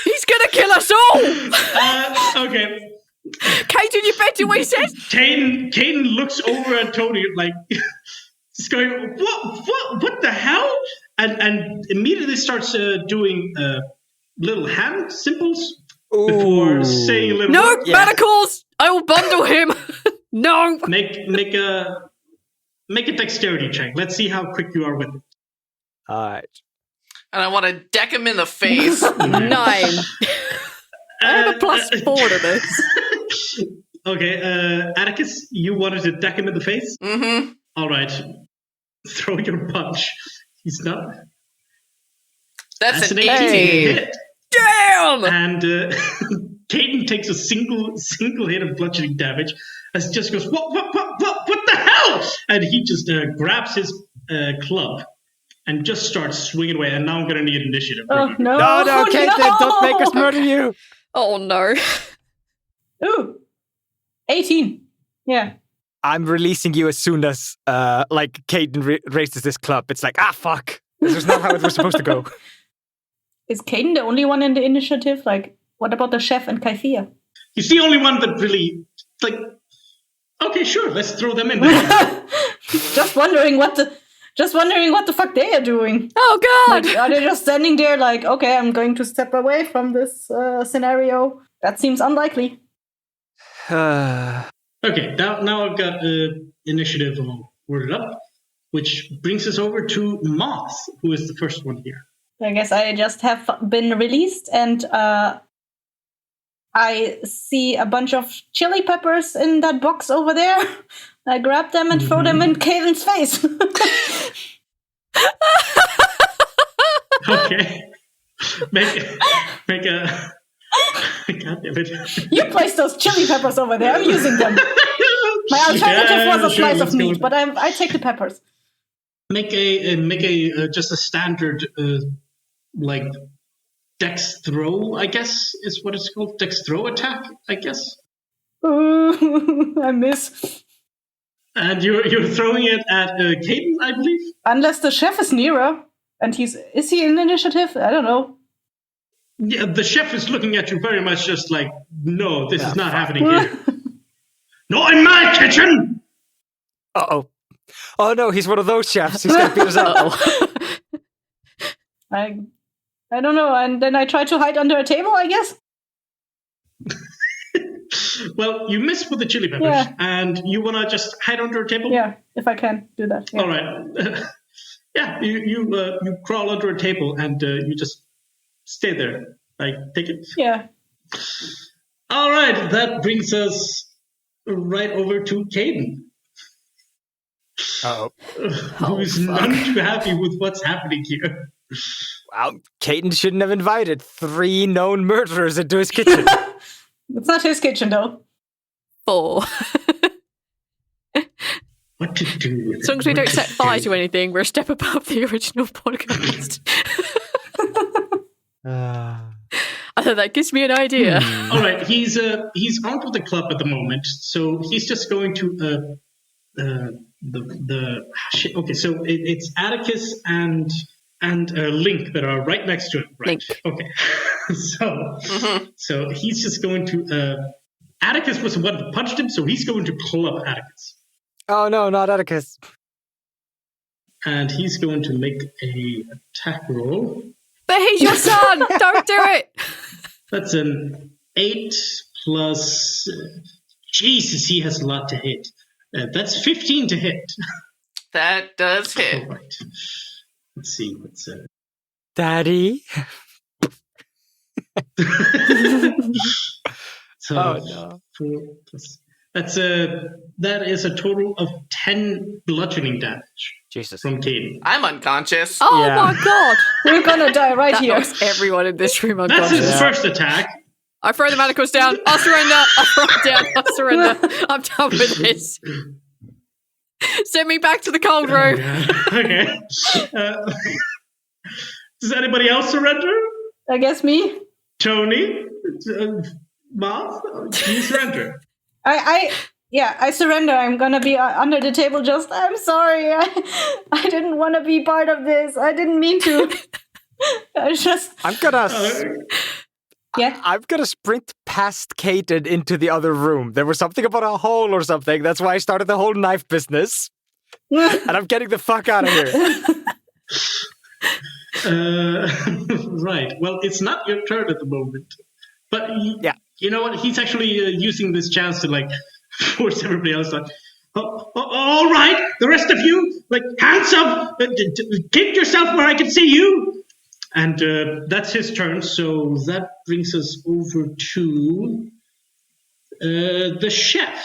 He's gonna kill us all!
okay.
Caden, you better do what he says!
Caden looks over at Tony like he's going, what the hell? And immediately starts doing little hand symbols before saying a little
No,
word.
manacles! I will bundle him! No!
Make a dexterity check. Let's see how quick you are with it.
All right.
And I want to deck him in the face.
9. I have a +4 to this.
Okay, Atticus, you wanted to deck him in the face?
Mm-hmm.
All right. Throw your punch. He's not.
That's an
18
18.
hit.
Damn!
And Caden takes a single hit of bludgeoning damage as he just goes, what the hell? And he just grabs his club and just starts swinging away. And now I'm going to need initiative.
Oh, no.
No, Caitlin, don't make us murder you.
Oh no.
Ooh. 18. Yeah.
I'm releasing you as soon as, Caden raises this club. It's like, fuck. This is not how it was supposed to go.
Is Caden the only one in the initiative? Like, what about the chef and Kaifia?
He's the only one that really, okay, sure, let's throw them in there.
Just wondering what the fuck they are doing.
Oh god!
Like, are they just standing there like, okay, I'm going to step away from this scenario? That seems unlikely.
Okay, now I've got initiative worded up, which brings us over to Moth, who is the first one here.
I guess I just have been released, and I see a bunch of chili peppers in that box over there. I grab them and throw them in Caden's face.
Okay. Make a... God damn it.
You placed those chili peppers over there. I'm using them. My alternative was a slice of meat, but I take the peppers.
Make a just a standard dex throw, I guess is what it's called. Dex throw attack, I guess.
I miss.
And you're throwing it at Caden, I believe.
Unless the chef is nearer, and is he in initiative? I don't know.
Yeah, the chef is looking at you very much just like, no, this is not happening here. Not in my kitchen!
Uh-oh. Oh no, he's one of those chefs. He's gonna beat us up.
I don't know, and then I try to hide under a table, I guess?
Well, you missed with the chili peppers, and you want to just hide under a table?
Yeah, if I can do that. Yeah.
All right. Yeah, you crawl under a table, and you just stay there. Take it.
Yeah.
All right, that brings us right over to Caden.
Uh-oh.
Who's none too happy with what's happening here.
Wow, Caden shouldn't have invited 3 known murderers into his kitchen.
It's not his kitchen, though.
4.
What to do?
As long as we don't set fire to anything, we're a step above the original podcast. I thought that gives me an idea.
All right, he's armed with the club at the moment, so he's just going to okay. So it's Atticus and Lin'K that are right next to him. Right.
Lin'K.
Okay. So he's just going to. Atticus was the one that punched him, so he's going to club Atticus.
Oh no, not Atticus.
And he's going to make a attack roll.
But he's your son! Don't do it!
That's an 8 plus... Jesus, he has a lot to hit. That's 15 to hit.
That does hit.
All right. Let's see. What's
Daddy?
So,
oh no.
4 plus... that is a total of 10 bludgeoning damage.
Jesus.
From Caden.
I'm unconscious.
Oh
Yeah.
my god!
We're gonna die right
That
here.
knocks everyone in this room
That's
unconscious.
his first attack.
I throw the manacles down. I'll surrender. I throw it down. I'll surrender. I'm done with this. Send me back to the cold room.
Okay. Does anybody else surrender?
I guess me.
Tony? Moth, do you surrender?
I surrender. I'm gonna be under the table. I'm sorry. I didn't want to be part of this. I didn't mean to.
I'm gonna.
Yeah.
I'm gonna sprint past Caden into the other room. There was something about a hole or something. That's why I started the whole knife business. And I'm getting the fuck out of here.
Right. Well, it's not your turn at the moment. But
yeah.
You know what? He's actually using this chance to like force everybody else like, all right, the rest of you, like, hands up, keep yourself where I can see you. And that's his turn. So that brings us over to the chef.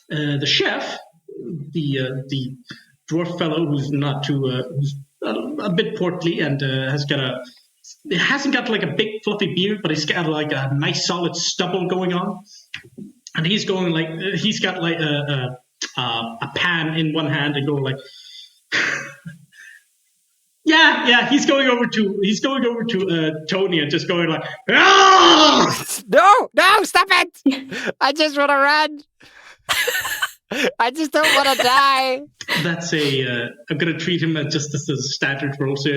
The chef, the dwarf fellow who's not too, who's a bit portly and it hasn't got like a big fluffy beard, but he's got like a nice solid stubble going on. And he's going like, he's got like a pan in one hand and going like, yeah, he's going over to Tony and just going like, oh!
No, stop it! I just want to run. I just don't want to die.
That's I'm going to treat him as just as a standard roll. So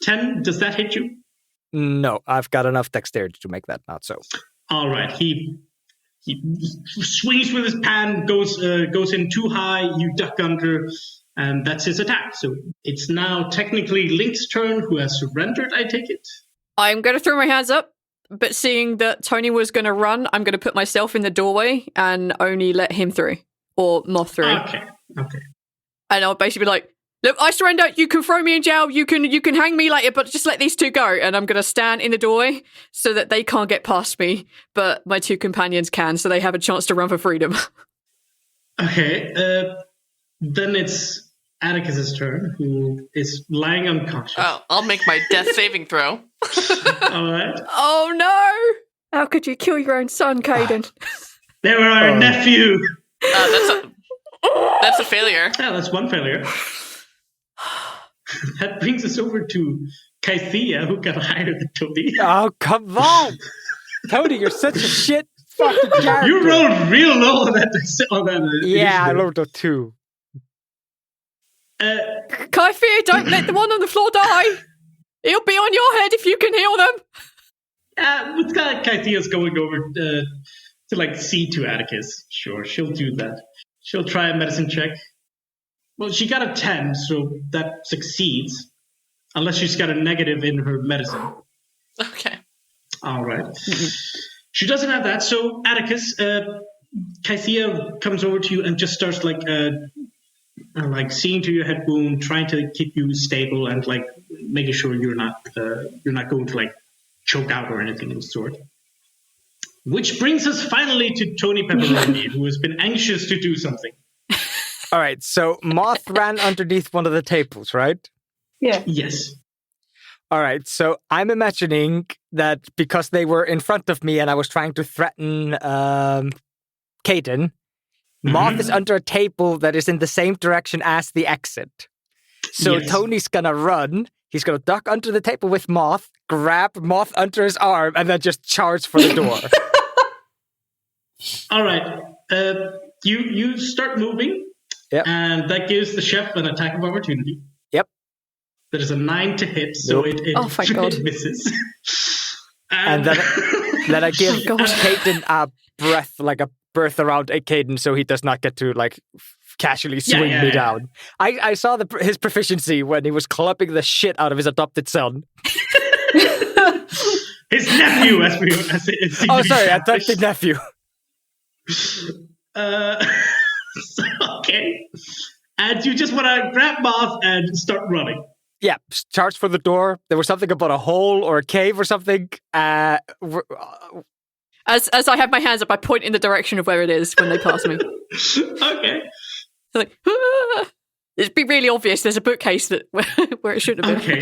10, does that hit you?
No, I've got enough dexterity to make that not so.
All right, he swings with his pan, goes in too high, you duck under, and that's his attack. So it's now technically Lin'K's turn, who has surrendered, I take it.
I'm going to throw my hands up, but seeing that Tony was going to run, I'm going to put myself in the doorway and only let him through, or Moth through.
Okay.
And I'll basically be like, look, I surrender, you can throw me in jail, you can hang me later, but just let these two go. And I'm going to stand in the doorway so that they can't get past me, but my two companions can, so they have a chance to run for freedom.
Okay, then it's Atticus's turn, who is lying unconscious.
Oh, I'll make my death saving throw.
All right.
Oh no! How could you kill your own son, Caden?
They were our nephew.
That's a failure.
Yeah, that's one failure. That brings us over to Kaithia, who got higher than Tony.
Oh, come on! Tony, you're such a shit fucking character.
You rolled real low on that.
Yeah, I rolled a 2.
Kaithia, don't let the one on the floor die! It'll be on your head if you can heal them!
Kaithia's going over to like see to Atticus. Sure, she'll do that. She'll try a medicine check. Well, she got a 10, so that succeeds. Unless she's got a negative in her medicine.
Okay.
All right. She doesn't have that, so Atticus, Kaithia comes over to you and just starts like seeing to your head wound, trying to keep you stable and like making sure you're not going to like choke out or anything of the sort. Which brings us finally to Tony Pepperoni, who has been anxious to do something.
All right, so Moth ran underneath one of the tables, right?
Yeah.
Yes.
All right, so I'm imagining that because they were in front of me and I was trying to threaten Caden, Moth is under a table that is in the same direction as the exit. So
Yes.
Tony's gonna run. He's gonna duck under the table with Moth, grab Moth under his arm, and then just charge for the door.
All right. You start moving, and that gives the chef an attack of opportunity.
Yep.
That is a 9 to hit, so
Nope.
it misses.
And then I give Caden a breath, like a birth around Caden, so he does not get to like casually swing me down. I saw his proficiency when he was clubbing the shit out of his adopted son.
His nephew,
adopted nephew.
Okay. And you just want to grab Moth and start running.
Yeah, charge for the door. There was something about a hole or a cave or something.
As I have my hands up, I point in the direction of where it is when they pass me.
Okay.
Like, ah! It'd be really obvious. There's a bookcase where it should have been.
Okay.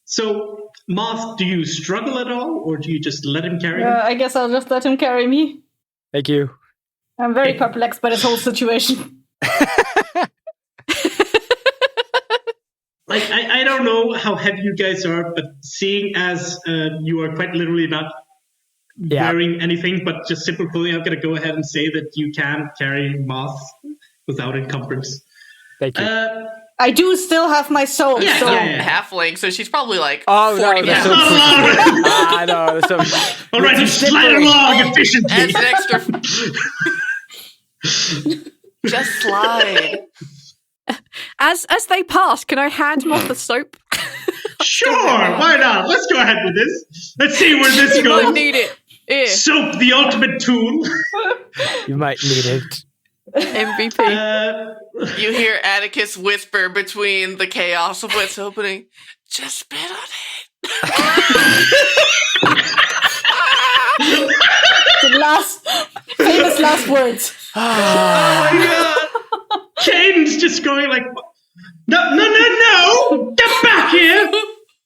So, Moth, do you struggle at all, or do you just let him carry you?
I guess I'll just let him carry me.
Thank you.
I'm very perplexed by this whole situation.
Like, I don't know how heavy you guys are, but seeing as you are quite literally not wearing anything but just simple clothing, I'm going to go ahead and say that you can carry Moth without encumbrance.
Thank you.
I do still have my soul.
Yeah,
so
Halfling, so she's probably like 40
no,
pounds.
that's so I know. So,
all right, you slide along efficiently.
As an extra... Just slide.
As they pass, can I hand Moth the soap?
Sure, why not? Let's go ahead with this. Let's see where this
You
goes.
might need it. Here,
Soap, the ultimate tool.
you might need it.
MVP.
You hear Atticus whisper between the chaos of what's opening. Just spit on it.
the famous last words.
Oh my god. Caden's just going like, no, get back here.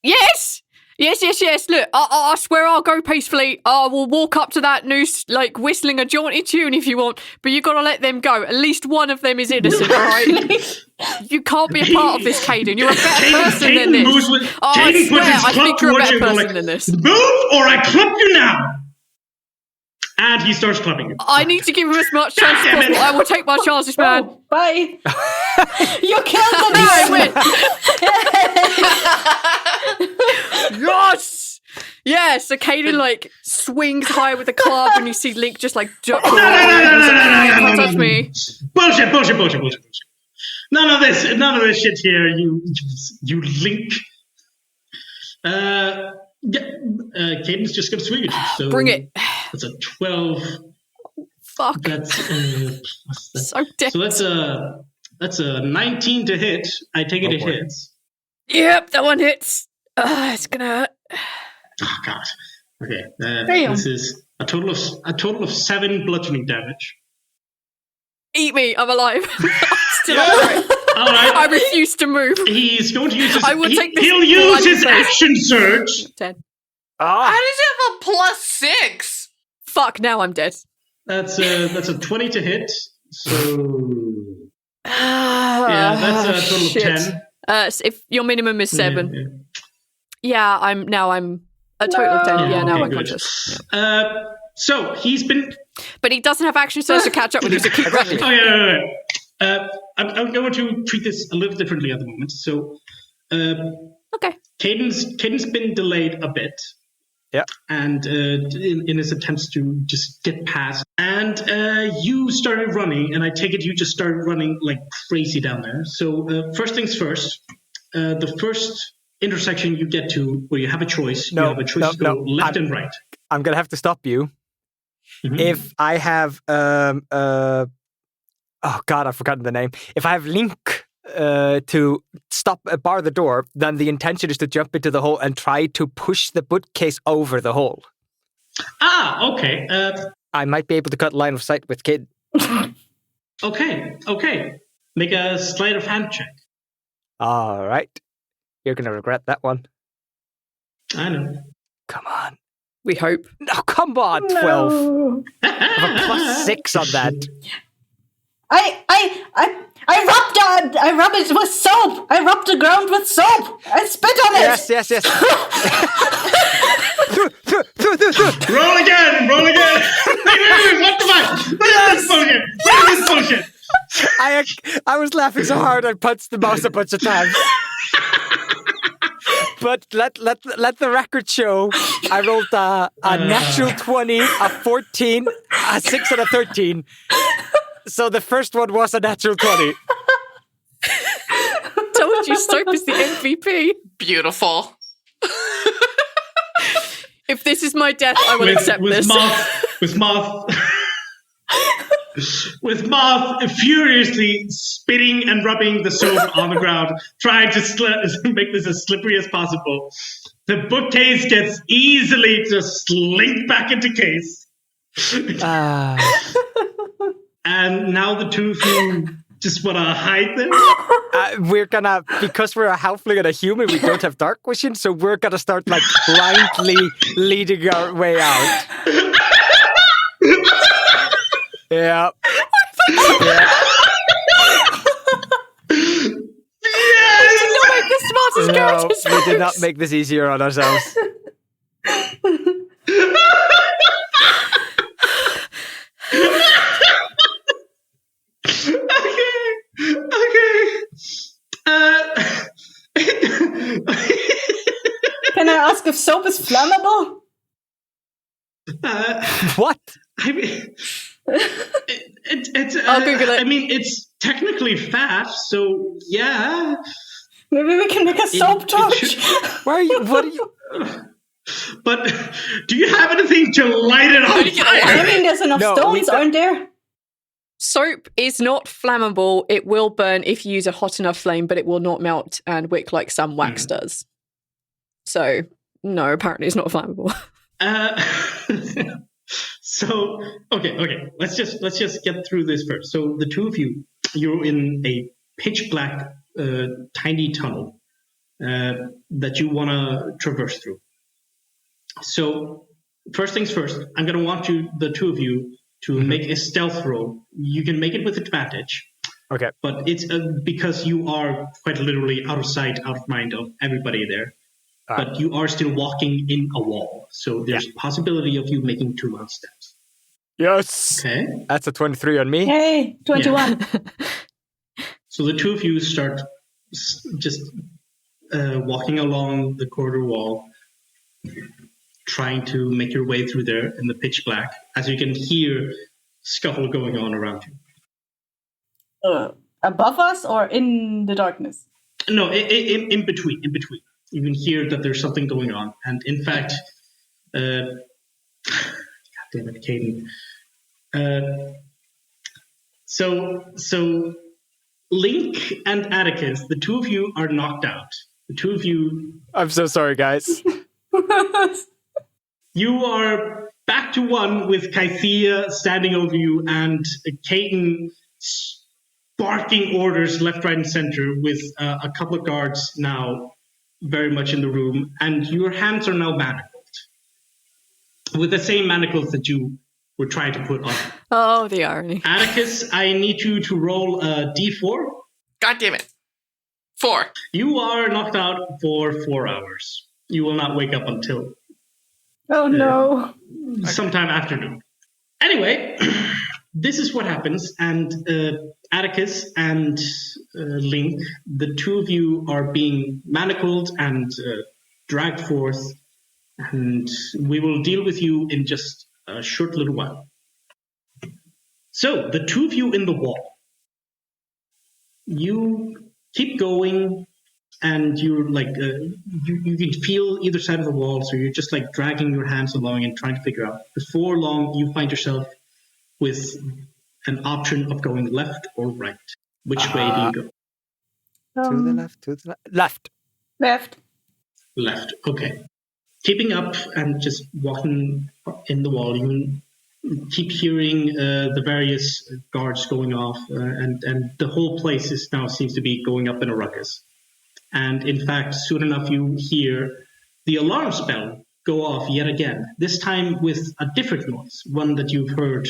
Yes. Look, I swear I'll go peacefully. I will walk up to that noose, like whistling a jaunty tune if you want, but you got to let them go. At least one of them is innocent, all right? You can't be a part of this, Caden. You're a better person than this. I swear, I think you're a better person than this.
Move or I club you now. And he starts clubbing you.
I need to give him as much chance as possible. I will take my chances, man.
Oh, bye. You killed the
win. Yes. So Caden like swings high with a club, and you see Lin'K just like duck.
No,
Can't touch me.
Bullshit. None of this shit here. You Lin'K. Caden's just gonna swing at you. So
bring it.
That's a 12.
Fuck.
That's
so dead.
So that's a 19 to hit. I take it hits.
Yep, that one hits. It's gonna hurt.
Oh god. Okay.
Damn.
This is a total of 7 bludgeoning damage.
Eat me. I'm alive. I'm still upright.
All right.
I refuse to move.
He's going to use his.
I will take this.
He'll use his action surge.
10.
How does he have a +6?
Fuck, now I'm dead.
That's a 20 to hit. So yeah, that's a total of 10.
So if your minimum is 7.
Yeah.
I'm a total of 10. Yeah, now I'm
good.
conscious.
So he's been.
But he doesn't have action surge to catch up with you, so keep running.
Oh yeah. I'm going to treat this a little differently at the moment. So,
okay.
Caden's been delayed a bit.
Yeah.
And in his attempts to just get past, and you started running, and I take it you just started running like crazy down there. So first things first, the first intersection you get to where you have a choice, you have a choice to go left and right.
I'm gonna have to stop you. Mm-hmm. If I have oh god, I've forgotten the name. If I have Lin'K to bar the door, then the intention is to jump into the hole and try to push the bookcase over the hole.
Ah, okay.
I might be able to cut line of sight with Kid.
Okay. Make a sleight of hand check.
All right. You're going to regret that one.
I know.
Come on.
We hope.
No, come on, 12.
No.
I have a +6 on that.
I rub it with soap. I rub the ground with soap. I spit on it.
Yes.
Roll again. What the fuck? What is this bullshit?
I was laughing so hard I punched the mouse a bunch of times. But let the record show I rolled a natural 20, a 14, a 6, and a 13. So the first one was a natural 20.
Told you soap is the MVP.
Beautiful.
If this is my death, I will accept this.
With Moth furiously spitting and rubbing the soap on the ground, trying to make this as slippery as possible. The bookcase gets easily just slinked back into case. And now the two of you just want to hide them?
Because we're a halfling and a human, we don't have dark vision, so we're gonna start like blindly leading our way out. Yeah.
Yes!
We did not make this easier on ourselves.
soap is flammable?
What?
I mean,
I'll Google it.
I mean, it's technically fat, so yeah.
Maybe we can make a soap torch.
Why are you? What are you?
But do you have anything to light it on
I
fire?
mean, there's enough
No,
stones, aren't there?
Soap is not flammable. It will burn if you use a hot enough flame, but it will not melt and wick like some wax does. So, no, apparently it's not flammable.
So okay. Let's just get through this first. So the two of you, you're in a pitch black, tiny tunnel that you want to traverse through. So first things first, I'm going to want the two of you, to make a stealth roll. You can make it with advantage.
Okay.
But it's because you are quite literally out of sight, out of mind of everybody there. But you are still walking in a wall. So there's a possibility of you making 2 round steps.
Yes.
Okay.
That's a 23 on me.
Hey, 21.
So the two of you start just walking along the corridor wall, trying to make your way through there in the pitch black, as you can hear scuffle going on around you.
Above us or in the darkness?
No, in between. You can hear that there's something going on. And in fact, God damn it, Caden. So Lin'K and Atticus, the two of you are knocked out. The two of you...
I'm so sorry, guys.
You are back to one with Kythea standing over you and Caden barking orders left, right, and center with a couple of guards now very much in the room. And your hands are now manacled with the same manacles that you were trying to put on.
Oh, the irony.
Atticus, I need you to roll a d4.
God damn it. 4.
You are knocked out for 4 hours. You will not wake up until
Oh no.
sometime afternoon. Anyway, this is what happens, and Atticus and Lin'K, the two of you are being manacled and dragged forth, and we will deal with you in just a short little while. So, the two of you in the wall, you keep going, and you're like, you can feel either side of the wall, so you're just like dragging your hands along and trying to figure out. Before long, you find yourself with an option of going left or right. Which way do you go?
To the left, to the left.
Left.
Left, okay. Keeping up and just walking in the wall, you keep hearing the various guards going off, and the whole place now seems to be going up in a ruckus. And in fact, soon enough, you hear the alarm spell go off yet again, this time with a different noise, one that you've heard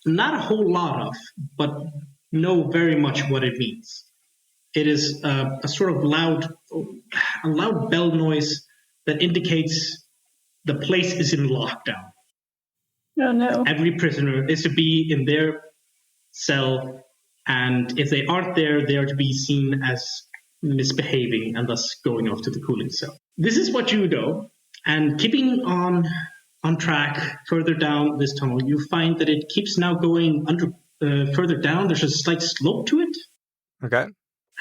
not a whole lot of, but know very much what it means. It is a sort of loud bell noise that indicates the place is in lockdown.
Oh no.
Every prisoner is to be in their cell, and if they aren't there, they are to be seen as misbehaving and thus going off to the cooling cell. This is what you know, and keeping on track further down this tunnel, you find that it keeps now going further down. There's a slight slope to it.
Okay.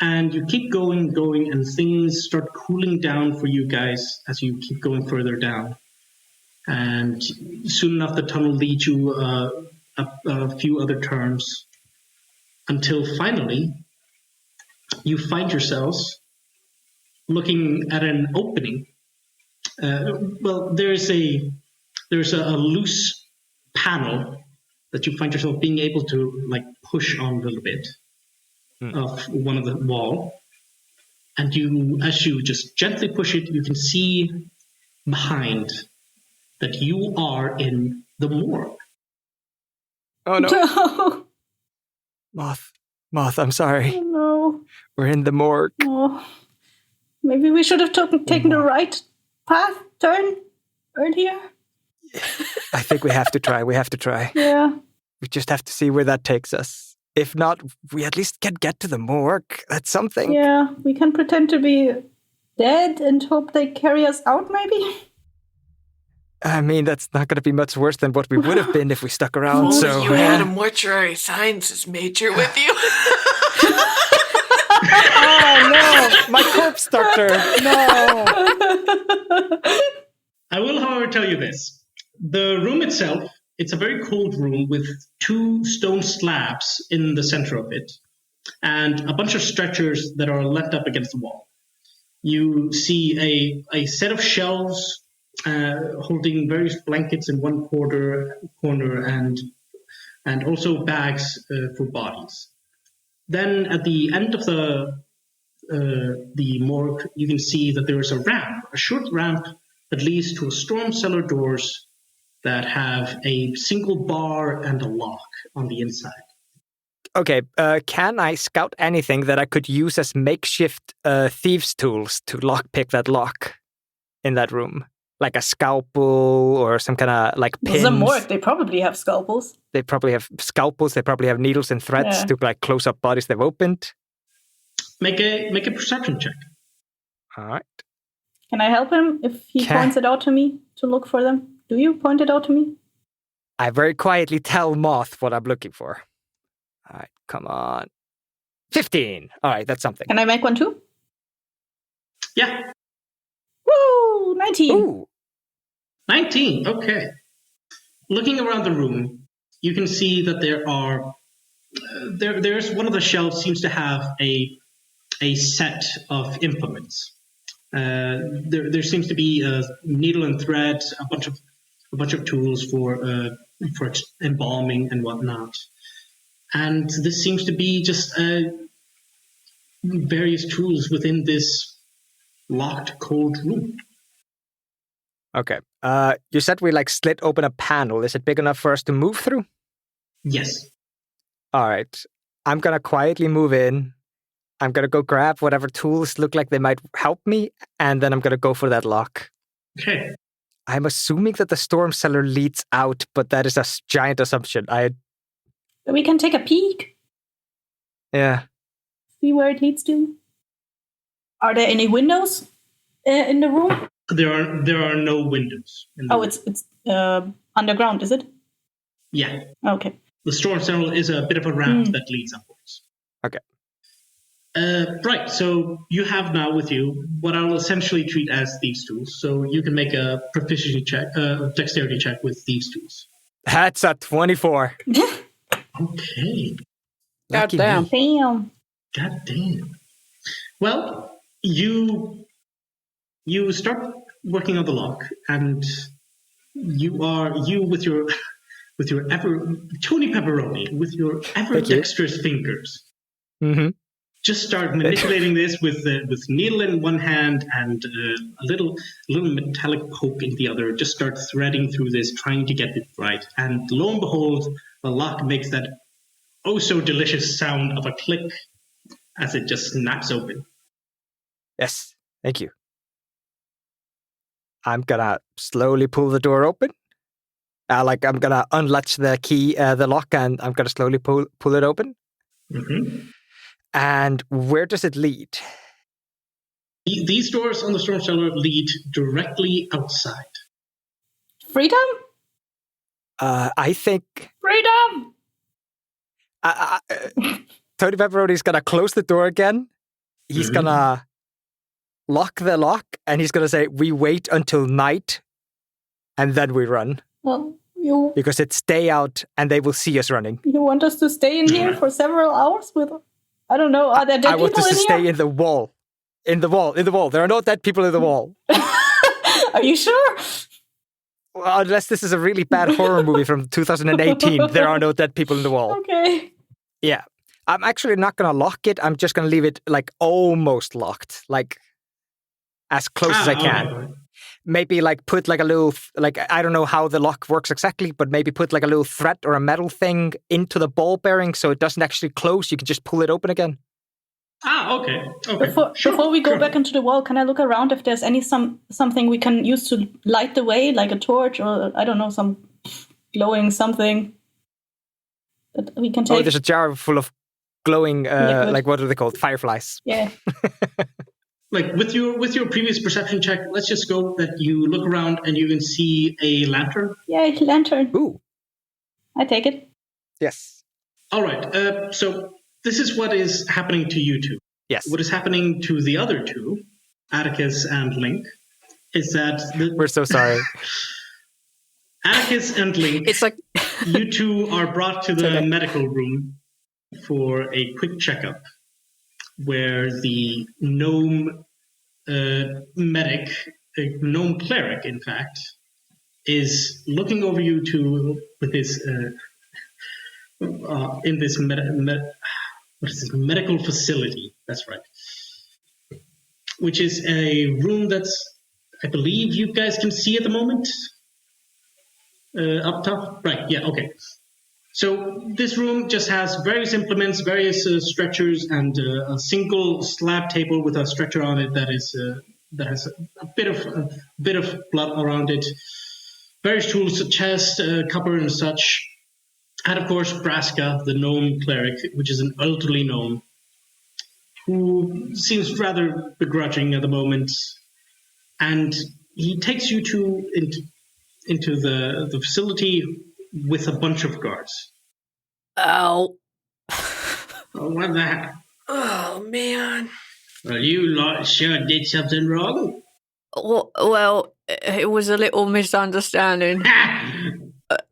And you keep going, and things start cooling down for you guys as you keep going further down. And soon enough, the tunnel leads you a few other turns until finally you find yourselves looking at an opening. There's a loose panel that you find yourself being able to like push on a little bit of one of the wall, and as you just gently push it, you can see behind that you are in the morgue.
Oh no.
No.
Moth, I'm sorry.
Oh no.
We're in the morgue.
Oh. Maybe we should have taken the right turn earlier.
I think we have to try.
Yeah.
We just have to see where that takes us. If not, we at least can get to the morgue. That's something.
Yeah, we can pretend to be dead and hope they carry us out, maybe?
I mean, that's not going to be much worse than what we would have been if we stuck around. So
you had a mortuary sciences major with you.
Oh no, my corpse doctor! No.
I will, however, tell you this. The room itself, it's a very cold room with 2 stone slabs in the center of it and a bunch of stretchers that are leant up against the wall. You see a set of shelves holding various blankets in one corner and also bags for bodies. Then at the end of the morgue, you can see that there is a ramp, a short ramp that leads to a storm cellar doors that have a single bar and a lock on the inside.
Okay, can I scout anything that I could use as makeshift thieves' tools to lockpick that lock in that room? Like a scalpel or some kind of like pins?
It's a morgue. They probably have scalpels.
They probably have scalpels. They probably have needles and threads to like close up bodies they've opened.
Make a perception check.
All right.
Can I help him if he points it out to me to look for them? Do you point it out to me?
I very quietly tell Moth what I'm looking for. All right, come on. 15. All right, that's something.
Can I make one too?
Yeah.
Woo! 19.
Ooh.
19, okay. Looking around the room, you can see that there's one of the shelves seems to have a set of implements. There seems to be a needle and thread, a bunch of tools for embalming and whatnot, and this seems to be just various tools within this locked, cold room.
Okay. You said we like slit open a panel. Is it big enough for us to move through?
Yes.
All right. I'm gonna quietly move in. I'm going to go grab whatever tools look like they might help me, and then I'm going to go for that lock.
Okay.
I'm assuming that the storm cellar leads out, but that is a giant assumption.
We can take a peek.
Yeah.
See where it leads to. Are there any windows in the room?
There are no windows. In the room.
It's underground, is it?
Yeah.
Okay.
The storm cellar is a bit of a ramp that leads upwards.
Okay.
Right, so you have now with you what I'll essentially treat as thieves' tools. So you can make a proficiency check, dexterity check with thieves' tools.
That's a 24.
Okay.
Lucky
Goddamn.
me.
Damn.
God damn. Well, you start working on the lock, and you with your ever Tony Pepperoni with your ever dexterous fingers.
Mm-hmm.
Just start manipulating this with needle in one hand and a little metallic poke in the other. Just start threading through this, trying to get it right. And lo and behold, the lock makes that oh so delicious sound of a click as it just snaps open.
Yes, thank you. I'm gonna slowly pull the door open. I'm gonna unlatch the key, the lock, and I'm gonna slowly pull it open.
Mm-hmm.
And where does it lead?
These doors on the storm cellar lead directly outside.
Freedom?
I think
Freedom!
Tony Pepperoni's gonna close the door again. He's gonna lock the lock, and he's gonna say, "We wait until night, and then we run."
Well,
because it's day out, and they will see us running.
You want us to stay in here for several hours with? I don't know. Are there dead people in here?
I want us to stay in the wall. In the wall. There are no dead people in the wall.
Are you sure?
Well, unless this is a really bad horror movie from 2018, there are no dead people in the wall.
Okay.
Yeah. I'm actually not going to lock it. I'm just going to leave it like almost locked. Like as close as I can.
Okay.
Maybe like put like a little, like I don't know how the lock works exactly, but maybe put like a little thread or a metal thing into the ball bearing so it doesn't actually close. You can just pull it open again.
Okay.
Before we go back into the wall, can I look around if there's something we can use to light the way, like a torch or I don't know, some glowing something that we can take?
Oh, there's a jar full of glowing, like what are they called? Fireflies.
Yeah.
like with your previous perception check, let's just go that you look around and you can see a lantern.
Yay, lantern.
Ooh.
I take it.
Yes.
All right. So this is what is happening to you two.
Yes.
What is happening to the other two, Atticus and Lin'K, is that
We're so sorry.
Atticus and Lin'K,
It's like
you two are brought to the
okay.
medical room for a quick checkup, where the gnome medic, a gnome cleric, in fact, is looking over you two with his in this what is this medical facility? That's right. Which is a room that's, I believe you guys can see at the moment. Up top? Right, yeah, okay. So this room just has various implements, various stretchers, and a single slab table with a stretcher on it that has a bit of blood around it. Various tools, a chest, copper, and such. And of course, Braska, the gnome cleric, which is an elderly gnome, who seems rather begrudging at the moment. And he takes you two into the facility with a bunch of guards.
Ow.
Oh, what the heck?
Oh, man.
Well, you lot sure did something wrong.
Well, it was a little misunderstanding.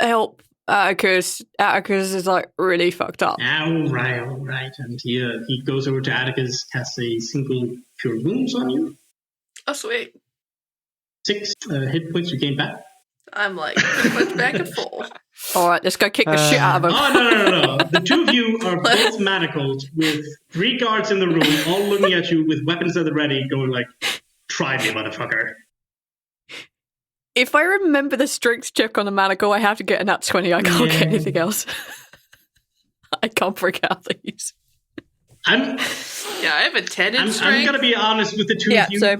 Help, Atticus. Atticus is like really fucked up.
All right. And he goes over to Atticus, casts a single cure wounds on you.
Oh, sweet.
6 hit points you gain back.
I'm like pretty much back and forth.
All right, let's go kick the shit out of him.
Oh, no. The two of you are both manacled with 3 guards in the room, all looking at you with weapons at the ready, going like, try me, motherfucker.
If I remember the strength check on the manacle, I have to get a nat 20. I can't get anything else. I can't break out these.
Yeah, I have a 10 in strength.
I'm going to be honest with the two of you.
So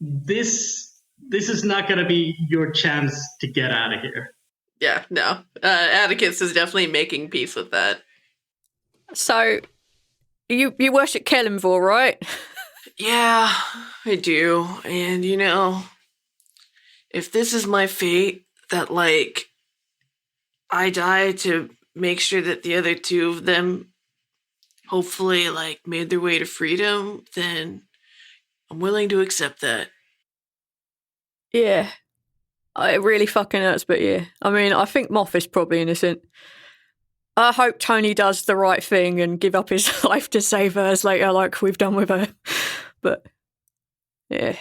This is not going to be your chance to get out of here.
Yeah, no. Atticus is definitely making peace with that.
So, you worship Kelimvor, right?
Yeah, I do. And, if this is my fate, that, like, I die to make sure that the other two of them hopefully, like, made their way to freedom, then I'm willing to accept that.
Yeah. It really fucking hurts, but yeah. I mean, I think Moth is probably innocent. I hope Tony does the right thing and give up his life to save hers later, like we've done with her. But, yeah.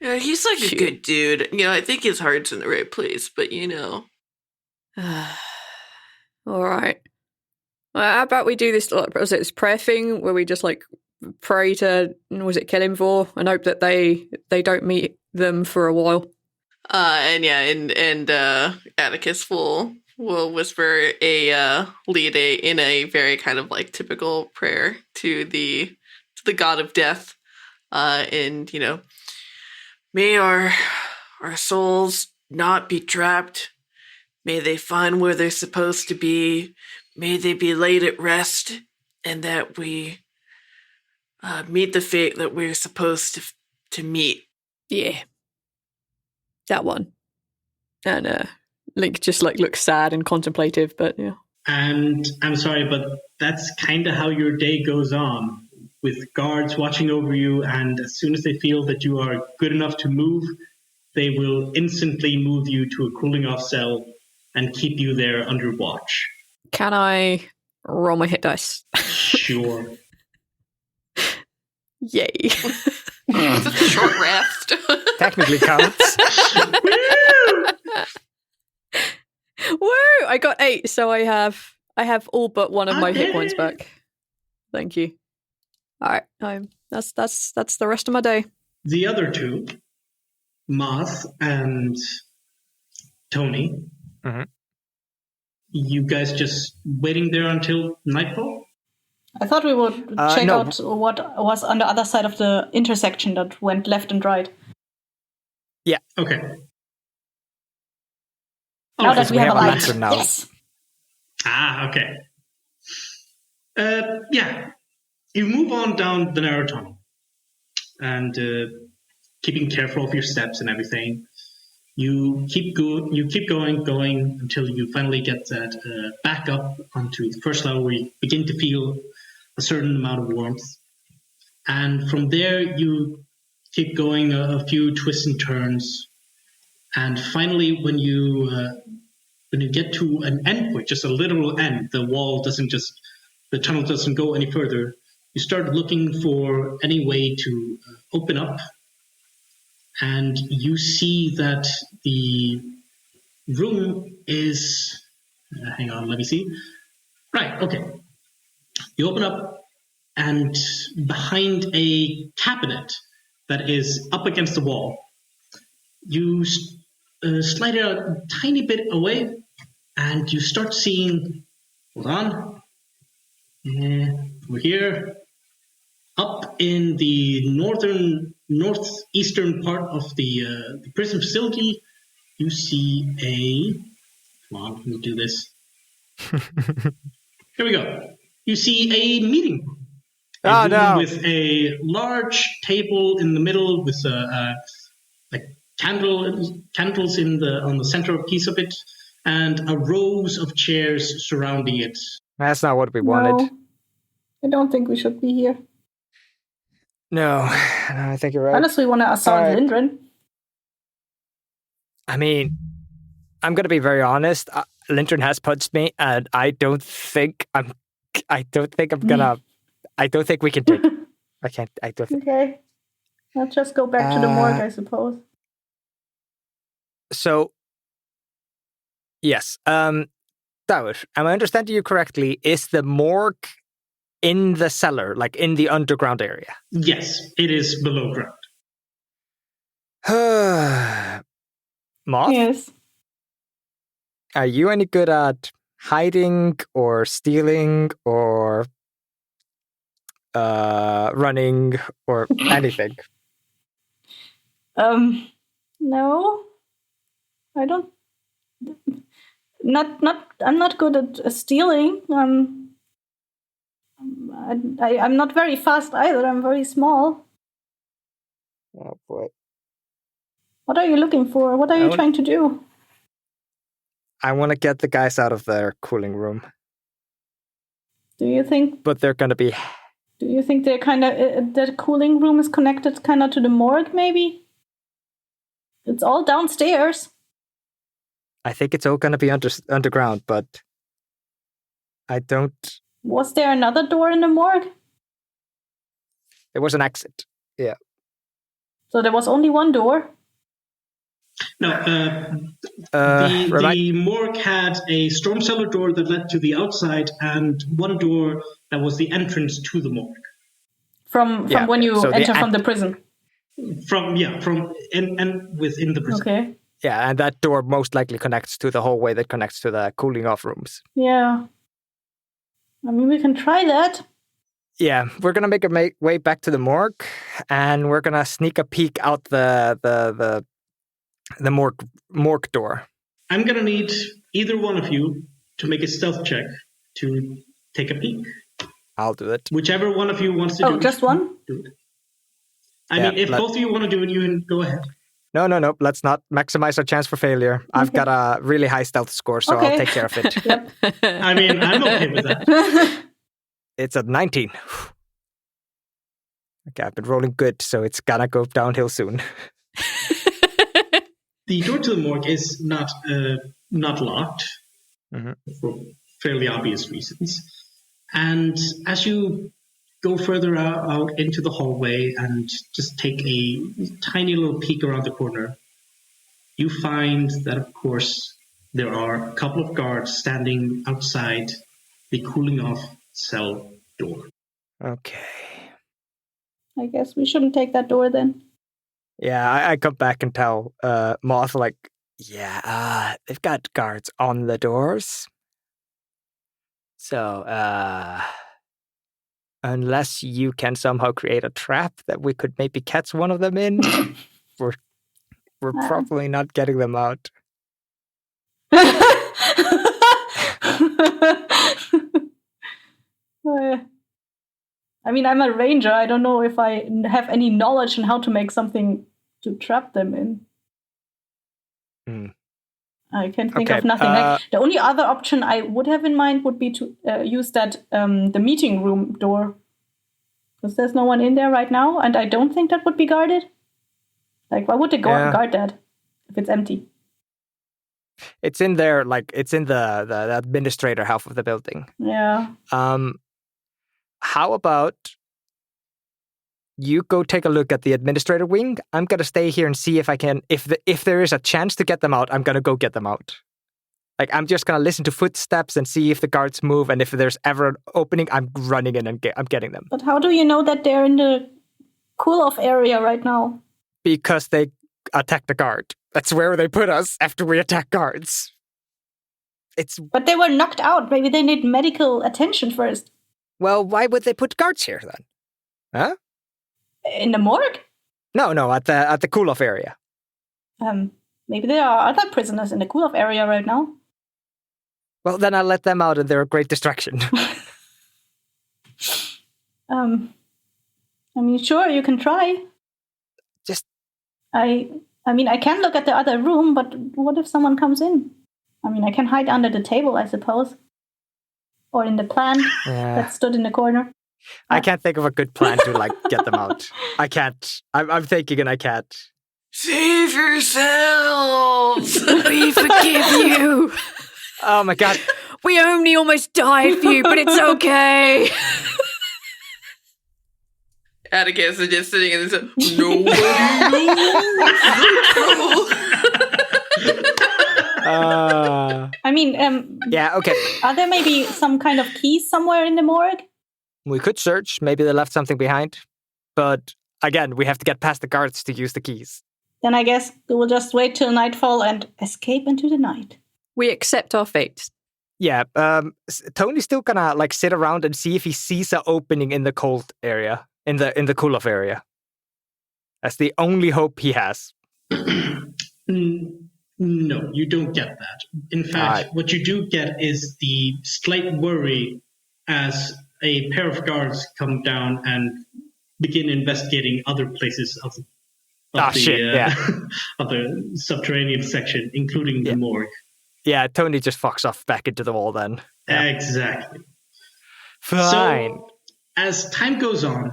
Yeah, he's like a good dude. I think his heart's in the right place, but
All right. Well, how about we do this, was it this prayer thing where we just like pray to, was it Kelimvor, and hope that they don't meet them for a while?
And Atticus will whisper lead in a very kind of like typical prayer to the god of death, and may our souls not be trapped. May they find where they're supposed to be. May they be laid at rest, and that we meet the fate that we're supposed to meet.
Yeah. That one. And Lin'K just like looks sad and contemplative, but yeah.
And I'm sorry, but that's kind of how your day goes on, with guards watching over you, and as soon as they feel that you are good enough to move, they will instantly move you to a cooling off cell and keep you there under watch.
Can I roll my hit dice?
Sure.
Yay.
It's a short rest.
Technically counts.
Woo! I got 8, so I have all but one of my hit points back. Thank you. All right, that's the rest of my day.
The other two, Moth and Tony, you guys just waiting there until nightfall?
I thought we would check
no.
out what was on the other side of the intersection that went left and right.
Yeah.
Okay.
Now that we have a light.
lantern now.
Yes.
Okay. Yeah. You move on down the narrow tunnel. and keeping careful of your steps and everything. You keep going until you finally get that back up onto the first level, where you begin to feel a certain amount of warmth. And from there, you keep going a few twists and turns. And finally, when you get to an endpoint, just a literal end, the tunnel doesn't go any further. You start looking for any way to open up. And you see that the room is... hang on, let me see. Right, okay. You open up, and behind a cabinet that is up against the wall, you slide it out a tiny bit away, and you start seeing... Hold on. We're here. Up in the northeastern part of the prison facility, you see a... Come on, let me do this. Here we go. You see a meeting room. With a large table in the middle with candles on the central piece of it, and a rows of chairs surrounding it.
That's not what we wanted.
I don't think we should be here.
No, I think you're right.
Unless we want to assault Lin'K.
I mean, I'm going to be very honest. Lin'K has punched me, and I don't think we can take it. I don't think.
Okay. Let's just go back to the morgue, I suppose.
So, yes. Dagur, am I understanding you correctly? Is the morgue in the cellar, like in the underground area?
Yes, it is below ground.
Moth?
Yes.
Are you any good at hiding or stealing or running or anything?
No. I don't... I'm not good at stealing. I'm not very fast either. I'm very small.
Oh boy.
What are you looking for? What are you trying to do?
I want to get the guys out of their cooling room.
Do you think...
But they're going to be...
Do you think they're kind of... that cooling room is connected kind of to the morgue, maybe? It's all downstairs.
I think it's all going to be underground, but I don't...
Was there another door in the morgue?
There was an exit, yeah.
So there was only one door?
No, the morgue had a storm cellar door that led to the outside, and one door that was the entrance to the morgue.
From when you enter from the prison?
From within the prison.
Okay.
Yeah, and that door most likely connects to the hallway that connects to the cooling off rooms.
Yeah. I mean, we can try that.
Yeah, we're gonna make a way back to the morgue, and we're gonna sneak a peek out the morgue door.
I'm gonna need either one of you to make a stealth check to take a peek.
I'll do it.
Whichever one of you wants to do it.
Oh, just one?
Do it. I mean, if both of you want to do it, you can go ahead.
No. Let's not maximize our chance for failure. Okay. I've got a really high stealth score, so I'll take care of it.
Yep.
I mean, I'm okay with that.
It's a 19. Okay, I've been rolling good, so it's gonna go downhill soon.
The door to the morgue is not locked, for fairly obvious reasons. And as you go further out into the hallway and just take a tiny little peek around the corner, you find that, of course, there are a couple of guards standing outside the cooling off cell door.
Okay.
I guess we shouldn't take that door then.
Yeah, I come back and tell Moth, they've got guards on the doors. So, unless you can somehow create a trap that we could maybe catch one of them in, we're probably not getting them out.
I mean, I'm a ranger. I don't know if I have any knowledge on how to make something to trap them in. I can think of nothing. Like, the only other option I would have in mind would be to use that the meeting room door. Because there's no one in there right now, and I don't think that would be guarded. Like, why would they guard that if it's empty?
It's in there, like, it's in the administrator half of the building.
Yeah.
How about you go take a look at the administrator wing? I'm going to stay here and see if I can, if there is a chance to get them out, I'm going to go get them out. Like, I'm just going to listen to footsteps and see if the guards move, and if there's ever an opening, I'm running in and I'm getting them.
But how do you know that they're in the cool-off area right now?
Because they attacked the guard. That's where they put us after we attack guards.
But they were knocked out. Maybe they need medical attention first.
Well, why would they put guards here then? Huh?
In the morgue?
No, at the cool-off area.
Maybe there are other prisoners in the cool-off area right now.
Well, then I'll let them out, and they're a great distraction.
I mean, sure, you can try.
Just...
I mean, I can look at the other room, but what if someone comes in? I mean, I can hide under the table, I suppose. Or in the plant that stood in the corner.
I can't think of a good plan to, like, get them out. I can't. I'm thinking and I can't.
Save yourselves!
We forgive you.
Oh my god.
We only almost died for you, but it's okay.
Atticus is just sitting in this. Nobody knows.
I mean,
yeah, okay.
Are there maybe some kind of keys somewhere in the morgue?
We could search. Maybe they left something behind. But again, we have to get past the guards to use the keys.
Then I guess we will just wait till nightfall and escape into the night.
We accept our fate.
Yeah, Tony's still gonna, like, sit around and see if he sees an opening in the cold area, in the cool-off area. That's the only hope he has.
No, you don't get that. In fact, what you do get is the slight worry as a pair of guards come down and begin investigating other places of the subterranean section, including the morgue.
Yeah, Tony just fucks off back into the wall then. Yeah.
Exactly.
Fine.
So, as time goes on,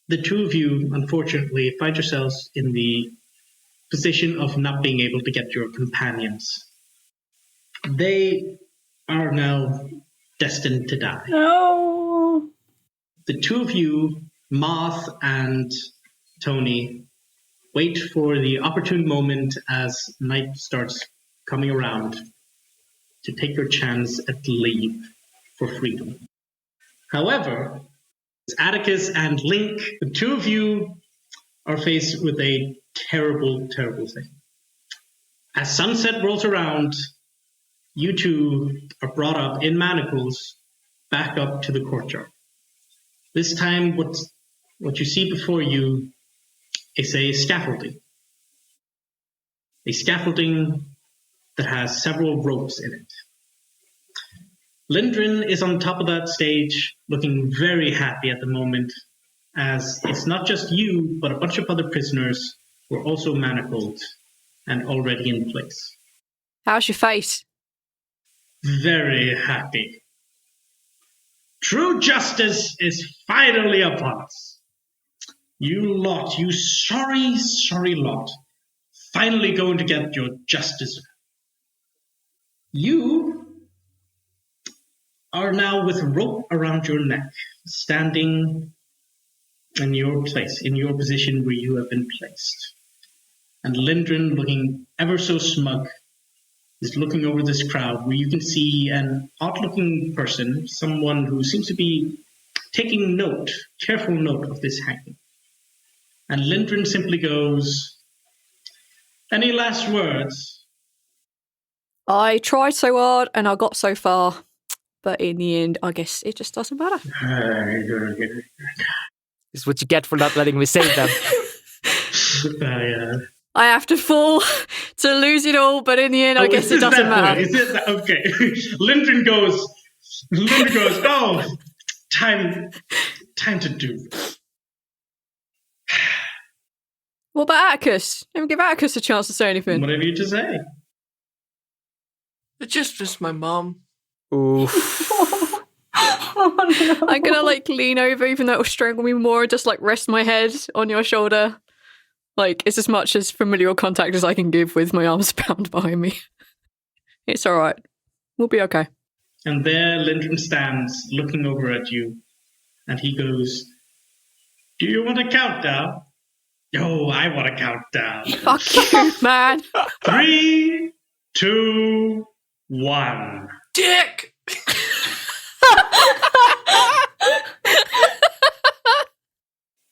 the two of you, unfortunately, find yourselves in the position of not being able to get your companions. They are now destined to die.
No.
The two of you, Moth and Tony, wait for the opportune moment as night starts coming around to take your chance at leave for freedom. However, Atticus and Lin'K, the two of you are faced with a terrible, terrible thing. As sunset rolls around, you two are brought up in manacles back up to the courtyard. This time, what you see before you is a scaffolding. A scaffolding that has several ropes in it. Lin'K is on top of that stage, looking very happy at the moment, as it's not just you, but a bunch of other prisoners who are also manacled and already in place.
How's your face?
Very happy. True justice is finally upon us. You lot, you sorry, sorry lot, finally going to get your justice. You are now with a rope around your neck, standing in your place, in your position where you have been placed. And Lin'K, looking ever so smug, is looking over this crowd where you can see an odd-looking person, someone who seems to be taking note, careful note of this hanging. And Lin'K simply goes, "Any last words?"
I tried so hard and I got so far, but in the end, I guess it just doesn't matter.
This is what you get for not letting me save them.
I have to fall to lose it all, but in the end, I guess it doesn't matter. Okay.
Lin'K goes, oh, time time to do this.
What about Atticus? Let me give Atticus a chance to say anything.
Whatever you to say.
It's just my mom.
Oof.
Oh, no.
I'm gonna lean over, even though it'll strangle me more, just rest my head on your shoulder. It's as much as familial contact as I can give with my arms bound behind me. It's all right. We'll be okay.
And there Lin'K stands looking over at you, and he goes, "Do you want a countdown?" "Oh, I want a countdown."
Fuck you, man.
3, 2, 1.
Dick!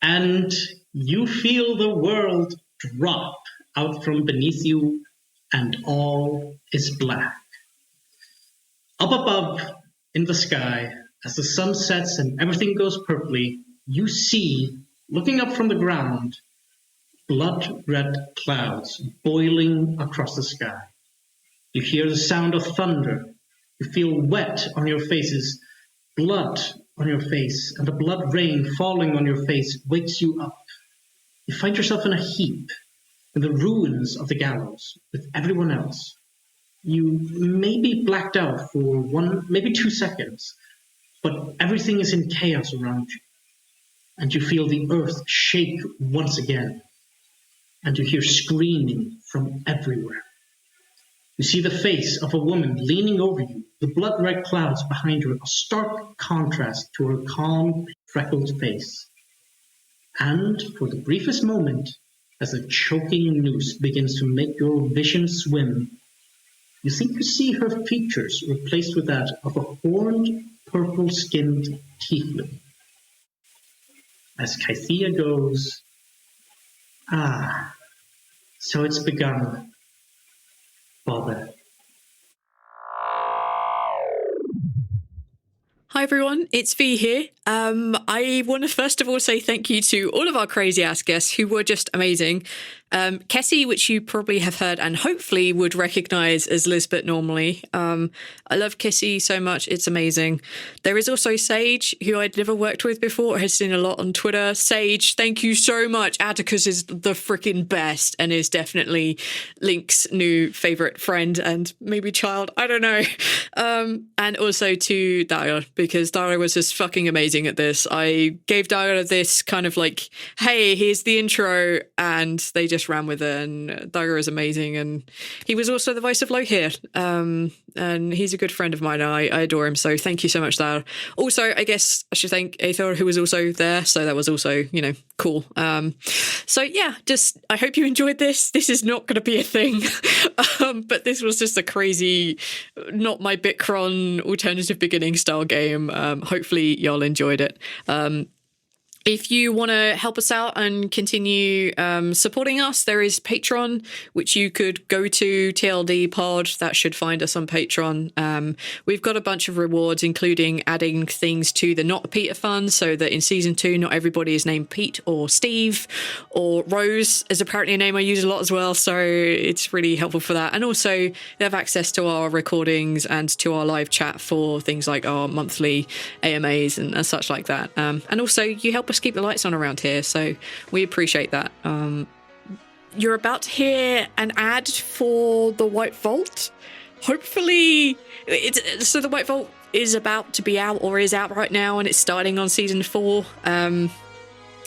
And you feel the world drop out from beneath you, and all is black. Up above in the sky, as the sun sets and everything goes purply, you see, looking up from the ground, blood-red clouds boiling across the sky. You hear the sound of thunder. You feel wet on your faces, blood on your face, and the blood rain falling on your face wakes you up. You find yourself in a heap, in the ruins of the gallows, with everyone else. You may be blacked out for 1, maybe 2 seconds, but everything is in chaos around you. And you feel the earth shake once again. And you hear screaming from everywhere. You see the face of a woman leaning over you, the blood-red clouds behind her, a stark contrast to her calm, freckled face. And for the briefest moment, as a choking noose begins to make your vision swim, you think you see her features replaced with that of a horned, purple-skinned tiefling. As Kythea goes, "Ah, so it's begun, Father."
Hi everyone, it's V here. I want to first of all say thank you to all of our crazy ass guests who were just amazing. Kessi, which you probably have heard and hopefully would recognize as Lisbeth normally. I love Kessi so much, it's amazing. There is also Sage, who I'd never worked with before, has seen a lot on Twitter. Sage, thank you so much. Atticus is the freaking best and is definitely Lin'K's new favorite friend and maybe child, I don't know. And also to Dagur, because Dagur was just fucking amazing at this. I gave Dagur this kind of hey, here's the intro, and they just ran with it, and Dagur is amazing, and he was also the voice of Lo here, and he's a good friend of mine. I adore him, so thank you so much, Dagur. Also, I guess I should thank Eyþór, who was also there, so that was also, cool. So yeah, just I hope you enjoyed this. This is not going to be a thing, but this was just a crazy, not my Bitcron alternative beginning style game. Hopefully y'all enjoyed it. If you want to help us out and continue supporting us, there is Patreon, which you could go to, TLD Pod. That should find us on Patreon. We've got a bunch of rewards, including adding things to the Not Peter Fund, so that in Season 2, not everybody is named Pete or Steve, or Rose is apparently a name I use a lot as well, so it's really helpful for that. And also, you have access to our recordings and to our live chat for things like our monthly AMAs and such like that. And also, you help us keep the lights on around here, so we appreciate that. You're about to hear an ad for the White Vault. Hopefully, so the White Vault is about to be out, or is out right now, and it's starting on Season 4.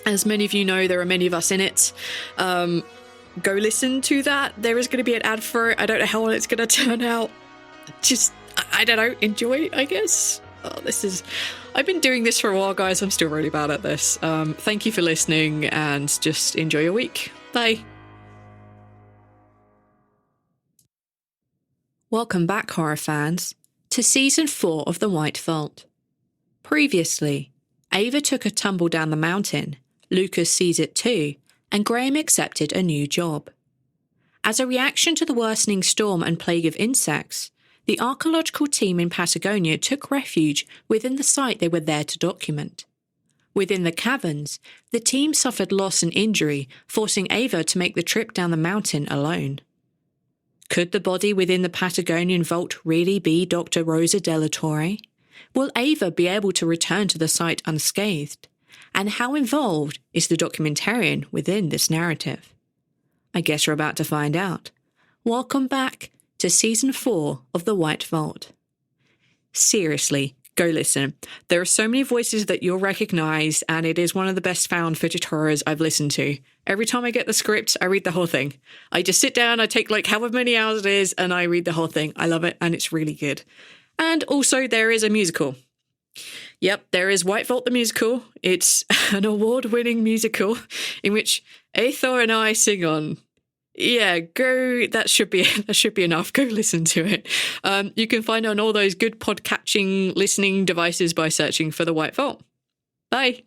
As many of you know, there are many of us in it. Go listen to that. There is going to be an ad for it. I don't know how well it's going to turn out. Just, I don't know, enjoy, I guess. I've been doing this for a while, guys. I'm still really bad at this. Thank you for listening, and just enjoy your week. Bye. Welcome back, horror fans, to Season 4 of The White Vault. Previously, Ava took a tumble down the mountain, Lucas sees it too, and Graham accepted a new job. As a reaction to the worsening storm and plague of insects, the archaeological team in Patagonia took refuge within the site they were there to document. Within the caverns, the team suffered loss and injury, forcing Ava to make the trip down the mountain alone. Could the body within the Patagonian vault really be Dr. Rosa de la Torre? Will Ava be able to return to the site unscathed? And how involved is the documentarian within this narrative? I guess we're about to find out. Welcome back to Season 4 of The White Vault. Seriously, go listen. There are so many voices that you'll recognise, and it is one of the best found footage horrors I've listened to. Every time I get the script, I read the whole thing. I just sit down, I take like however many hours it is, and I read the whole thing. I love it, and it's really good. And also, there is a musical. Yep, there is White Vault the musical. It's an award-winning musical in which Eyþór and I sing on. Yeah, go. That should be enough. Go listen to it. You can find it on all those good podcatching listening devices by searching for The White Vault. Bye.